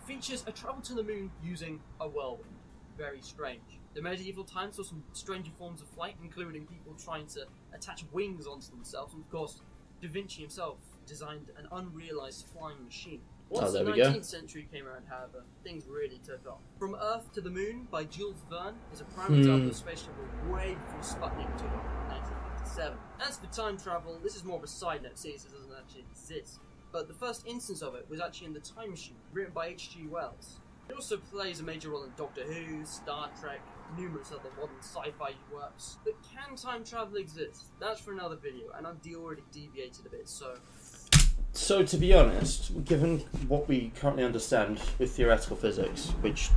features a travel to the moon using a whirlwind. Very strange. The medieval times saw some stranger forms of flight, including people trying to attach wings onto themselves, and of course, Da Vinci himself designed an unrealized flying machine. Once there the we go. 19th century came around, however, things really took off. From Earth to the Moon by Jules Verne is a prime example of space travel way before Sputnik took off in 1957. As for time travel, this is more of a side note since it doesn't actually exist. But the first instance of it was actually in The Time Machine, written by H.G. Wells. It also plays a major role in Doctor Who, Star Trek, numerous other modern sci-fi works. But can time travel exist? That's for another video, and I've already deviated a bit, so... So, to be honest, given what we currently understand with theoretical physics, which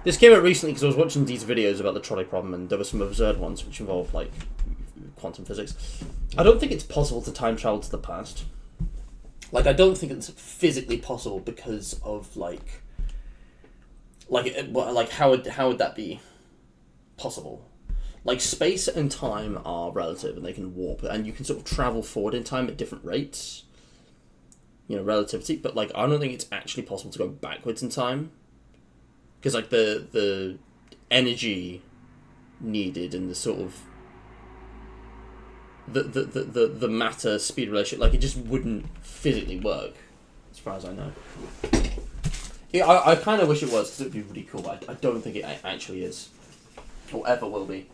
this came out recently because I was watching these videos about the trolley problem, and there were some absurd ones which involved like quantum physics. I don't think it's possible to time travel to the past. Like, I don't think it's physically possible because of how would that be possible? Like, space and time are relative, and they can warp, and you can sort of travel forward in time at different rates. You know, relativity, but like, I don't think it's actually possible to go backwards in time, because like the energy needed and the sort of the matter speed relationship, like, it just wouldn't physically work, as far as I know. Yeah, I kind of wish it was, because it'd be really cool, but I don't think it actually is, or ever will be.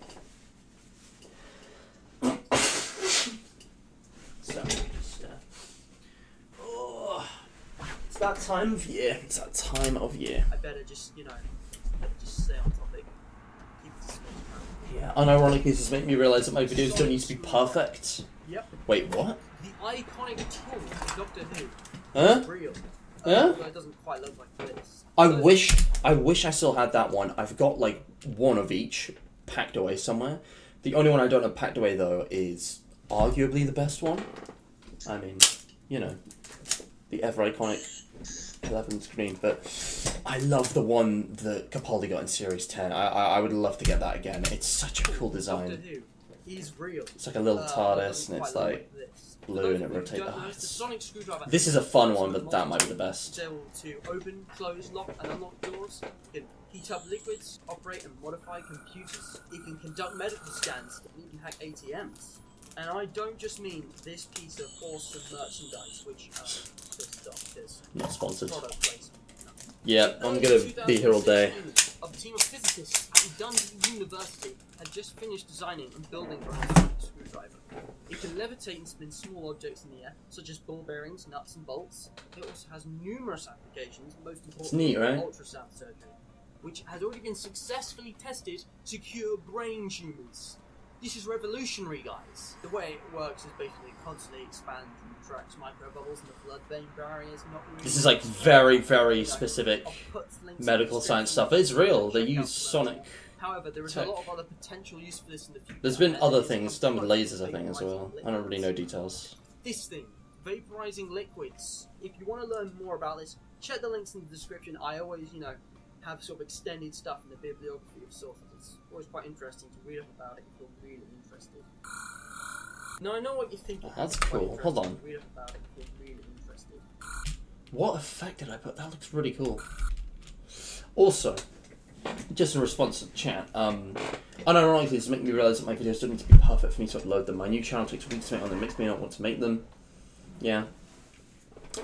time of year. It's that time of year. I better just, just stay on topic. Keep it small. Yeah, unironically, this make me realise that my videos don't need to be perfect. Yep. Wait, what? The iconic tool of Doctor Who Huh? is real. Huh? Although it doesn't quite look like this. I wish I still had that one. I've got like one of each packed away somewhere. The only one I don't have packed away though is arguably the best one. I mean, the ever iconic 11 screen, but I love the one that Capaldi got in Series 10. I would love to get that again. It's such a cool Doctor design. Who is real. It's like a little TARDIS Doesn't and it's quite look like this. blue and it For those of you who rotates. don't know, it's the sonic screwdriver. This is a fun one, but that might be the best. It's able to open, close, lock, and unlock doors. It can heat up liquids, operate and modify computers. It can conduct medical scans, and even hack ATMs. And I don't just mean this piece of awesome merchandise, which just doctors. Not sponsored. Product placement. Yeah, I'm gonna be here all day. A team of physicists at Dundee University had just finished designing and building a sonic screwdriver. It can levitate and spin small objects in the air, such as ball bearings, nuts, and bolts. It also has numerous applications, most importantly neat, right? ultrasound surgery, which has already been successfully tested to cure brain tumours. This is revolutionary, guys. The way it works is basically constantly expands and contracts microbubbles in the blood-brain barriers. This is like very, very specific medical science stuff. It's real. They use sonic. However, there is a lot of other potential use for this in the future. There's been and other it is things done with lasers, I think, as well. I don't really know details. This thing, vaporizing liquids. If you want to learn more about this, check the links in the description. I always, have sort of extended stuff in the bibliography of sources. It's always quite interesting to read up about it if you're really interested. Now I know what you're thinking. That's It's quite cool. Hold interesting on. to read up about it if you're really interested. What effect did I put? That looks really cool. Also, just in response to the chat, unironically, this is making me realise that my videos don't need to be perfect for me to upload them. My new channel takes weeks to make on them, makes me not want to make them. Yeah.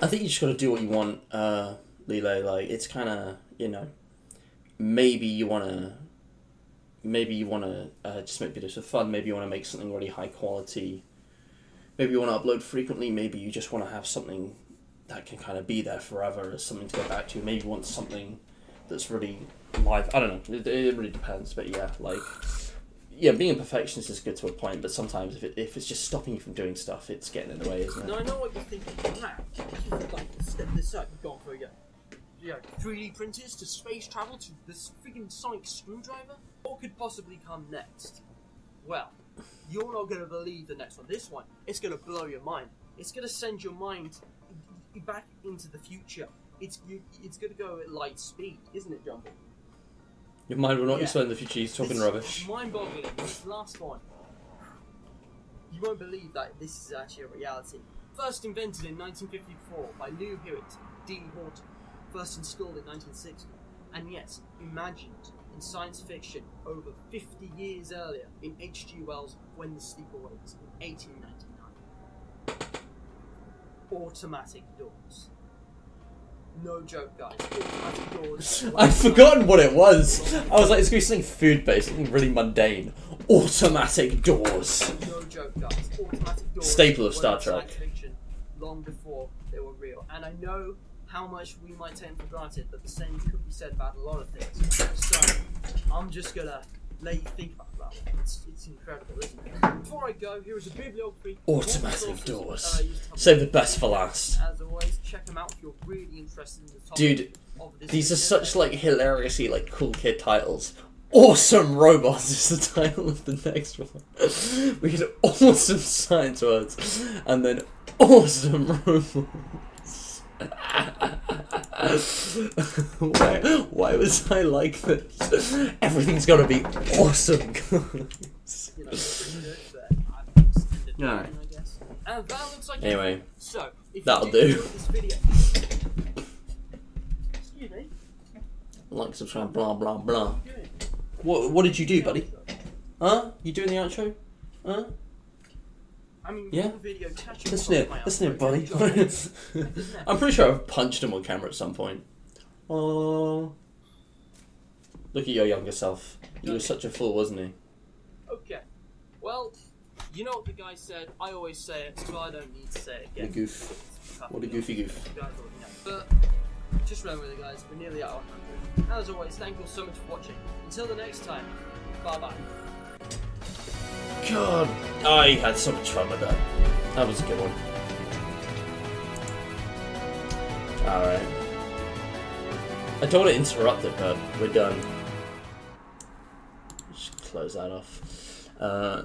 I think you just gotta do what you want, Lele. Like, it's kinda, maybe you wanna just make videos for fun, maybe you wanna make something really high quality, maybe you wanna upload frequently, maybe you just wanna have something that can kind of be there forever as something to go back to, maybe you want something that's really live. I don't know, it really depends, but being a perfectionist is good to a point, but sometimes if it's just stopping you from doing stuff, it's getting in the way, isn't it? Now I know what you're thinking. Matt, if you'd like to step this up, you've gone for 3D printers to space travel to this freaking sonic screwdriver? What could possibly come next? Well, you're not going to believe the next one. This one, it's going to blow your mind. It's going to send your mind back into the future. It's going to go at light speed, isn't it, Jumbo? Your mind will not Yeah. explain the future, he's talking rubbish. It's mind-boggling. This last one. You won't believe that this is actually a reality. First invented in 1954 by Lou Hewitt, D. Horton. First installed in 1960. And yet, imagined in science fiction over 50 years earlier in H.G. Wells' When the Sleeper Wakes in 1899. Automatic doors. No joke, guys. Automatic doors. I've forgotten what it was. I was like, it's going to be something food-based, something really mundane. Automatic doors. No joke, guys. Automatic doors. Staple of were Star in Trek. Science fiction long before they were real. And I know how much we might take them for granted, but the same could be said about a lot of things. So, I'm just gonna let you think about that. It's incredible, isn't it? Before I go, here is a bibliography. Automatic doors. Save the best for last. As always, check them out if you're really interested in the topic. Dude, of this these are video. such like hilariously like cool kid titles. Awesome Robots is the title of the next one. We get awesome science words and then awesome robots. Why was I like this? Everything's gotta be awesome, guys. You know, pretty good, but I've extended it, Alright. I guess. And that looks like Anyway, it. So, if that'll you do. enjoy this video, excuse me. like, subscribe, blah blah blah. What are you doing? What did you do, buddy? Huh? You doing the outro? Huh? I mean, Yeah. one video catching Listen here, buddy. I'm pretty sure I've punched him on camera at some point. Oh, look at your younger self. He was such a fool, wasn't he? Okay. Well, you know what the guy said. I always say it, so I don't need to say it What a again. goof. What a goofy goof. You guys already know. But Just remember it, guys. We're nearly at 100. As always, thank you all so much for watching. Until the next time, bye-bye. God, I had so much fun with that. That was a good one. Alright. I don't want to interrupt it, but we're done. Just close that off.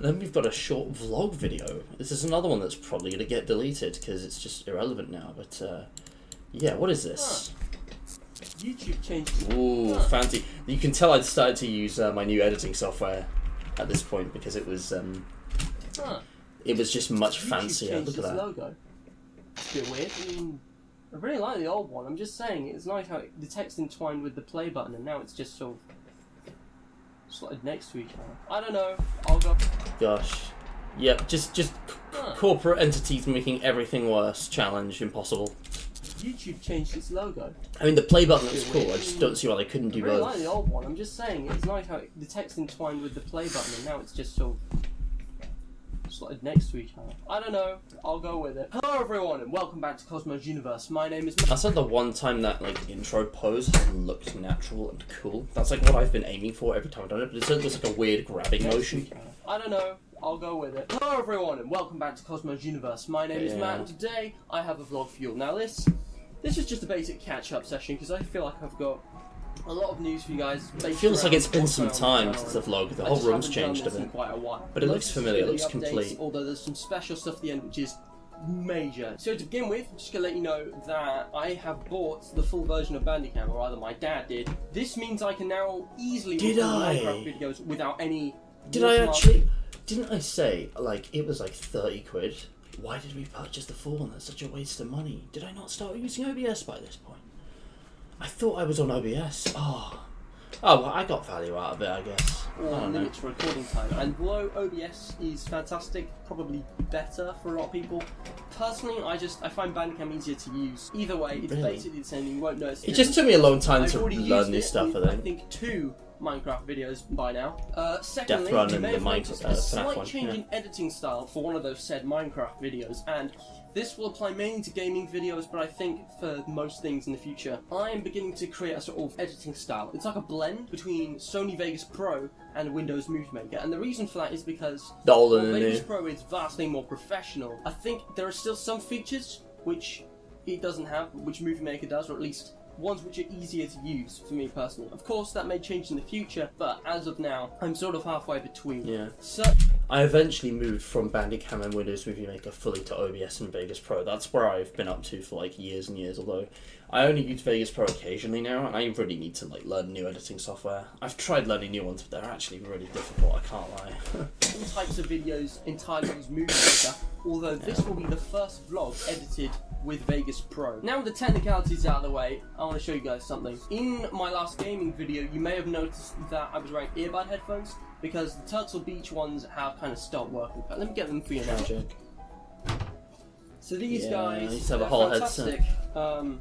Then we've got a short vlog video. This is another one that's probably going to get deleted because it's just irrelevant now, but yeah, what is this? YouTube changed. Ooh, fancy. You can tell I'd started to use my new editing software at this point because it was just much fancier. Look at that. Logo. It's a bit weird. I really like the old one. I'm just saying, it's nice how the text entwined with the play button, and now it's just sort of slotted next to each other. I don't know. I'll go. Gosh. Yep, just corporate entities making everything worse. Challenge impossible. YouTube changed its logo. I mean, the play button looks cool. I just don't see why they couldn't do I really both. like the old one. I'm just saying, it's nice how the text entwined with the play button, and now it's just sort of slotted next to each other. I don't know. I'll go with it. Hello everyone, and welcome back to Cosmos Universe. My name is. I said the one time that like intro pose looked natural and cool. That's like what I've been aiming for every time I've done it, but it looks like a weird grabbing motion. I don't know. I'll go with it. Hello everyone, and welcome back to Cosmos Universe. My name is Matt, and today I have a vlog for you. Now this is just a basic catch-up session because I feel like I've got a lot of news for you guys. It feels like it's been some time since the vlog. The whole room's changed a bit. Quite a while. But it looks familiar, it looks Updates, complete. Although there's some special stuff at the end which is major. So to begin with, I'm just gonna let you know that I have bought the full version of Bandicam, or rather my dad did. This means I can now easily Did record I? Minecraft videos without any. Did I actually? Didn't I say like it was like 30 quid? Why did we purchase the full one? That's such a waste of money. Did I not start using OBS by this point? I thought I was on OBS. Oh, well, I got value out of it, I guess. I Or don't know. limits recording time. And although OBS is fantastic, probably better for a lot of people, personally I find Bandicam easier to use. Either way, it's Really? basically the same thing. You won't notice. It just took me a long time I've to already learn used this it stuff. with, I think. 2 Minecraft videos by now. Secondly, Death Run you and may the have noticed Minecraft a FNAF slight one, change yeah. in editing style for one of those said Minecraft videos, and this will apply mainly to gaming videos, but I think for most things in the future. I am beginning to create a sort of editing style. It's like a blend between Sony Vegas Pro and Windows Movie Maker, and the reason for that is because The old and while the Vegas new. Pro is vastly more professional, I think there are still some features which it doesn't have, which Movie Maker does, or at least ones which are easier to use for me personally. Of course, that may change in the future, but as of now, I'm sort of halfway between. Yeah. So, I eventually moved from Bandicam and Windows Movie Maker fully to OBS and Vegas Pro. That's where I've been up to for like years and years, although I only use Vegas Pro occasionally now, and I really need to like learn new editing software. I've tried learning new ones, but they're actually really difficult, I can't lie. all types of videos entirely use Movie Maker, although this will be the first vlog edited with Vegas Pro. Now with the technicalities out of the way, I want to show you guys something. In my last gaming video, you may have noticed that I was wearing earbud headphones, because the Turtle Beach ones have kind of stopped working. But let me get them for you now. Magic. So these Yeah, guys, I used to have a they're whole fantastic. Well,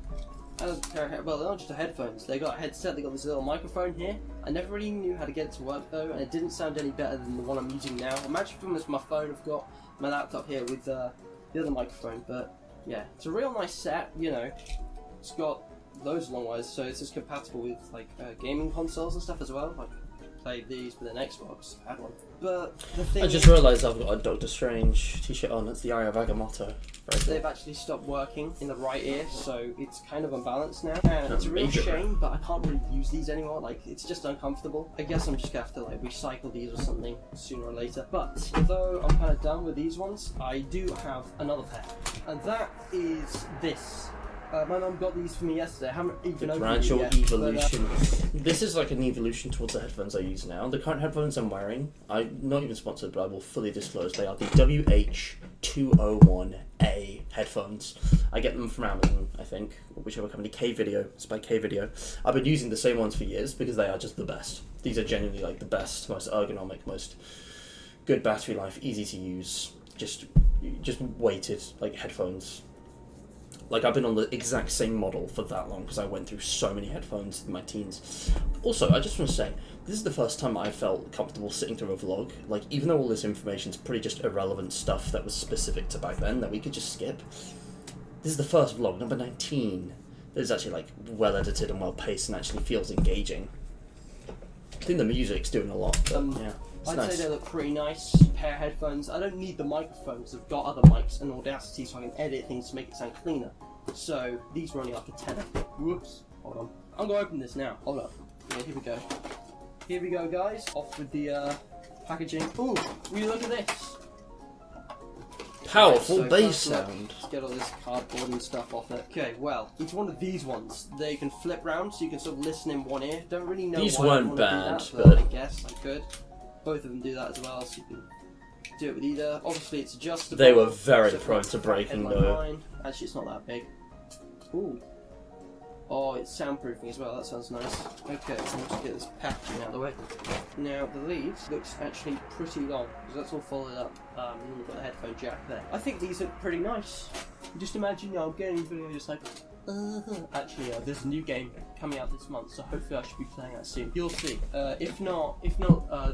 they're not just a headphones. They got a headset. They got this little microphone here. I never really knew how to get it to work though, and it didn't sound any better than the one I'm using now. Imagine if it was my phone. I've got my laptop here with the other microphone, but yeah, it's a real nice set. You know, it's got loads of long wires, so it's just compatible with like gaming consoles and stuff as well. Like, played these with an Xbox. I had one. But the thing I just is, realised I've got a Doctor Strange t-shirt on. It's the Eye of Agamotto. Very they've cool. actually stopped working in the right ear, so it's kind of unbalanced now. And it's a real Major. shame, but I can't really use these anymore. Like, it's just uncomfortable. I guess I'm just gonna have to like recycle these or something sooner or later. But although I'm kind of done with these ones, I do have another pair, and that is this. My mum got these for me yesterday. I haven't even The opened gradual it yet, evolution. This is like an evolution towards the headphones I use now. The current headphones I'm wearing, I'm not even sponsored, but I will fully disclose they are the WH201A headphones. I get them from Amazon, I think, or whichever company. K-Video. It's by K-Video. I've been using the same ones for years because they are just the best. These are genuinely like the best, most ergonomic, most good battery life, easy to use, just weighted like headphones. Like, I've been on the exact same model for that long because I went through so many headphones in my teens. Also, I just want to say, this is the first time I felt comfortable sitting through a vlog. Like, even though all this information is pretty just irrelevant stuff that was specific to back then that we could just skip, this is the first vlog, number 19, It's actually like well edited and well paced and actually feels engaging. I think the music's doing a lot, but yeah. It's I'd nice. say they look pretty nice. Pair of headphones. I don't need the microphones. I've got other mics and Audacity, so I can edit things to make it sound cleaner. So these were only like a tenner. Whoops. Hold on. I'm gonna open this now. Hold up. Yeah, here we go. Here we go, guys. Off with the packaging. Ooh, will you look at this? Powerful Right, so bass first look, sound. Let's get all this cardboard and stuff off it. Okay, well, it's one of these ones. They can flip round, so you can sort of listen in one ear. Don't really know These why I weren't wanna do bad, that, but- I guess I could. Both of them do that as well, so you can do it with either. Obviously, it's adjustable. They were very so it's prone not to fat breaking, head like though. mine. Actually, it's not that big. Ooh. Oh, it's soundproofing as well. That sounds nice. Okay, so let's get this packaging out of the way. Now, the lead looks actually pretty long, because that's all folded up. And then we've got the headphone jack there. I think these look pretty nice. Just imagine, I'm getting a video just like... Actually, there's a new game coming out this month, so hopefully I should be playing that soon. You'll see. If not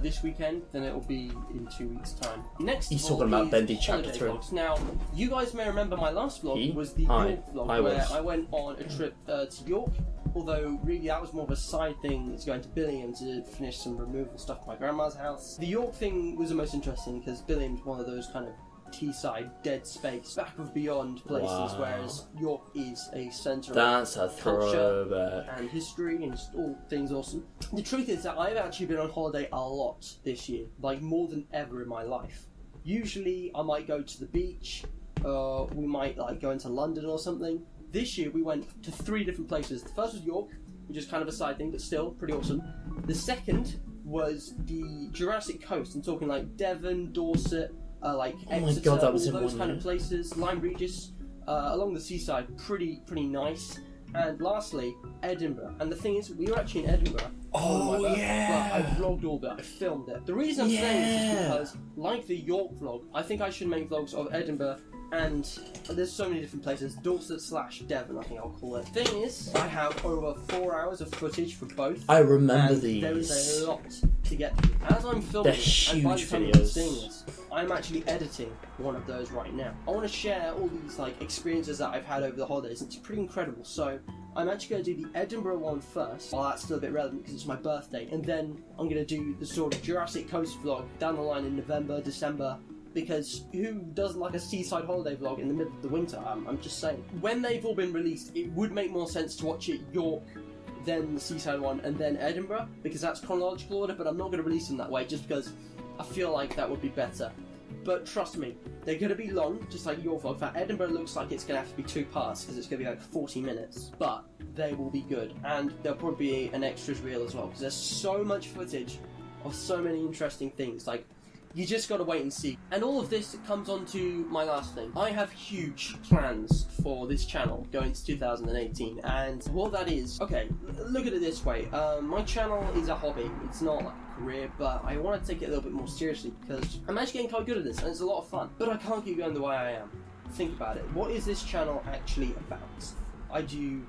this weekend, then it will be in 2 weeks' time. Next, He's of all talking about is Bendy Chapter holiday 3. vlogs. Now, you guys may remember my last vlog He? was the I. York vlog, I where was. I went on a trip to York. Although really that was more of a side thing. It's going to Billingham to finish some removal stuff at my grandma's house. The York thing was the most interesting because Billingham's one of those kind of Teesside, dead space, back of beyond places, Wow. whereas York is a centre That's a of culture throwback. and history and just all things awesome. The truth is that I've actually been on holiday a lot this year, like more than ever in my life. Usually I might go to the beach, we might like go into London or something. This year we went to 3 different places. The first was York, which is kind of a side thing, but still pretty awesome. The second was the Jurassic Coast. I'm talking like Devon, Dorset, like Oh my Exeter, God, that was all in those one kind of year. places. Lyme Regis, along the seaside, pretty nice. And lastly, Edinburgh. And the thing is, we were actually in Edinburgh. Oh, on my yeah. But I vlogged all that. I filmed it. The reason I'm saying this is because, like the York vlog, I think I should make vlogs of Edinburgh. And there's so many different places. Dorset/Devon, I think I'll call it. Thing is, I have over 4 hours of footage for both. I remember and these. there is a lot to get through. As I'm filming They're it, and by the huge time you're videos. seeing this, I'm actually editing one of those right now. I want to share all these like experiences that I've had over the holidays. It's pretty incredible. So I'm actually going to do the Edinburgh one first, while that's still a bit relevant because it's my birthday, and then I'm going to do the sort of Jurassic Coast vlog down the line in November, December. Because who doesn't like a seaside holiday vlog in the middle of the winter? I'm just saying. When they've all been released, it would make more sense to watch it York, then the seaside one, and then Edinburgh, because that's chronological order, but I'm not going to release them that way, just because I feel like that would be better. But trust me, they're going to be long, just like your vlog. In fact, Edinburgh looks like it's going to have to be 2 parts, because it's going to be like 40 minutes. But they will be good, and there'll probably be an extras reel as well, because there's so much footage of so many interesting things. Like, you just gotta wait and see. And all of this comes on to my last thing. I have huge plans for this channel going into 2018, and what that is, okay, look at it this way. My channel is a hobby, it's not like a career, but I want to take it a little bit more seriously because I'm actually getting quite good at this, and it's a lot of fun. But I can't keep going the way I am. Think about it. What is this channel actually about? I do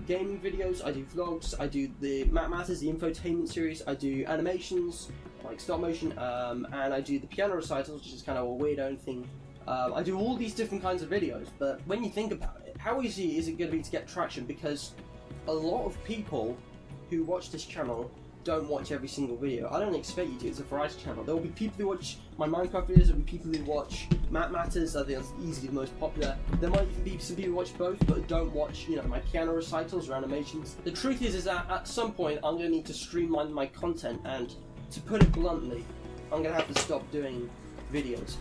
gaming videos, I do vlogs, I do the Matt Matters, the infotainment series, I do animations, like stop motion, and I do the piano recitals, which is kind of a weirdo thing. I do all these different kinds of videos, but when you think about it, how easy is it going to be to get traction? Because a lot of people who watch this channel don't watch every single video. I don't expect you to, it's a variety channel. There will be people who watch my Minecraft videos, there will be people who watch Matt Matters, I think that's easily the most popular. There might even be some people who watch both, but don't watch, my piano recitals or animations. The truth is that at some point I'm going to need to streamline my content, and to put it bluntly, I'm going to have to stop doing videos.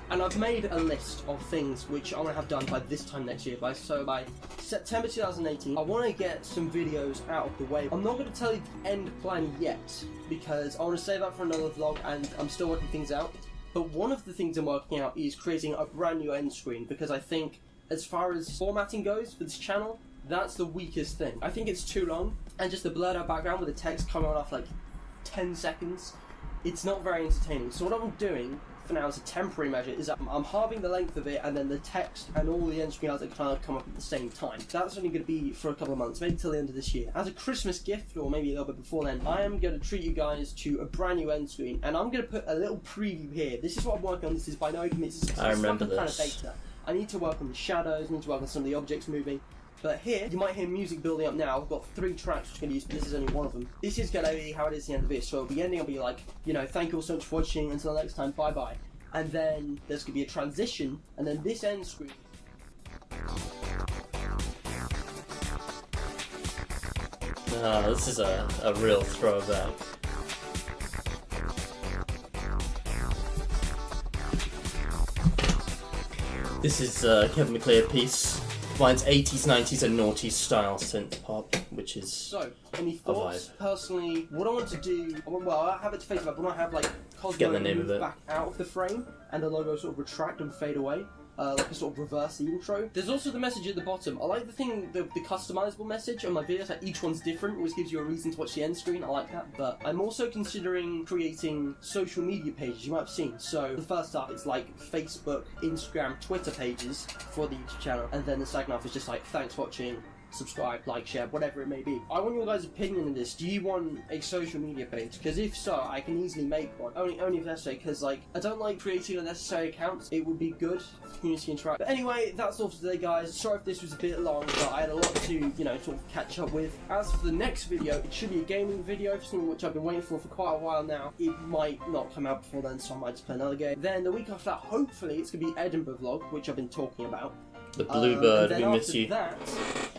And I've made a list of things which I'm going to have done by this time next year. So by September 2018, I want to get some videos out of the way. I'm not going to tell you the end plan yet, because I want to save that for another vlog, and I'm still working things out. But one of the things I'm working out is creating a brand new end screen, because I think as far as formatting goes for this channel, that's the weakest thing. I think it's too long, and just the blurred out background with the text coming on off like 10 seconds, it's not very entertaining. So what I'm doing for now as a temporary measure is that I'm halving the length of it, and then the text and all the end screen ads that kind of come up at the same time. That's only going to be for a couple of months, maybe till the end of this year. As a Christmas gift, or maybe a little bit before then, I am going to treat you guys to a brand new end screen, and I'm going to put a little preview here. This is what I'm working on. This is by no means a success. I remember It's like a kind of this. beta. I need to work on the shadows, I need to work on some of the objects moving. But here, you might hear music building up now. I've got 3 tracks which I'm going to use, but this is only one of them. This is going to be how it is at the end of this. So it'll be ending, I'll be like, you know, thank you all so much for watching, until next time, bye bye. And then there's going to be a transition, and then this end screen. This is a real throwback. This is Kevin MacLeod piece. Mine's 80s, 90s and noughties style synth pop, which is So, any thoughts? Personally, what I want to do, well, I have it to face back, but I have like Cosmo Get the name move of it. back out of the frame, and the logo sort of retract and fade away. Like a sort of reverse the intro. There's also the message at the bottom. I like the customizable message on my videos. Like each one's different, which gives you a reason to watch the end screen. I like that. But I'm also considering creating social media pages. You might have seen. So the first half is like Facebook, Instagram, Twitter pages for the YouTube channel, and then the second half is just like thanks for watching. Subscribe, like, share, whatever it may be. I want your guys' opinion on this. Do you want a social media page? Because if so, I can easily make one. Only if necessary, because like I don't like creating unnecessary accounts. It would be good for community interaction. But anyway, that's all for today, guys. Sorry if this was a bit long, but I had a lot to, you know, sort of catch up with. As for the next video, it should be a gaming video, something which I've been waiting for quite a while now. It might not come out before then, so I might just play another game. Then the week after that, hopefully, it's going to be Edinburgh vlog, which I've been talking about. the Bluebird. And then We miss after you. that,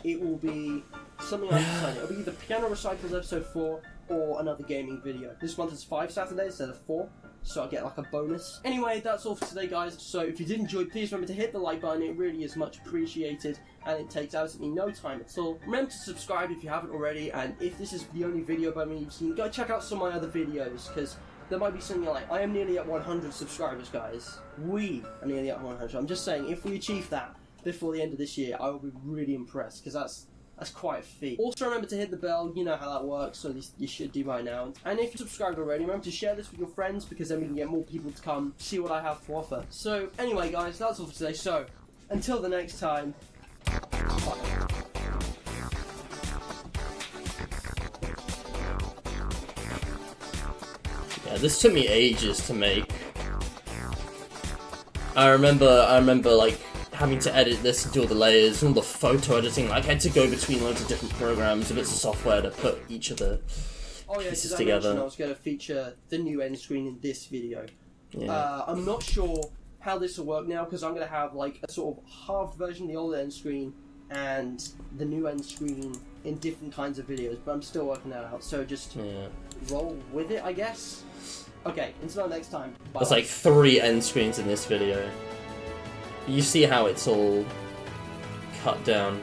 it will be something like this. It'll be either Piano Recycles episode 4 or another gaming video. This month is 5 Saturdays instead of 4, so I get like a bonus. Anyway, that's all for today, guys. So if you did enjoy, please remember to hit the like button. It really is much appreciated, and it takes absolutely no time at all. Remember to subscribe if you haven't already, and if this is the only video by me you've seen, go check out some of my other videos, because there might be something like, I am nearly at 100 subscribers, guys. We are nearly at 100. I'm just saying, if we achieve that before the end of this year, I will be really impressed, because that's quite a feat. Also remember to hit the bell, you know how that works, so at least you should do by now. And if you're subscribed already, remember to share this with your friends, because then we can get more people to come see what I have to offer. So anyway, guys, that's all for today. So until the next time, bye. Yeah, this took me ages to make. I remember like having to edit this and do all the layers and all the photo editing. Like I had to go between loads of different programs and bits of software to put each of the Oh yeah, pieces because I together. mentioned I was going to feature the new end screen in this video. Yeah. I'm not sure how this will work now, because I'm going to have like a sort of half version of the old end screen and the new end screen in different kinds of videos, but I'm still working that out, so just Yeah. roll with it, I guess. Okay, until next time. Bye. There's like 3 end screens in this video. You see how it's all cut down.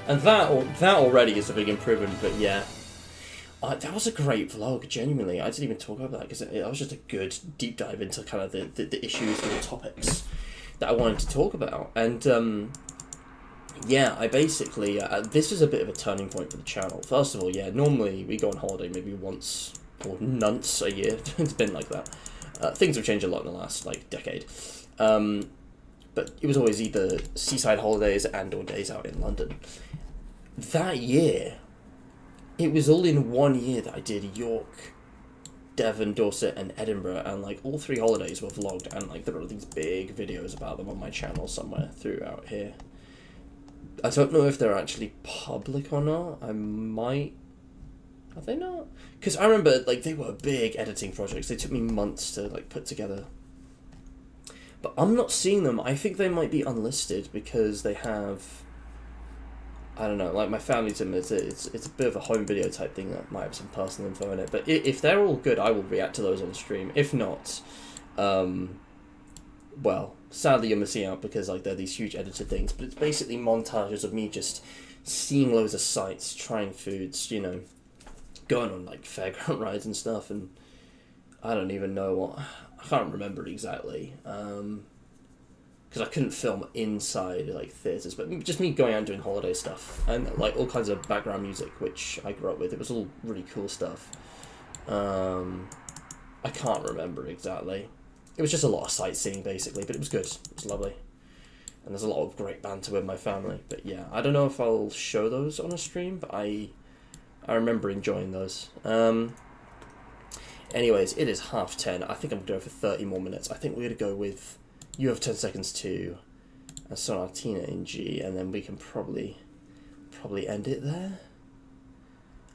And that already is a big improvement, but yeah. That was a great vlog, genuinely. I didn't even talk about that, because it was just a good deep dive into kind of the issues and the topics that I wanted to talk about. And yeah, I basically, this was a bit of a turning point for the channel. First of all, yeah, normally we go on holiday maybe once or nonce a year. It's been like that. Things have changed a lot in the last, like, decade. But it was always either seaside holidays and or days out in London. That year, it was all in one year that I did York, Devon, Dorset, and Edinburgh, and like all 3 holidays were vlogged, and like there are these big videos about them on my channel somewhere throughout here. I don't know if they're actually public or not. I might. Are they not? Because I remember like they were big editing projects. They took me months to like put together. But I'm not seeing them. I think they might be unlisted because they have. I don't know, like my family's in it. It's a bit of a home video type thing that might have some personal info in it. But if they're all good, I will react to those on stream. If not, well, sadly you're missing out because like they're these huge edited things. But it's basically montages of me just seeing loads of sights, trying foods, you know, going on like fairground rides and stuff. And I don't even know what. I can't remember it exactly. Because I couldn't film inside like theatres, but just me going out and doing holiday stuff and like all kinds of background music which I grew up with. It was all really cool stuff. I can't remember exactly. It was just a lot of sightseeing basically, but it was good. It was lovely, and there's a lot of great banter with my family. But yeah, I don't know if I'll show those on a stream, but I remember enjoying those. Anyways, it is 10:30. I think I'm going to go for 30 more minutes. I think we're going to go with You Have 10 Seconds too, a Sonatina in G, and then we can probably end it there.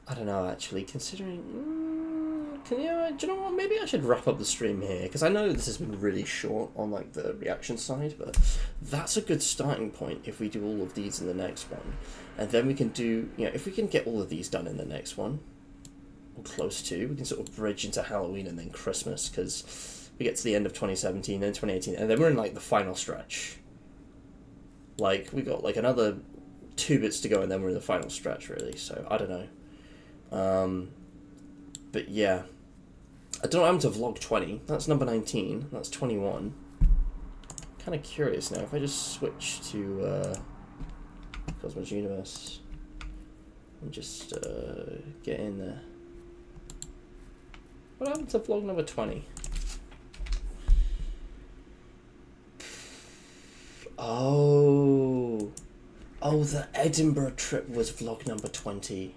I don't know, actually, considering... do you know what, maybe I should wrap up the stream here, because I know this has been really short on, like, the reaction side, but that's a good starting point if we do all of these in the next one. And then we can do, if we can get all of these done in the next one, or close to, we can sort of bridge into Halloween and then Christmas, because we get to the end of 2017 and 2018, and then we're in, like, the final stretch. Like, we got, like, another 2 bits to go, and then we're in the final stretch, really, so I don't know. But yeah, I don't know what happened to vlog 20. That's number 19. That's 21. Kind of curious now. If I just switch to Cosmos Universe and just get in there. What happened to vlog number 20? Oh, the Edinburgh trip was vlog number 20.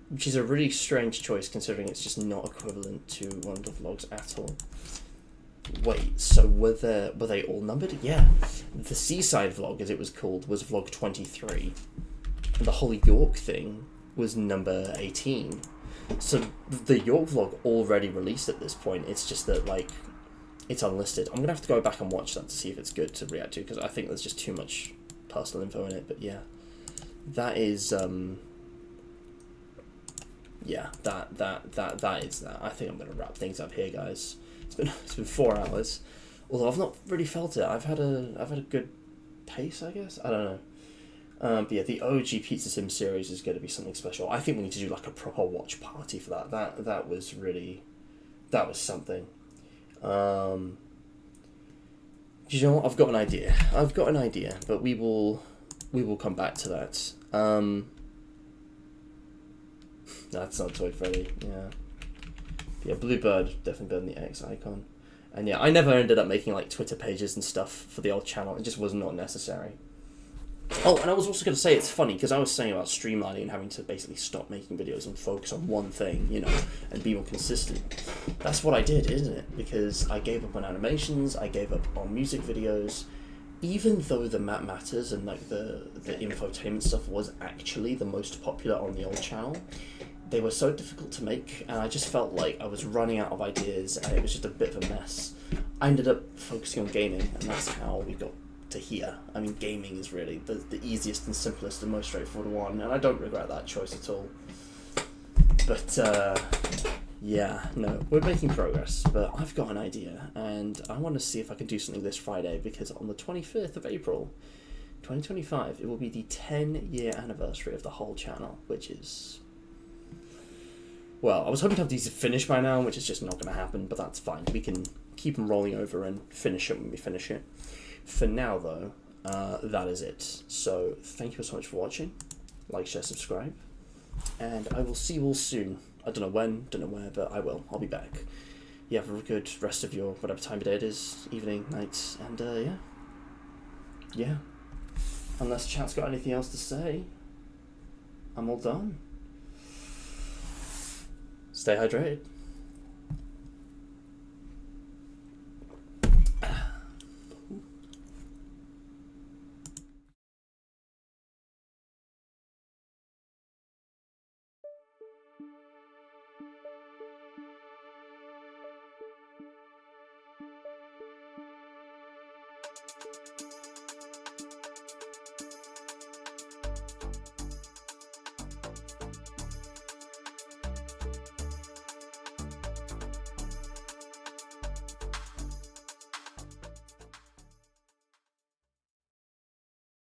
Which is a really strange choice considering it's just not equivalent to one of the vlogs at all. Wait, so were they all numbered? Yeah. The Seaside vlog, as it was called, was vlog 23. And the whole York thing was number 18. So the York vlog already released at this point. It's just that, like, it's unlisted. I'm gonna have to go back and watch that to see if it's good to react to, because I think there's just too much personal info in it. But yeah, that is yeah, that is that. I think I'm gonna wrap things up here, guys. It's been 4 hours, although I've not really felt it. I've had a good pace, I guess. I don't know. But yeah, the OG Pizza Sim series is going to be something special. I think we need to do like a proper watch party for that. That was something. You know what? I've got an idea, but we will come back to that. That's not Toy Freddy. Yeah, Bluebird definitely better than the X icon. And yeah, I never ended up making like Twitter pages and stuff for the old channel. It just was not necessary. Oh, and I was also going to say, it's funny, because I was saying about streamlining and having to basically stop making videos and focus on one thing, and be more consistent. That's what I did, isn't it? Because I gave up on animations, I gave up on music videos, even though the Map Matters and like the infotainment stuff was actually the most popular on the old channel. They were so difficult to make, and I just felt like I was running out of ideas, and it was just a bit of a mess. I ended up focusing on gaming, and that's how we got to here. I mean, gaming is really the easiest and simplest and most straightforward one, and I don't regret that choice at all. But yeah, no, we're making progress, but I've got an idea, and I want to see if I can do something this Friday, because on the 25th of April 2025 it will be the 10-year anniversary of the whole channel, which is, well, I was hoping to have these finished by now, which is just not going to happen, but that's fine. We can keep them rolling over and finish it when we finish it. For now, though, that is it. So, thank you so much for watching. Like, share, subscribe. And I will see you all soon. I don't know when, don't know where, but I will. I'll be back. You have a good rest of your whatever time of day it is. Evening, night, and yeah. Yeah. Unless chat's got anything else to say, I'm all done. Stay hydrated.